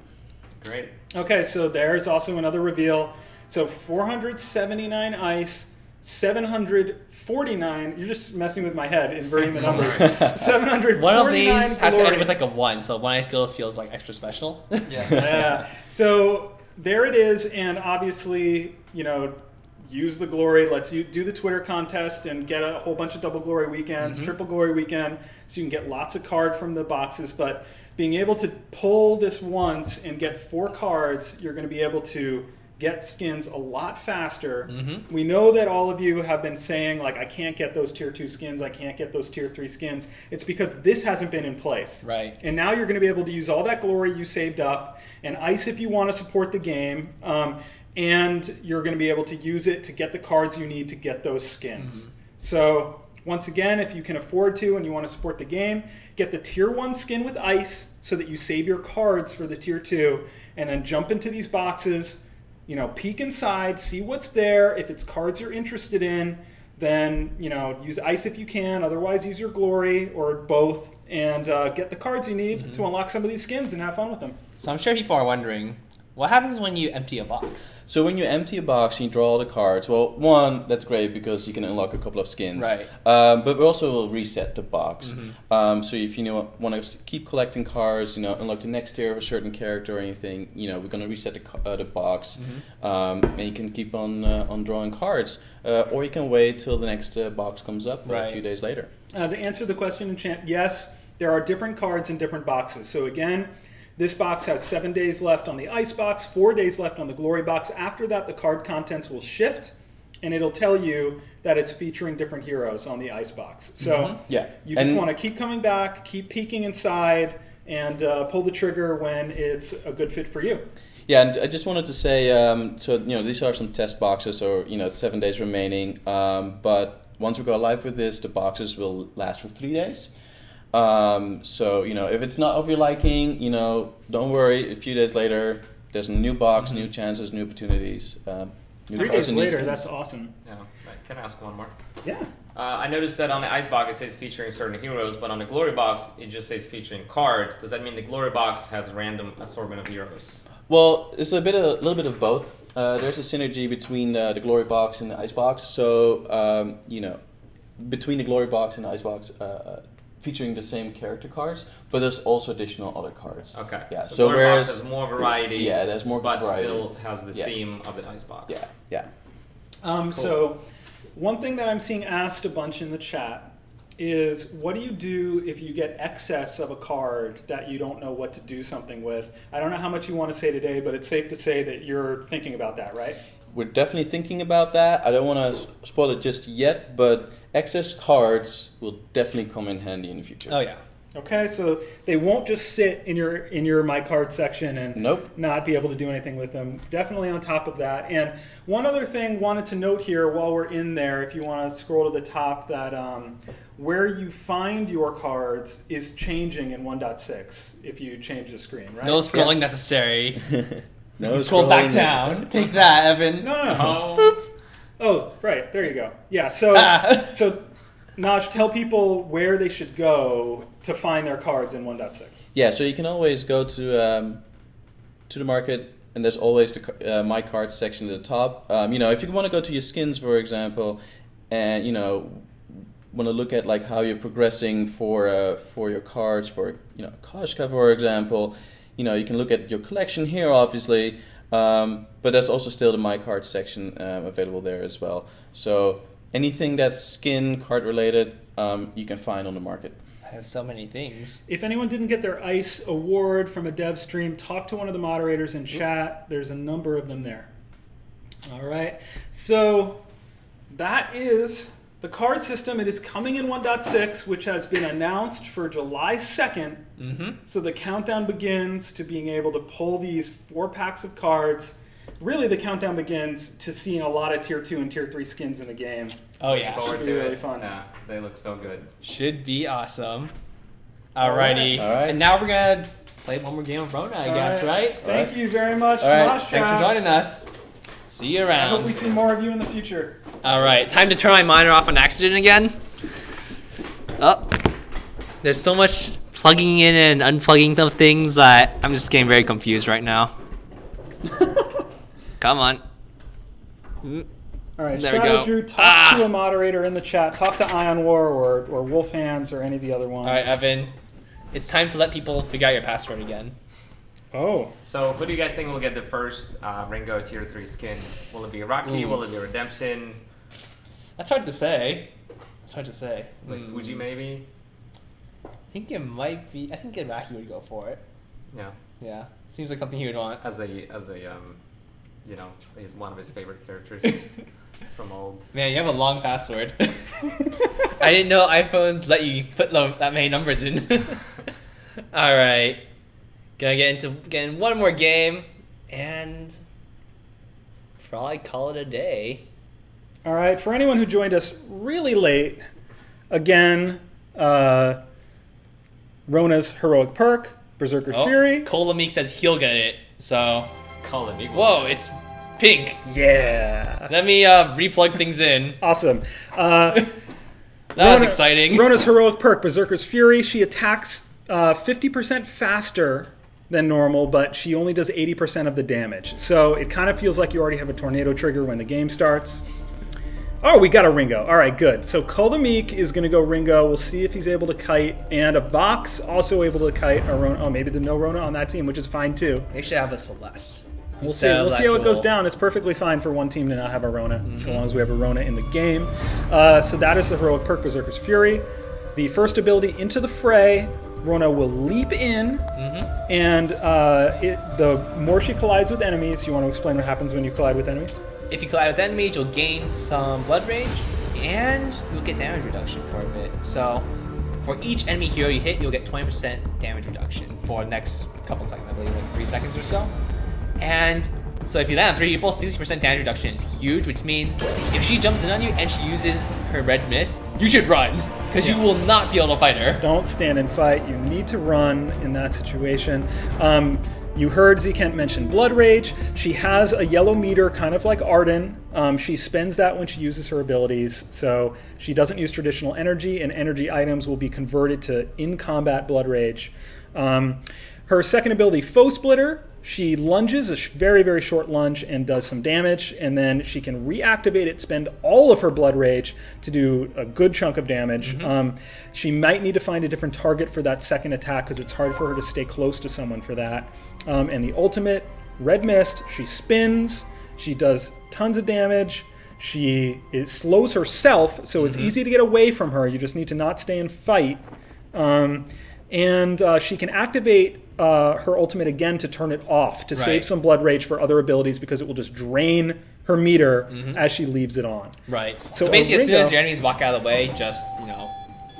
Great. Okay, so there's also another reveal. So 479 ice, 749. You're just messing with my head, inverting the numbers. 749 One of these has to glory. end with like a 1, so 1 ice skills feels like extra special. Yeah. So there it is, and obviously, you know, use the glory. Let's do the Twitter contest and get a whole bunch of double glory weekends, triple glory weekend, so you can get lots of card from the boxes. But being able to pull this once and get 4 cards, you're going to be able to get skins a lot faster. We know that all of you have been saying, like, I can't get those tier 2 skins, I can't get those tier 3 skins. It's because this hasn't been in place. Right. And now you're going to be able to use all that glory you saved up and ice if you want to support the game. And you're going to be able to use it to get the cards you need to get those skins. So once again, if you can afford to and you want to support the game, get the tier 1 skin with ice so that you save your cards for the tier 2, and then jump into these boxes, you know, peek inside, see what's there. If it's cards you're interested in, then, you know, use ice if you can. Otherwise, use your glory or both, and get the cards you need to unlock some of these skins and have fun with them. So I'm sure people are wondering, what happens when you empty a box? So when you empty a box and you draw all the cards, well, one, that's great because you can unlock a couple of skins. Right. But we also will reset the box. So if you want to keep collecting cards, you know, unlock the next tier of a certain character or anything, you know, we're going to reset the box, and you can keep on drawing cards, or you can wait till the next box comes up a few days later. To answer the question, Enchant, yes, there are different cards in different boxes. So again, this box has 7 days left on the ice box, 4 days left on the glory box. After that, the card contents will shift. and it'll tell you that it's featuring different heroes on the icebox. So Yeah. you just want to keep coming back, keep peeking inside, and pull the trigger when it's a good fit for you. Yeah, and I just wanted to say, so these are some test boxes, so 7 days remaining. But once we go live with this, the boxes will last for 3 days. So if it's not of your liking, don't worry. A few days later, there's a new box, new chances, new opportunities. 3 days later, that's awesome. Yeah. Can I ask one more? Yeah. I noticed that on the ice box it says featuring certain heroes, but on the glory box it just says featuring cards. Does that mean the glory box has a random assortment of heroes? Well, it's a little bit of both. There's a synergy between the glory box and the ice box. So between the glory box and the ice box, featuring the same character cards, but there's also additional other cards. Okay. Yeah. So glory whereas box has more variety. Yeah, there's more but variety. still has the theme of the ice box. Yeah. Yeah. Cool. So one thing that I'm seeing asked a bunch in the chat is, what do you do if you get excess of a card that you don't know what to do something with? I don't know how much you want to say today, but it's safe to say that you're thinking about that, right? We're definitely thinking about that. I don't want to spoil it just yet, but excess cards will definitely come in handy in the future. Oh yeah. Okay, so they won't just sit in your My Card section and not be able to do anything with them. Definitely on top of that. And one other thing wanted to note here while we're in there, if you want to scroll to the top, that where you find your cards is changing in 1.6 if you change the screen, right? No scrolling necessary. No Scroll back scrolling down. necessary. Take that, Evan. No. Boop. Oh, right, there you go. Yeah, so so Naj, tell people where they should go to find their cards in 1.6. Yeah, so you can always go to the market, and there's always the My Cards section at the top. If you want to go to your skins, for example, and want to look at like how you're progressing for your cards, for Koshka, for example, you can look at your collection here, obviously, but there's also still the My Cards section available there as well. So anything that's skin card related, you can find on the market. I have so many things. If anyone didn't get their ICE award from a dev stream, talk to one of the moderators in chat. There's a number of them there. All right. So that is the card system. It is coming in 1.6, which has been announced for July 2nd. So the countdown begins to being able to pull these 4 packs of cards. Really, the countdown begins to seeing a lot of Tier 2 and Tier 3 skins in the game. Oh yeah. Forward Should to be really it. fun. Yeah, they look so good. Should be awesome. Alrighty. All right. And now we're gonna play one more game of Rona, I guess, right? Thank you very much, All right. Mosh Thanks for Chat. joining us. See you I around. hope we see more of you in the future. Alright, time to turn my monitor off on accident again. Oh, there's so much plugging in and unplugging of things that I'm just getting very confused right now. Come on. All right, There we Shadow go. Drew, talk to a moderator in the chat. Talk to Ion War or Wolf Hands or any of the other ones. Alright, Evan. It's time to let people figure out your password again. Oh. So who do you guys think will get the first Ringo Tier 3 skin? Will it be Rocky? Will it be Redemption? That's hard to say. It's hard to say. Like Fuji maybe? I think it might be. I think Iraqi would go for it. Yeah. Yeah. Seems like something he would want. As a he's one of his favorite characters from old. Man, you have a long password. I didn't know iPhones let you put that many numbers in. Alright. Gonna get into one more game, and probably call it a day. All right, for anyone who joined us really late, again, Rona's Heroic Perk, Berserker's Fury. Kolamik says he'll get it, so... Call it equal. Whoa, it's pink. Yeah. Let me replug things in. Awesome. That was exciting. Rona's Heroic Perk, Berserker's Fury. She attacks 50% faster than normal, but she only does 80% of the damage. So it kind of feels like you already have a tornado trigger when the game starts. Oh, we got a Ringo. All right, good. So Kolamik is going to go Ringo. We'll see if he's able to kite. And a Vox also able to kite a Rona. Oh, maybe there's no Rona on that team, which is fine too. They should have a Celeste. We'll see. We'll see how it goes down. It's perfectly fine for one team to not have a Rona, so long as we have a Rona in the game. So that is the Heroic Perk, Berserker's Fury. The first ability, Into the Fray. Rona will leap in, and the more she collides with enemies, you want to explain what happens when you collide with enemies? if you collide with enemies, you'll gain some blood rage, and you'll get damage reduction for a bit. So, for each enemy hero you hit, you'll get 20% damage reduction for the next couple seconds, I believe, like 3 seconds or so. And so if you land on 3 people, 60% damage reduction is huge, which means if she jumps in on you and she uses her red mist, you should run, because you will not be able to fight her. Don't stand and fight. You need to run in that situation. You heard Zekent mention Blood Rage. She has a yellow meter, kind of like Arden. She spends that when she uses her abilities, so she doesn't use traditional energy, and energy items will be converted to in-combat Blood Rage. Her second ability, Foe Splitter, she lunges, a very, very short lunge, and does some damage, and then she can reactivate it, spend all of her Blood Rage to do a good chunk of damage. She might need to find a different target for that second attack, because it's hard for her to stay close to someone for that. And the ultimate, Red Mist, she spins, she does tons of damage, it slows herself, so it's easy to get away from her. You just need to not stay and fight. And she can activate her ultimate again to turn it off, to save some blood rage for other abilities, because it will just drain her meter as she leaves it on. Right. So basically, as soon as your enemies walk out of the way, just, you know...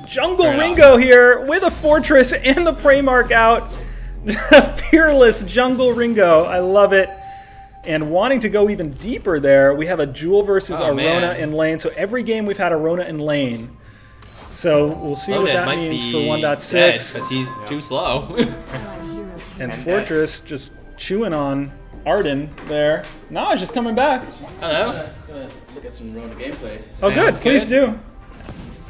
Jungle Ringo here with a Fortress and the Prey Mark out. Fearless Jungle Ringo. I love it. And wanting to go even deeper there, we have a Jewel versus a Rona in lane. So every game we've had a Rona in lane. So we'll see what that means for 1.6. Because he's too slow. And Fortress just chewing on Arden there. No, just coming back. Hello. Gonna look at some Rona gameplay. Oh, good. Please do.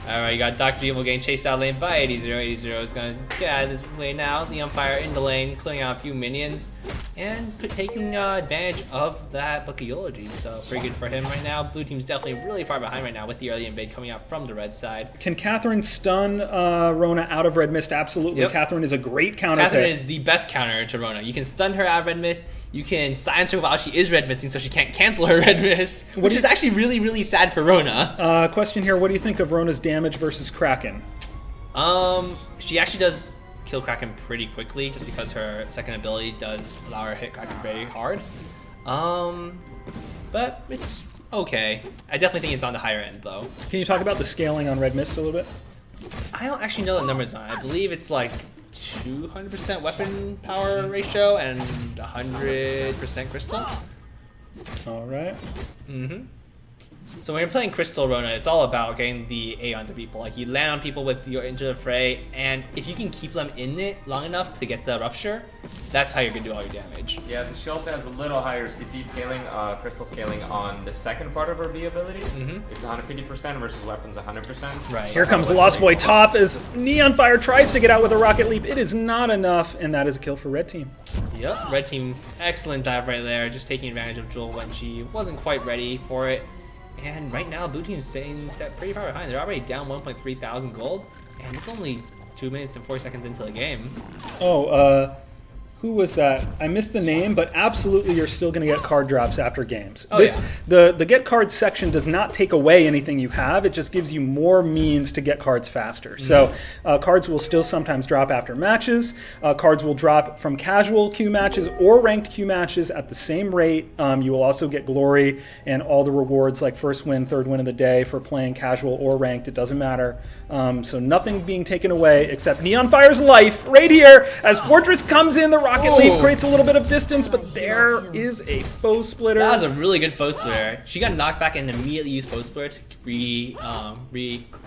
Alright, you got Dr. Evil getting chased out of lane by 80. 80 is going to get out of this lane now. Leon Fire in the lane, clearing out a few minions, and taking advantage of that Book of Eulogies. So pretty good for him right now. Blue team's definitely really far behind right now with the early invade coming out from the red side. Can Catherine stun Rona out of Red Mist? Absolutely. Yep. Catherine is a great counter Catherine pick. is the best counter to Rona. You can stun her out of Red Mist. You can silence her while she is red misting, so she can't cancel her red mist, which is actually really, really sad for Rona. Question here: what do you think of Rona's damage versus Kraken? She actually does kill Kraken pretty quickly, just because her second ability does allow her to hit Kraken very hard. But it's okay. I definitely think it's on the higher end, though. Can you talk about the scaling on Red Mist a little bit? I don't actually know the numbers on it. I believe it's like 200% weapon power ratio and 100% crystal. All right. So when you're playing Crystal Rona, it's all about getting the A onto people. Like, you land on people with your Into the Fray, and if you can keep them in it long enough to get the Rupture, that's how you're going to do all your damage. Yeah, she also has a little higher CP scaling, crystal scaling on the second part of her B ability. It's 150% versus weapons 100%. Right. Here comes Lost Boy Toph as Neon Fire tries to get out with a Rocket Leap. It is not enough, and that is a kill for Red Team. Yep, Red Team, excellent dive right there, just taking advantage of Jewel when she wasn't quite ready for it. And right now, Blue Team's staying set pretty far behind. They're already down 1.3 thousand gold, and it's only 2 minutes and 40 seconds into the game. Oh, who was that? I missed the name, but absolutely you're still going to get card drops after games. The get cards section does not take away anything you have. It just gives you more means to get cards faster. So cards will still sometimes drop after matches. Cards will drop from casual queue matches or ranked queue matches at the same rate. You will also get glory and all the rewards like first win, third win of the day for playing casual or ranked. It doesn't matter. So nothing being taken away except Neon Fire's life right here as Fortress comes in. The Rocket Leap creates a little bit of distance, but there is a Foe Splitter. That was a really good Foe Splitter. She got knocked back and immediately used Foe Splitter to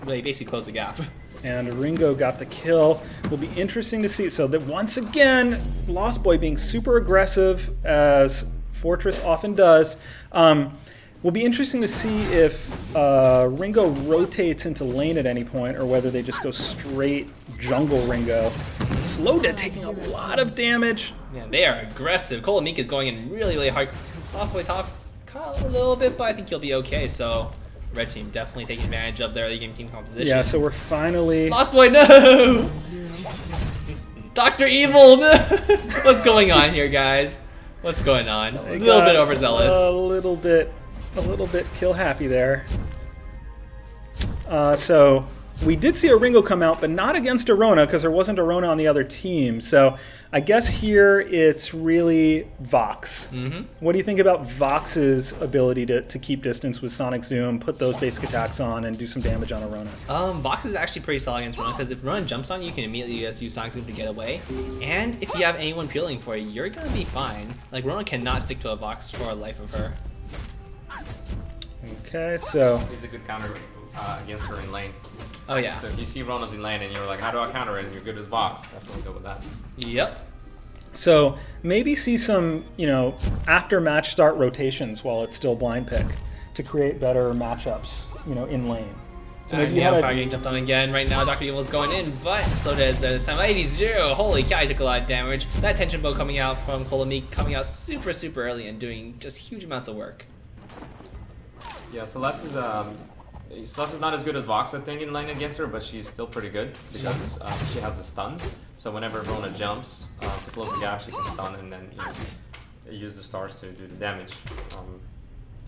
basically close the gap. And Ringo got the kill. Will be interesting to see. So that once again, Lost Boy being super aggressive as Fortress often does. Will be interesting to see if Ringo rotates into lane at any point or whether they just go straight jungle Ringo. Slow Dead taking a lot of damage. Yeah, they are aggressive. Kolamika is going in really, really hard. Lost Boy Top caught a little bit, but I think he'll be okay. So Red Team definitely taking advantage of their early game team composition. Yeah, so we're finally... Lost Boy, no! Dr. Evil, no! What's going on here, guys? What's going on? A little bit overzealous. A little bit kill happy there. So we did see a Ringo come out, but not against a Rona because there wasn't a Rona on the other team. So I guess here it's really Vox. What do you think about Vox's ability to keep distance with Sonic Zoom, put those basic attacks on, and do some damage on a Rona? Vox is actually pretty solid against Rona because if Rona jumps on you, can immediately just use Sonic Zoom to get away. And if you have anyone peeling for you, you're going to be fine. Like, Rona cannot stick to a Vox for the life of her. Okay, so... He's a good counter against her in lane. Oh, yeah. So if you see Rona's in lane and you're like, how do I counter it? And you're good with Vox, definitely go with that. Yep. So maybe see some, after match start rotations while it's still blind pick to create better matchups, in lane. So maybe Fire getting jumped on again. Right now, Dr. Evil's going in, but slow dead this time. 80-0. Holy cow, he took a lot of damage. That tension bow coming out from Kolomik, coming out super, super early and doing just huge amounts of work. Yeah, Celeste is not as good as Vox, I think, in lane against her, but she's still pretty good because she has the stun. So whenever Rona jumps to close the gap, she can stun and then use the stars to do the damage.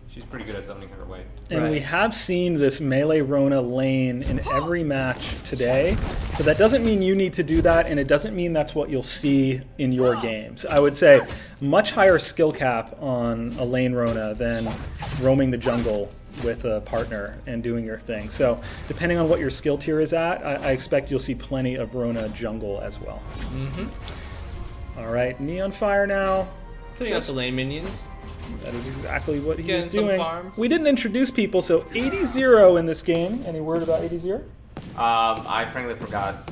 She's pretty good at zoning her away. And we have seen this melee Rona lane in every match today, but that doesn't mean you need to do that, and it doesn't mean that's what you'll see in your games. I would say much higher skill cap on a lane Rona than roaming the jungle with a partner and doing your thing. So depending on what your skill tier is at, I expect you'll see plenty of Rona jungle as well. All right, Neon Fire now. Putting out the lane minions. That is exactly what he's Getting some doing. farm. We didn't introduce people, so 80-0 in this game. Any word about 80-0? I frankly forgot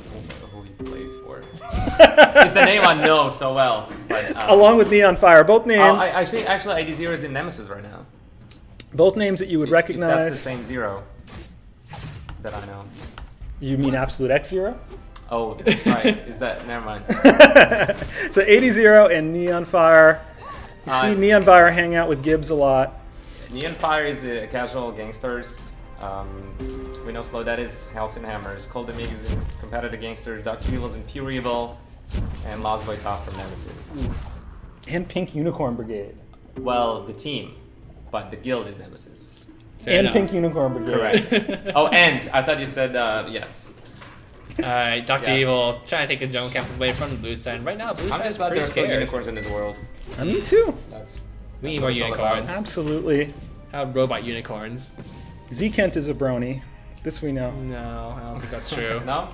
who he plays for. It's a name I know so well. But, Along with Neon Fire, both names. Actually, 80-0 is in Nemesis right now. Both names that you would recognize. If that's the same zero that I know. You mean Absolute X-Zero? Oh, that's right. Is that? Never mind. So 80-0 and Neon Fire. You see Neon Fire hang out with Gibbs a lot. Neon Fire is a casual gangsters. We know Slow Dead is Hells and Hammers. Cold Amig is in competitive gangsters. Dr. Evil is in Pure Evil. And Lost Boy Top from Nemesis. And Pink Unicorn Brigade. Well, the team. But the guild is Nemesis. Fair enough. Pink Unicorn Brigade. Correct. Oh, and I thought you said yes. Alright, Dr. Yes. Evil trying to take a jungle camp away from the blue side. Right now, blue I'm side is just glad pretty there are still scared. unicorns in this world. Me too. We need that's more what it's all about. unicorns. Absolutely. How robot unicorns? Z-Kent is a brony. This we know. No, I don't think that's true. No?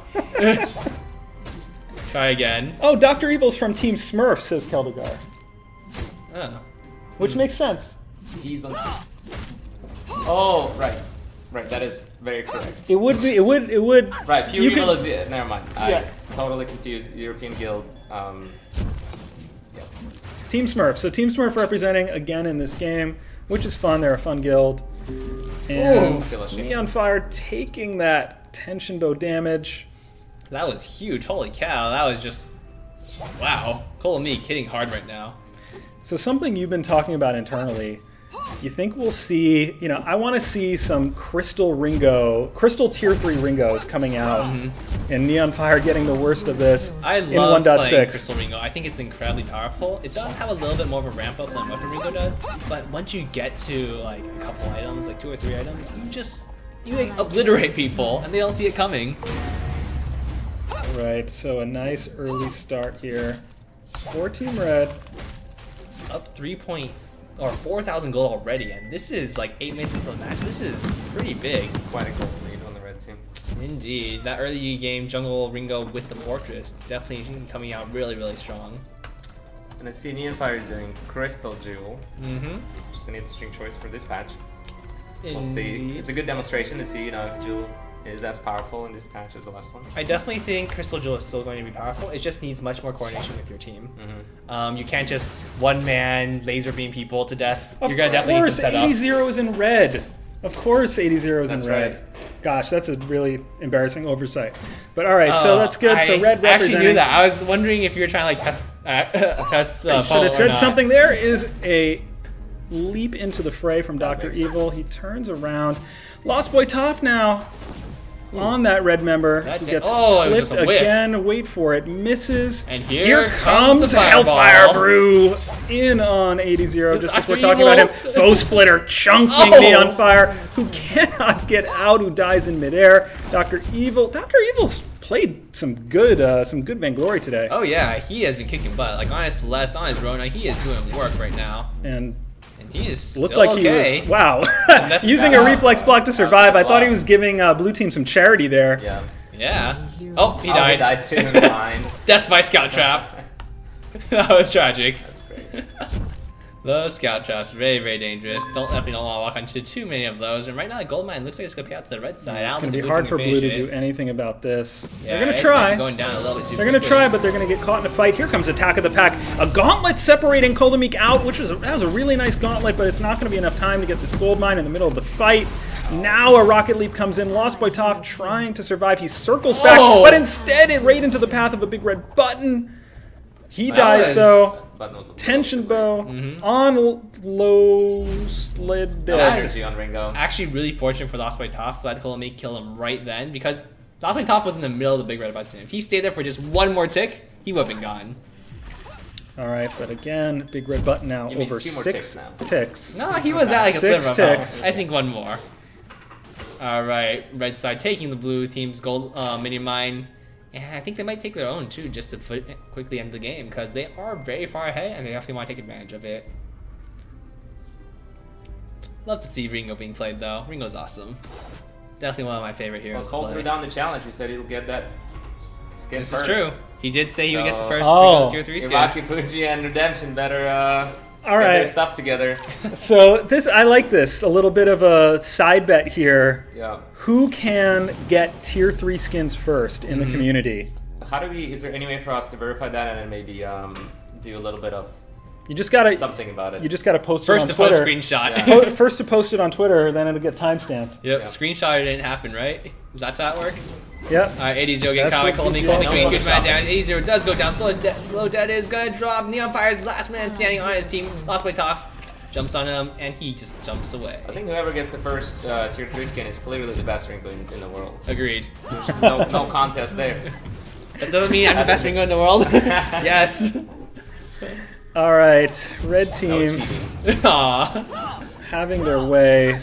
Try again. Oh, Dr. Evil's from Team Smurf, says Keldegar. Oh. Which makes sense. He's on. Oh, right. Right, that is very correct. It would be, it would. Right, Pure you Evil could- is. Never mind. Yeah. I totally confused. European Guild. Team Smurf. So Team Smurf representing again in this game, which is fun. They're a fun guild. And Feel ashamed. Neon Fire taking that tension bow damage. That was huge. Holy cow. That was just... Wow. Cole and me hitting hard right now. So something you've been talking about internally, you think we'll see, I want to see some Crystal Tier 3 Ringos coming out, and Neon Fire getting the worst of this I in love playing 1.6. Crystal Ringo. I think it's incredibly powerful. It does have a little bit more of a ramp up than Weapon Ringo does, but once you get to like a couple items, like 2 or 3 items, you like, obliterate people and they don't see it coming. Right, so a nice early start here for Team Red. Up 4,000 gold already, and this is like 8 minutes into the match. This is pretty big. Quite a gold lead on the red team. Indeed. That early game Jungle Ringo with the Fortress definitely coming out really, really strong. And I see Neon Fire is doing Crystal Jewel. Mm-hmm. Just an interesting choice for this patch. We'll Indeed. see. It's a good demonstration to see, if Jewel is as powerful in this patch as the last one. I definitely think Crystal Jewel is still going to be powerful. It just needs much more coordination with your team. You can't just one man laser beam people to death. You're gonna definitely need to set up. 80-0 is in red. Of course 80-0 is That's in red. right. Gosh, that's a really embarrassing oversight. But all right, so that's good. So red I actually representing. knew that. I was wondering if you were trying to like test Should Paul or have said not. something. There is a leap into the fray from Dr. makes Evil. He turns around. Lost Boy Toph now. on that red member. That Who did- gets oh, it was clipped just a whiff. again. Wait for it. Misses. And here comes the Hellfire fireball. Brew in on 80-0. Just as Dr. we're talking about him. Evil. Foe Splitter chunking Oh. Neon Fire, who cannot get out, who dies in midair. Dr. Evil. Dr. Evil's played some good Vainglory today. Oh yeah, he has been kicking butt. Like on his Celeste, on his Rona, he is doing work right now. And He is looked still like okay. he was, wow. that's- Using a reflex block to survive. I thought he block. was giving blue team some charity there. Yeah. Yeah. Oh, he Oh, died. he died too. Fine. Death by scout trap. That was tragic. That's great. Those scout traps, very, very dangerous. Definitely don't want to walk onto too many of those. And right now, the gold mine looks like it's going to be out to the red side. It's going to be hard for blue to do anything about this. Yeah, They're going to it's try. going down a little bit too They're going to quickly. try, but they're going to get caught in a fight. Here comes Attack of the Pack. A gauntlet separating Kolomik out, which was that was a really nice gauntlet, but it's not going to be enough time to get this gold mine in the middle of the fight. Now a rocket leap comes in. Lost Boy Toph trying to survive. He circles back, Oh. but instead it right into the path of a big red button. He dies though. Button was a little Tension too bow Mm-hmm. on low slid late. No dead. energy on Ringo. Actually, really fortunate for Lost by Toph that Kolomik killed him right then because Lost by Toph was in the middle of the big red button. If he stayed there for just one more tick, he would have been gone. All right, but again, big red button now You mean over 2 more 6 ticks now. ticks. No, he was at like a 6 sliver of ticks. health. I think one more. All right, red side taking the blue team's gold mini mine. And I think they might take their own too, just to quickly end the game, because they are very far ahead and they definitely want to take advantage of it. Love to see Ringo being played though. Ringo's awesome. Definitely one of my favorite Well, heroes. Cole to threw play. down the challenge. He said he'll get that skin This first. is true. He did say he would get the So- first Oh. tier 3 skin. Iraqi Fuji and Redemption better All get their right. stuff together. So this, I like this. A little bit of a side bet here. Yeah. Who can get tier 3 skins first in the community? How do we? Is there any way for us to verify that and then maybe do a little bit of You just gotta something about it? you just gotta post First it to on post Twitter. screenshot. Yeah. First to post it on Twitter, then it'll get timestamped. Yep, Yeah. screenshot didn't happen, right? That's how it works? Yep. Alright, 80-0 getting That's caught by what Kolomik. PGL Kolomik is. good man down. 80-0 does go down. Slow Dead is gonna drop. Neon Fire's last man standing on his team. Lost by Toph. Jumps on him, and he just jumps away. I think whoever gets the first tier 3 skin is clearly the best Ringo in the world. Agreed. There's no contest there. That doesn't mean I'm the best Ringo in the world. Yes. All right, red No team cheating. Aw. having their way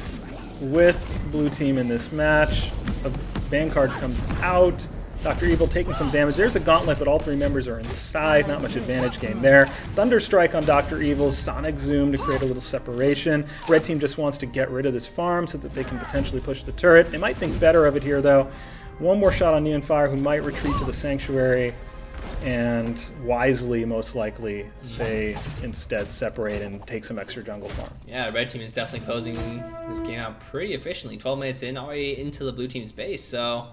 with blue team in this match. A Vanguard comes out. Dr. Evil taking some damage. There's a gauntlet, but all 3 members are inside. Not much advantage gained there. Thunder Strike on Dr. Evil. Sonic Zoom to create a little separation. Red team just wants to get rid of this farm so that they can potentially push the turret. They might think better of it here, though. One more shot on Neon Fire, who might retreat to the Sanctuary. And wisely, most likely, they instead separate and take some extra jungle farm. Yeah, red team is definitely closing this game out pretty efficiently. 12 minutes in, already into the blue team's base, so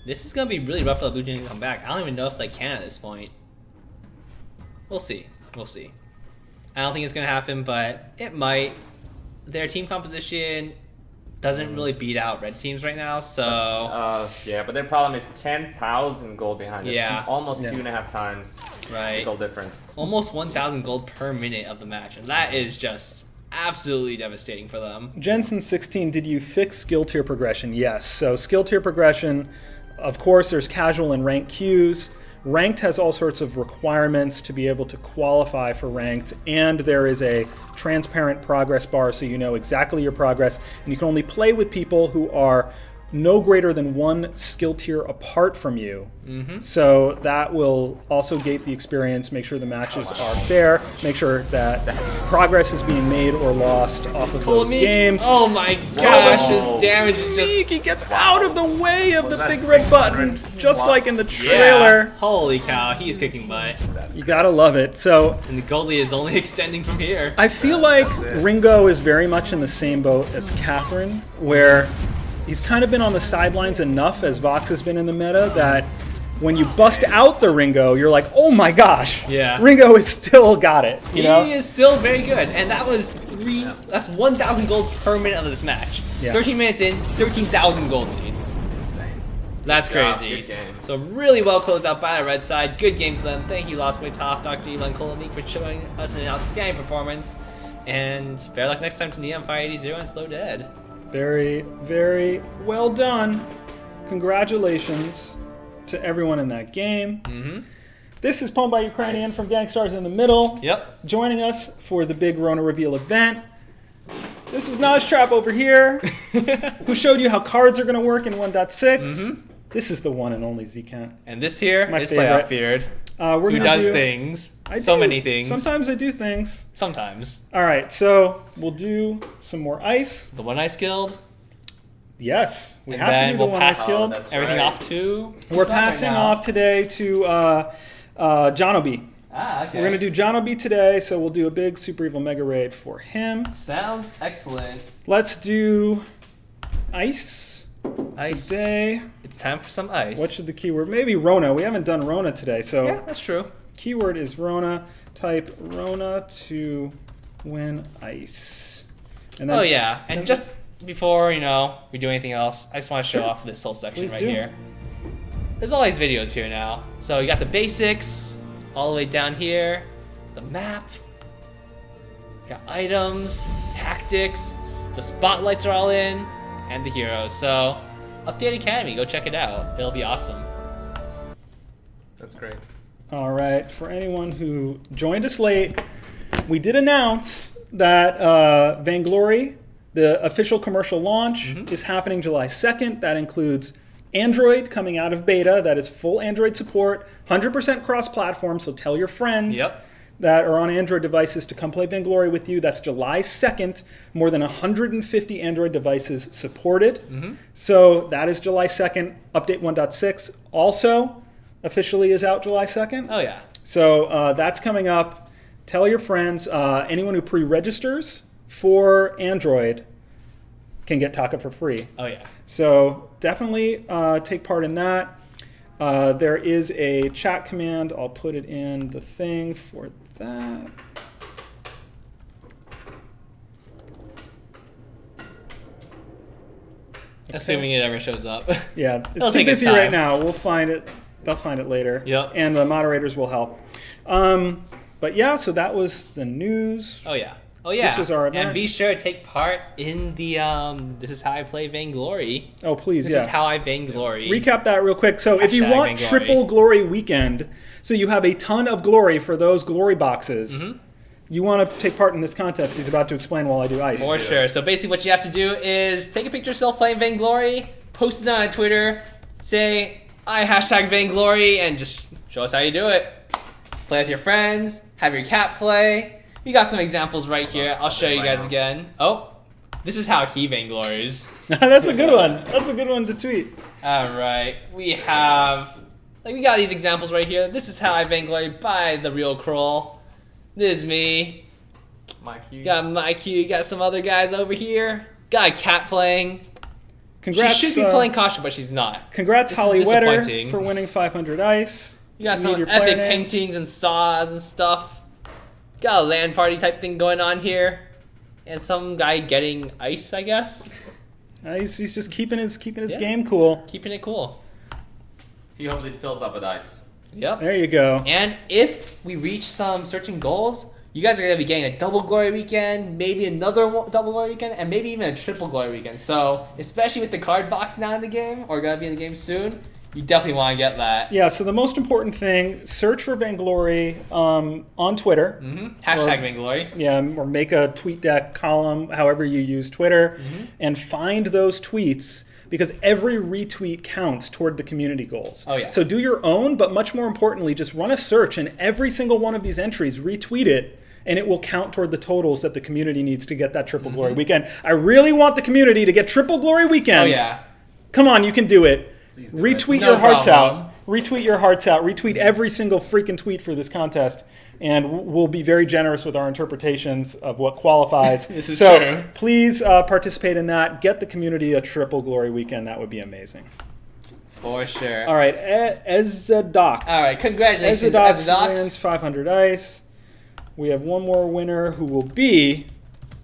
this is going to be really rough for the blue team to come back. I don't even know if they can at this point. We'll see. We'll see. I don't think it's going to happen, but it might. Their team composition doesn't really beat out red teams right now, so... Yeah, but their problem is 10,000 gold behind. It's Yeah. almost Yeah. 2.5 times Right. gold difference. Almost 1,000 gold per minute of the match, and that is just absolutely devastating for them. Jensen 16, did you fix skill tier progression? Yes. So skill tier progression, of course, there's casual and ranked queues. Ranked has all sorts of requirements to be able to qualify for ranked, and there is a transparent progress bar so you know exactly your progress, and you can only play with people who are no greater than 1 skill tier apart from you. So that will also gate the experience, make sure the matches are fair, make sure that progress is being made or lost off of those Kolomik. games. Oh my gosh, Whoa. his damage is just... He gets out of the way of the Was that big red 600 button, just plus? like in the Yeah. trailer. Holy cow, he's kicking butt. You gotta love it. So And the goalie is only extending from here. I feel like That's it. Ringo is very much in the same boat as Catherine, where he's kind of been on the sidelines enough as Vox has been in the meta that when you bust out the Ringo, you're like, oh my gosh, Yeah. Ringo has still got it. You know? He is still very good, and that was that's 1,000 gold per minute of this match. Yeah. 13 minutes in, 13,000 gold lead. Insane. That's Good job, crazy. good game. So really well closed out by the red side. Good game for them. Thank you, Lost Boy Toph, Dr. Evil, and Kolomik for showing us an outstanding performance. And better luck next time to Neon Fire 80 and Slow Dead. Very, very well done. congratulations to everyone in that game. Mm-hmm. This is Pwned by Ukrainian Nice. from Gangstars in the Middle. Yep. Joining us for the big Rona reveal event. This is Nostrap over here, who showed you how cards are going to work in 1.6. Mm-hmm. This is the one and only Zcant. And this here My is favorite. Playoff Beard, We're who gonna does do, things. I So do. many things. Sometimes I do things. Sometimes. All right, so we'll do some more ice. The One Ice Guild. Yes, we And have to then do the we'll one pass ice guild. that's everything right. off to. We're right passing now. off today to John O'B. Ah, okay. We're going to do John O'B today, so we'll do a big Super Evil Mega Raid for him. Sounds excellent. Let's do ice Ice. today. It's time for some ice. What should the keyword? Maybe Rona. We haven't done Rona today, so Yeah, that's true. keyword is Rona. Type Rona to win ice. And then, Oh yeah, and then- just before we do anything else, I just want to show Sure. off this whole section Please right do. here. There's all these videos here now. So you got the basics, all the way down here, the map, got items, tactics, the spotlights are all in, and the heroes. So Update Academy, go check it out. It'll be awesome. That's great. All right, for anyone who joined us late, we did announce that Vainglory, the official commercial launch, is happening July 2nd. That includes Android coming out of beta. That is full Android support, 100% cross-platform, so tell your friends Yep. that are on Android devices to come play Vainglory with you. That's July 2nd. More than 150 Android devices supported. So that is July 2nd. Update 1.6 also officially is out July 2nd. Oh yeah. So that's coming up. Tell your friends. Anyone who pre-registers for Android can get Taka for free. Oh yeah. So definitely take part in that. There is a chat command. I'll put it in the thing for that. Assuming it ever shows up. Yeah, It'll it's too take its busy right time. now. We'll find it. They'll find it later. Yep. And the moderators will help. But yeah, so that was the news. Oh yeah. Oh yeah. This was our event. And be sure to take part in the This Is How I Play Vainglory. Oh, please, This yeah. is how I Vainglory. Recap that real quick. So if you Hashtag want Vainglory. triple glory weekend, so you have a ton of glory for those glory boxes, you want to take part in this contest. He's about to explain while I do ice. For sure. So basically what you have to do is take a picture of yourself playing Vainglory, post it on Twitter, say, I hashtag Vainglory, and just show us how you do it. Play with your friends, have your cat play. We got some examples right here. I'll show you Right guys now. again. Oh, this is how he Vainglories. That's a good one. That's a good one to tweet. Alright, we got these examples right here. This is how I Vainglory by the real Kroll. This is me. Mikey. Got Mikey, got some other guys over here. Got a cat playing. Congrats, She should be playing Kasha, but she's not. Congrats, This is Holly Wetter, disappointing. for winning 500 ice. You got Need some your player epic name. paintings and saws and stuff. Got a land party type thing going on here. And some guy getting ice, I guess. He's just keeping his Yeah. game cool. Keeping it cool. He hopes it fills up with ice. Yep. There you go. And if we reach some searching goals, you guys are going to be getting a double glory weekend, maybe another double glory weekend, and maybe even a triple glory weekend. So, especially with the card box now in the game, or going to be in the game soon, you definitely want to get that. Yeah, so the most important thing, search for Vainglory on Twitter. Hashtag Or- Vainglory. Yeah, or make a tweet deck column, however you use Twitter, and find those tweets because every retweet counts toward the community goals. Oh, yeah. So do your own, but much more importantly, just run a search and every single one of these entries, retweet it, and it will count toward the totals that the community needs to get that triple glory weekend. I really want the community to get triple glory weekend. Oh, yeah. Come on, you can do it. Please do Retweet it. No your hearts problem. out. Retweet your hearts out. Retweet every single freaking tweet for this contest. And we'll be very generous with our interpretations of what qualifies. This is so true. please participate in that. Get the community a triple glory weekend. That would be amazing. For sure. All right, Ezedox. All right, congratulations, Ezedox Ezedox. wins 500 ice. We have one more winner who will be,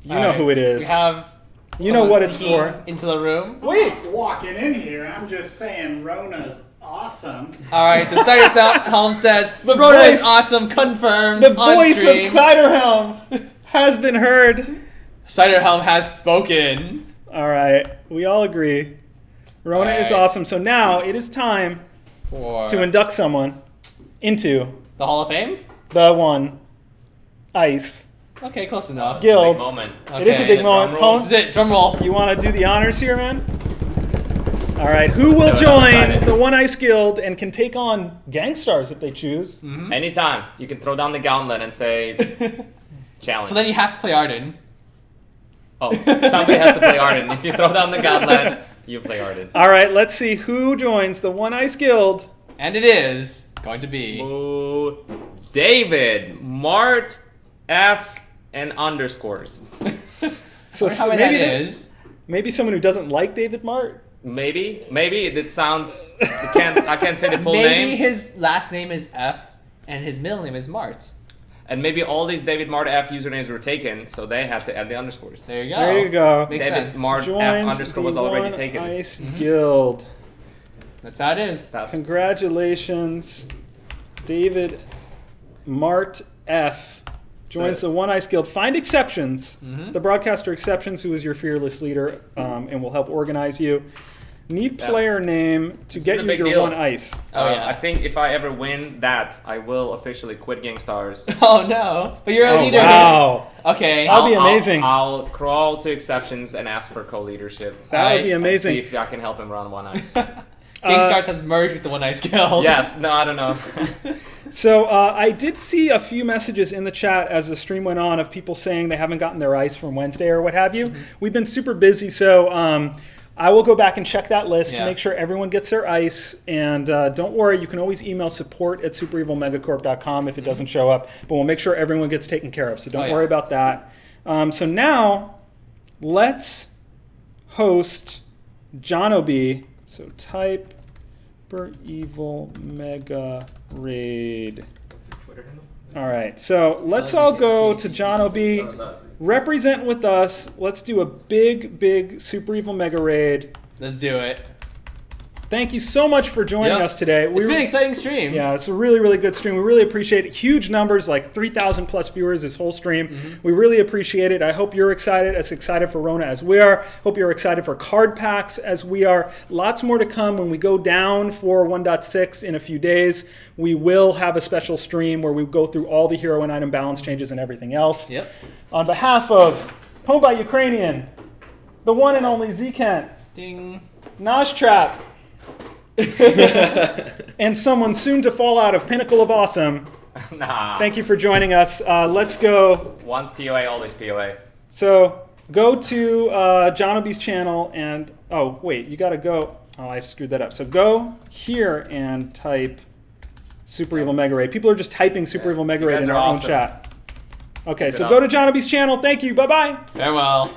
you All know right, who it is. We have You know what it's someone for. into the room. Wait. Walking in here, I'm just saying Rona's awesome. All right, so Cider Helm says The Rona is voice- awesome, confirmed. The on voice of stream. Ciderhelm has been heard. Cider Helm has spoken. All right, we all agree. Rona is Alright. awesome. So now it is time For to induct someone into the Hall of Fame? the one ice Okay, close enough. guild. Big moment. It is a big Okay, moment. drum roll. This is it. Drum roll. You want to do the honors here, man? All right. Who will do it. I'm join excited. the One Ice Guild and can take on Gangstars if they choose? Anytime. You can throw down the gauntlet and say, challenge. But then you have to play Arden. Oh, somebody has to play Arden. If you throw down the gauntlet, you play Arden. All right. Let's see who joins the One Ice Guild. And it is going to be... Ooh, David, Mart, F, and underscores. So How many maybe that is. maybe someone who doesn't like David Mart. Maybe it sounds. I can't say the full Maybe name. his last name is F and his middle name is Mart. And maybe all these David Mart F usernames were taken, so they have to add the underscores. There you go. There you go. Makes David sense. Mart F Joins underscore the was already One taken. Ice Guild. That's how it is. That's- Congratulations, David Mart F. Joins the One Ice Guild. Find exceptions. The broadcaster exceptions, who is your fearless leader, and will help organize you. Need Yeah. player name to This is get a you big your deal. One Ice. Oh, yeah. I think if I ever win that, I will officially quit Gangstars. Oh no. But you're a Oh, leader. wow. Okay. That'd be amazing. I'll crawl to exceptions and ask for co-leadership. That would be And amazing. see if I can help him run One Ice. Gangstars has merged with the One Ice Guild. Yes, no, I don't know. So I did see a few messages in the chat as the stream went on of people saying they haven't gotten their ice from Wednesday or what have you. We've been super busy, so I will go back and check that list to Yeah. make sure everyone gets their ice. And don't worry, you can always email support@superevilmegacorp.com if it doesn't show up. But we'll make sure everyone gets taken care of, so don't Oh, yeah. worry about that. So now, let's host John O.B. So type Super Evil Mega Raid. All right, so let's all go to John O.B. Represent with us. Let's do a big Super Evil Mega Raid. Let's do it. Thank you so much for joining Yep. us today. It's been an exciting stream. Yeah, it's a really good stream. We really appreciate it. Huge numbers, like 3,000 plus viewers this whole stream. We really appreciate it. I hope you're as excited for Rona as we are. Hope you're excited for card packs as we are. Lots more to come when we go down for 1.6 in a few days. We will have a special stream where we go through all the hero and item balance changes and everything else. Yep. On behalf of Home by Ukrainian, the one and only Z-Kent, Ding. Nosh Trap, and someone soon to fall out of Pinnacle of Awesome. Nah. Thank you for joining us. Let's go. Once POA, always POA. So go to John O'B's channel and, oh, wait, you got to go. Oh, I screwed that up. So go here and type Super Evil Mega Raid. People are just typing Super Evil Mega You Raid guys in are our own awesome. chat. Okay, Keep it so up. go to John O'B's channel. Thank you. Bye-bye. Farewell.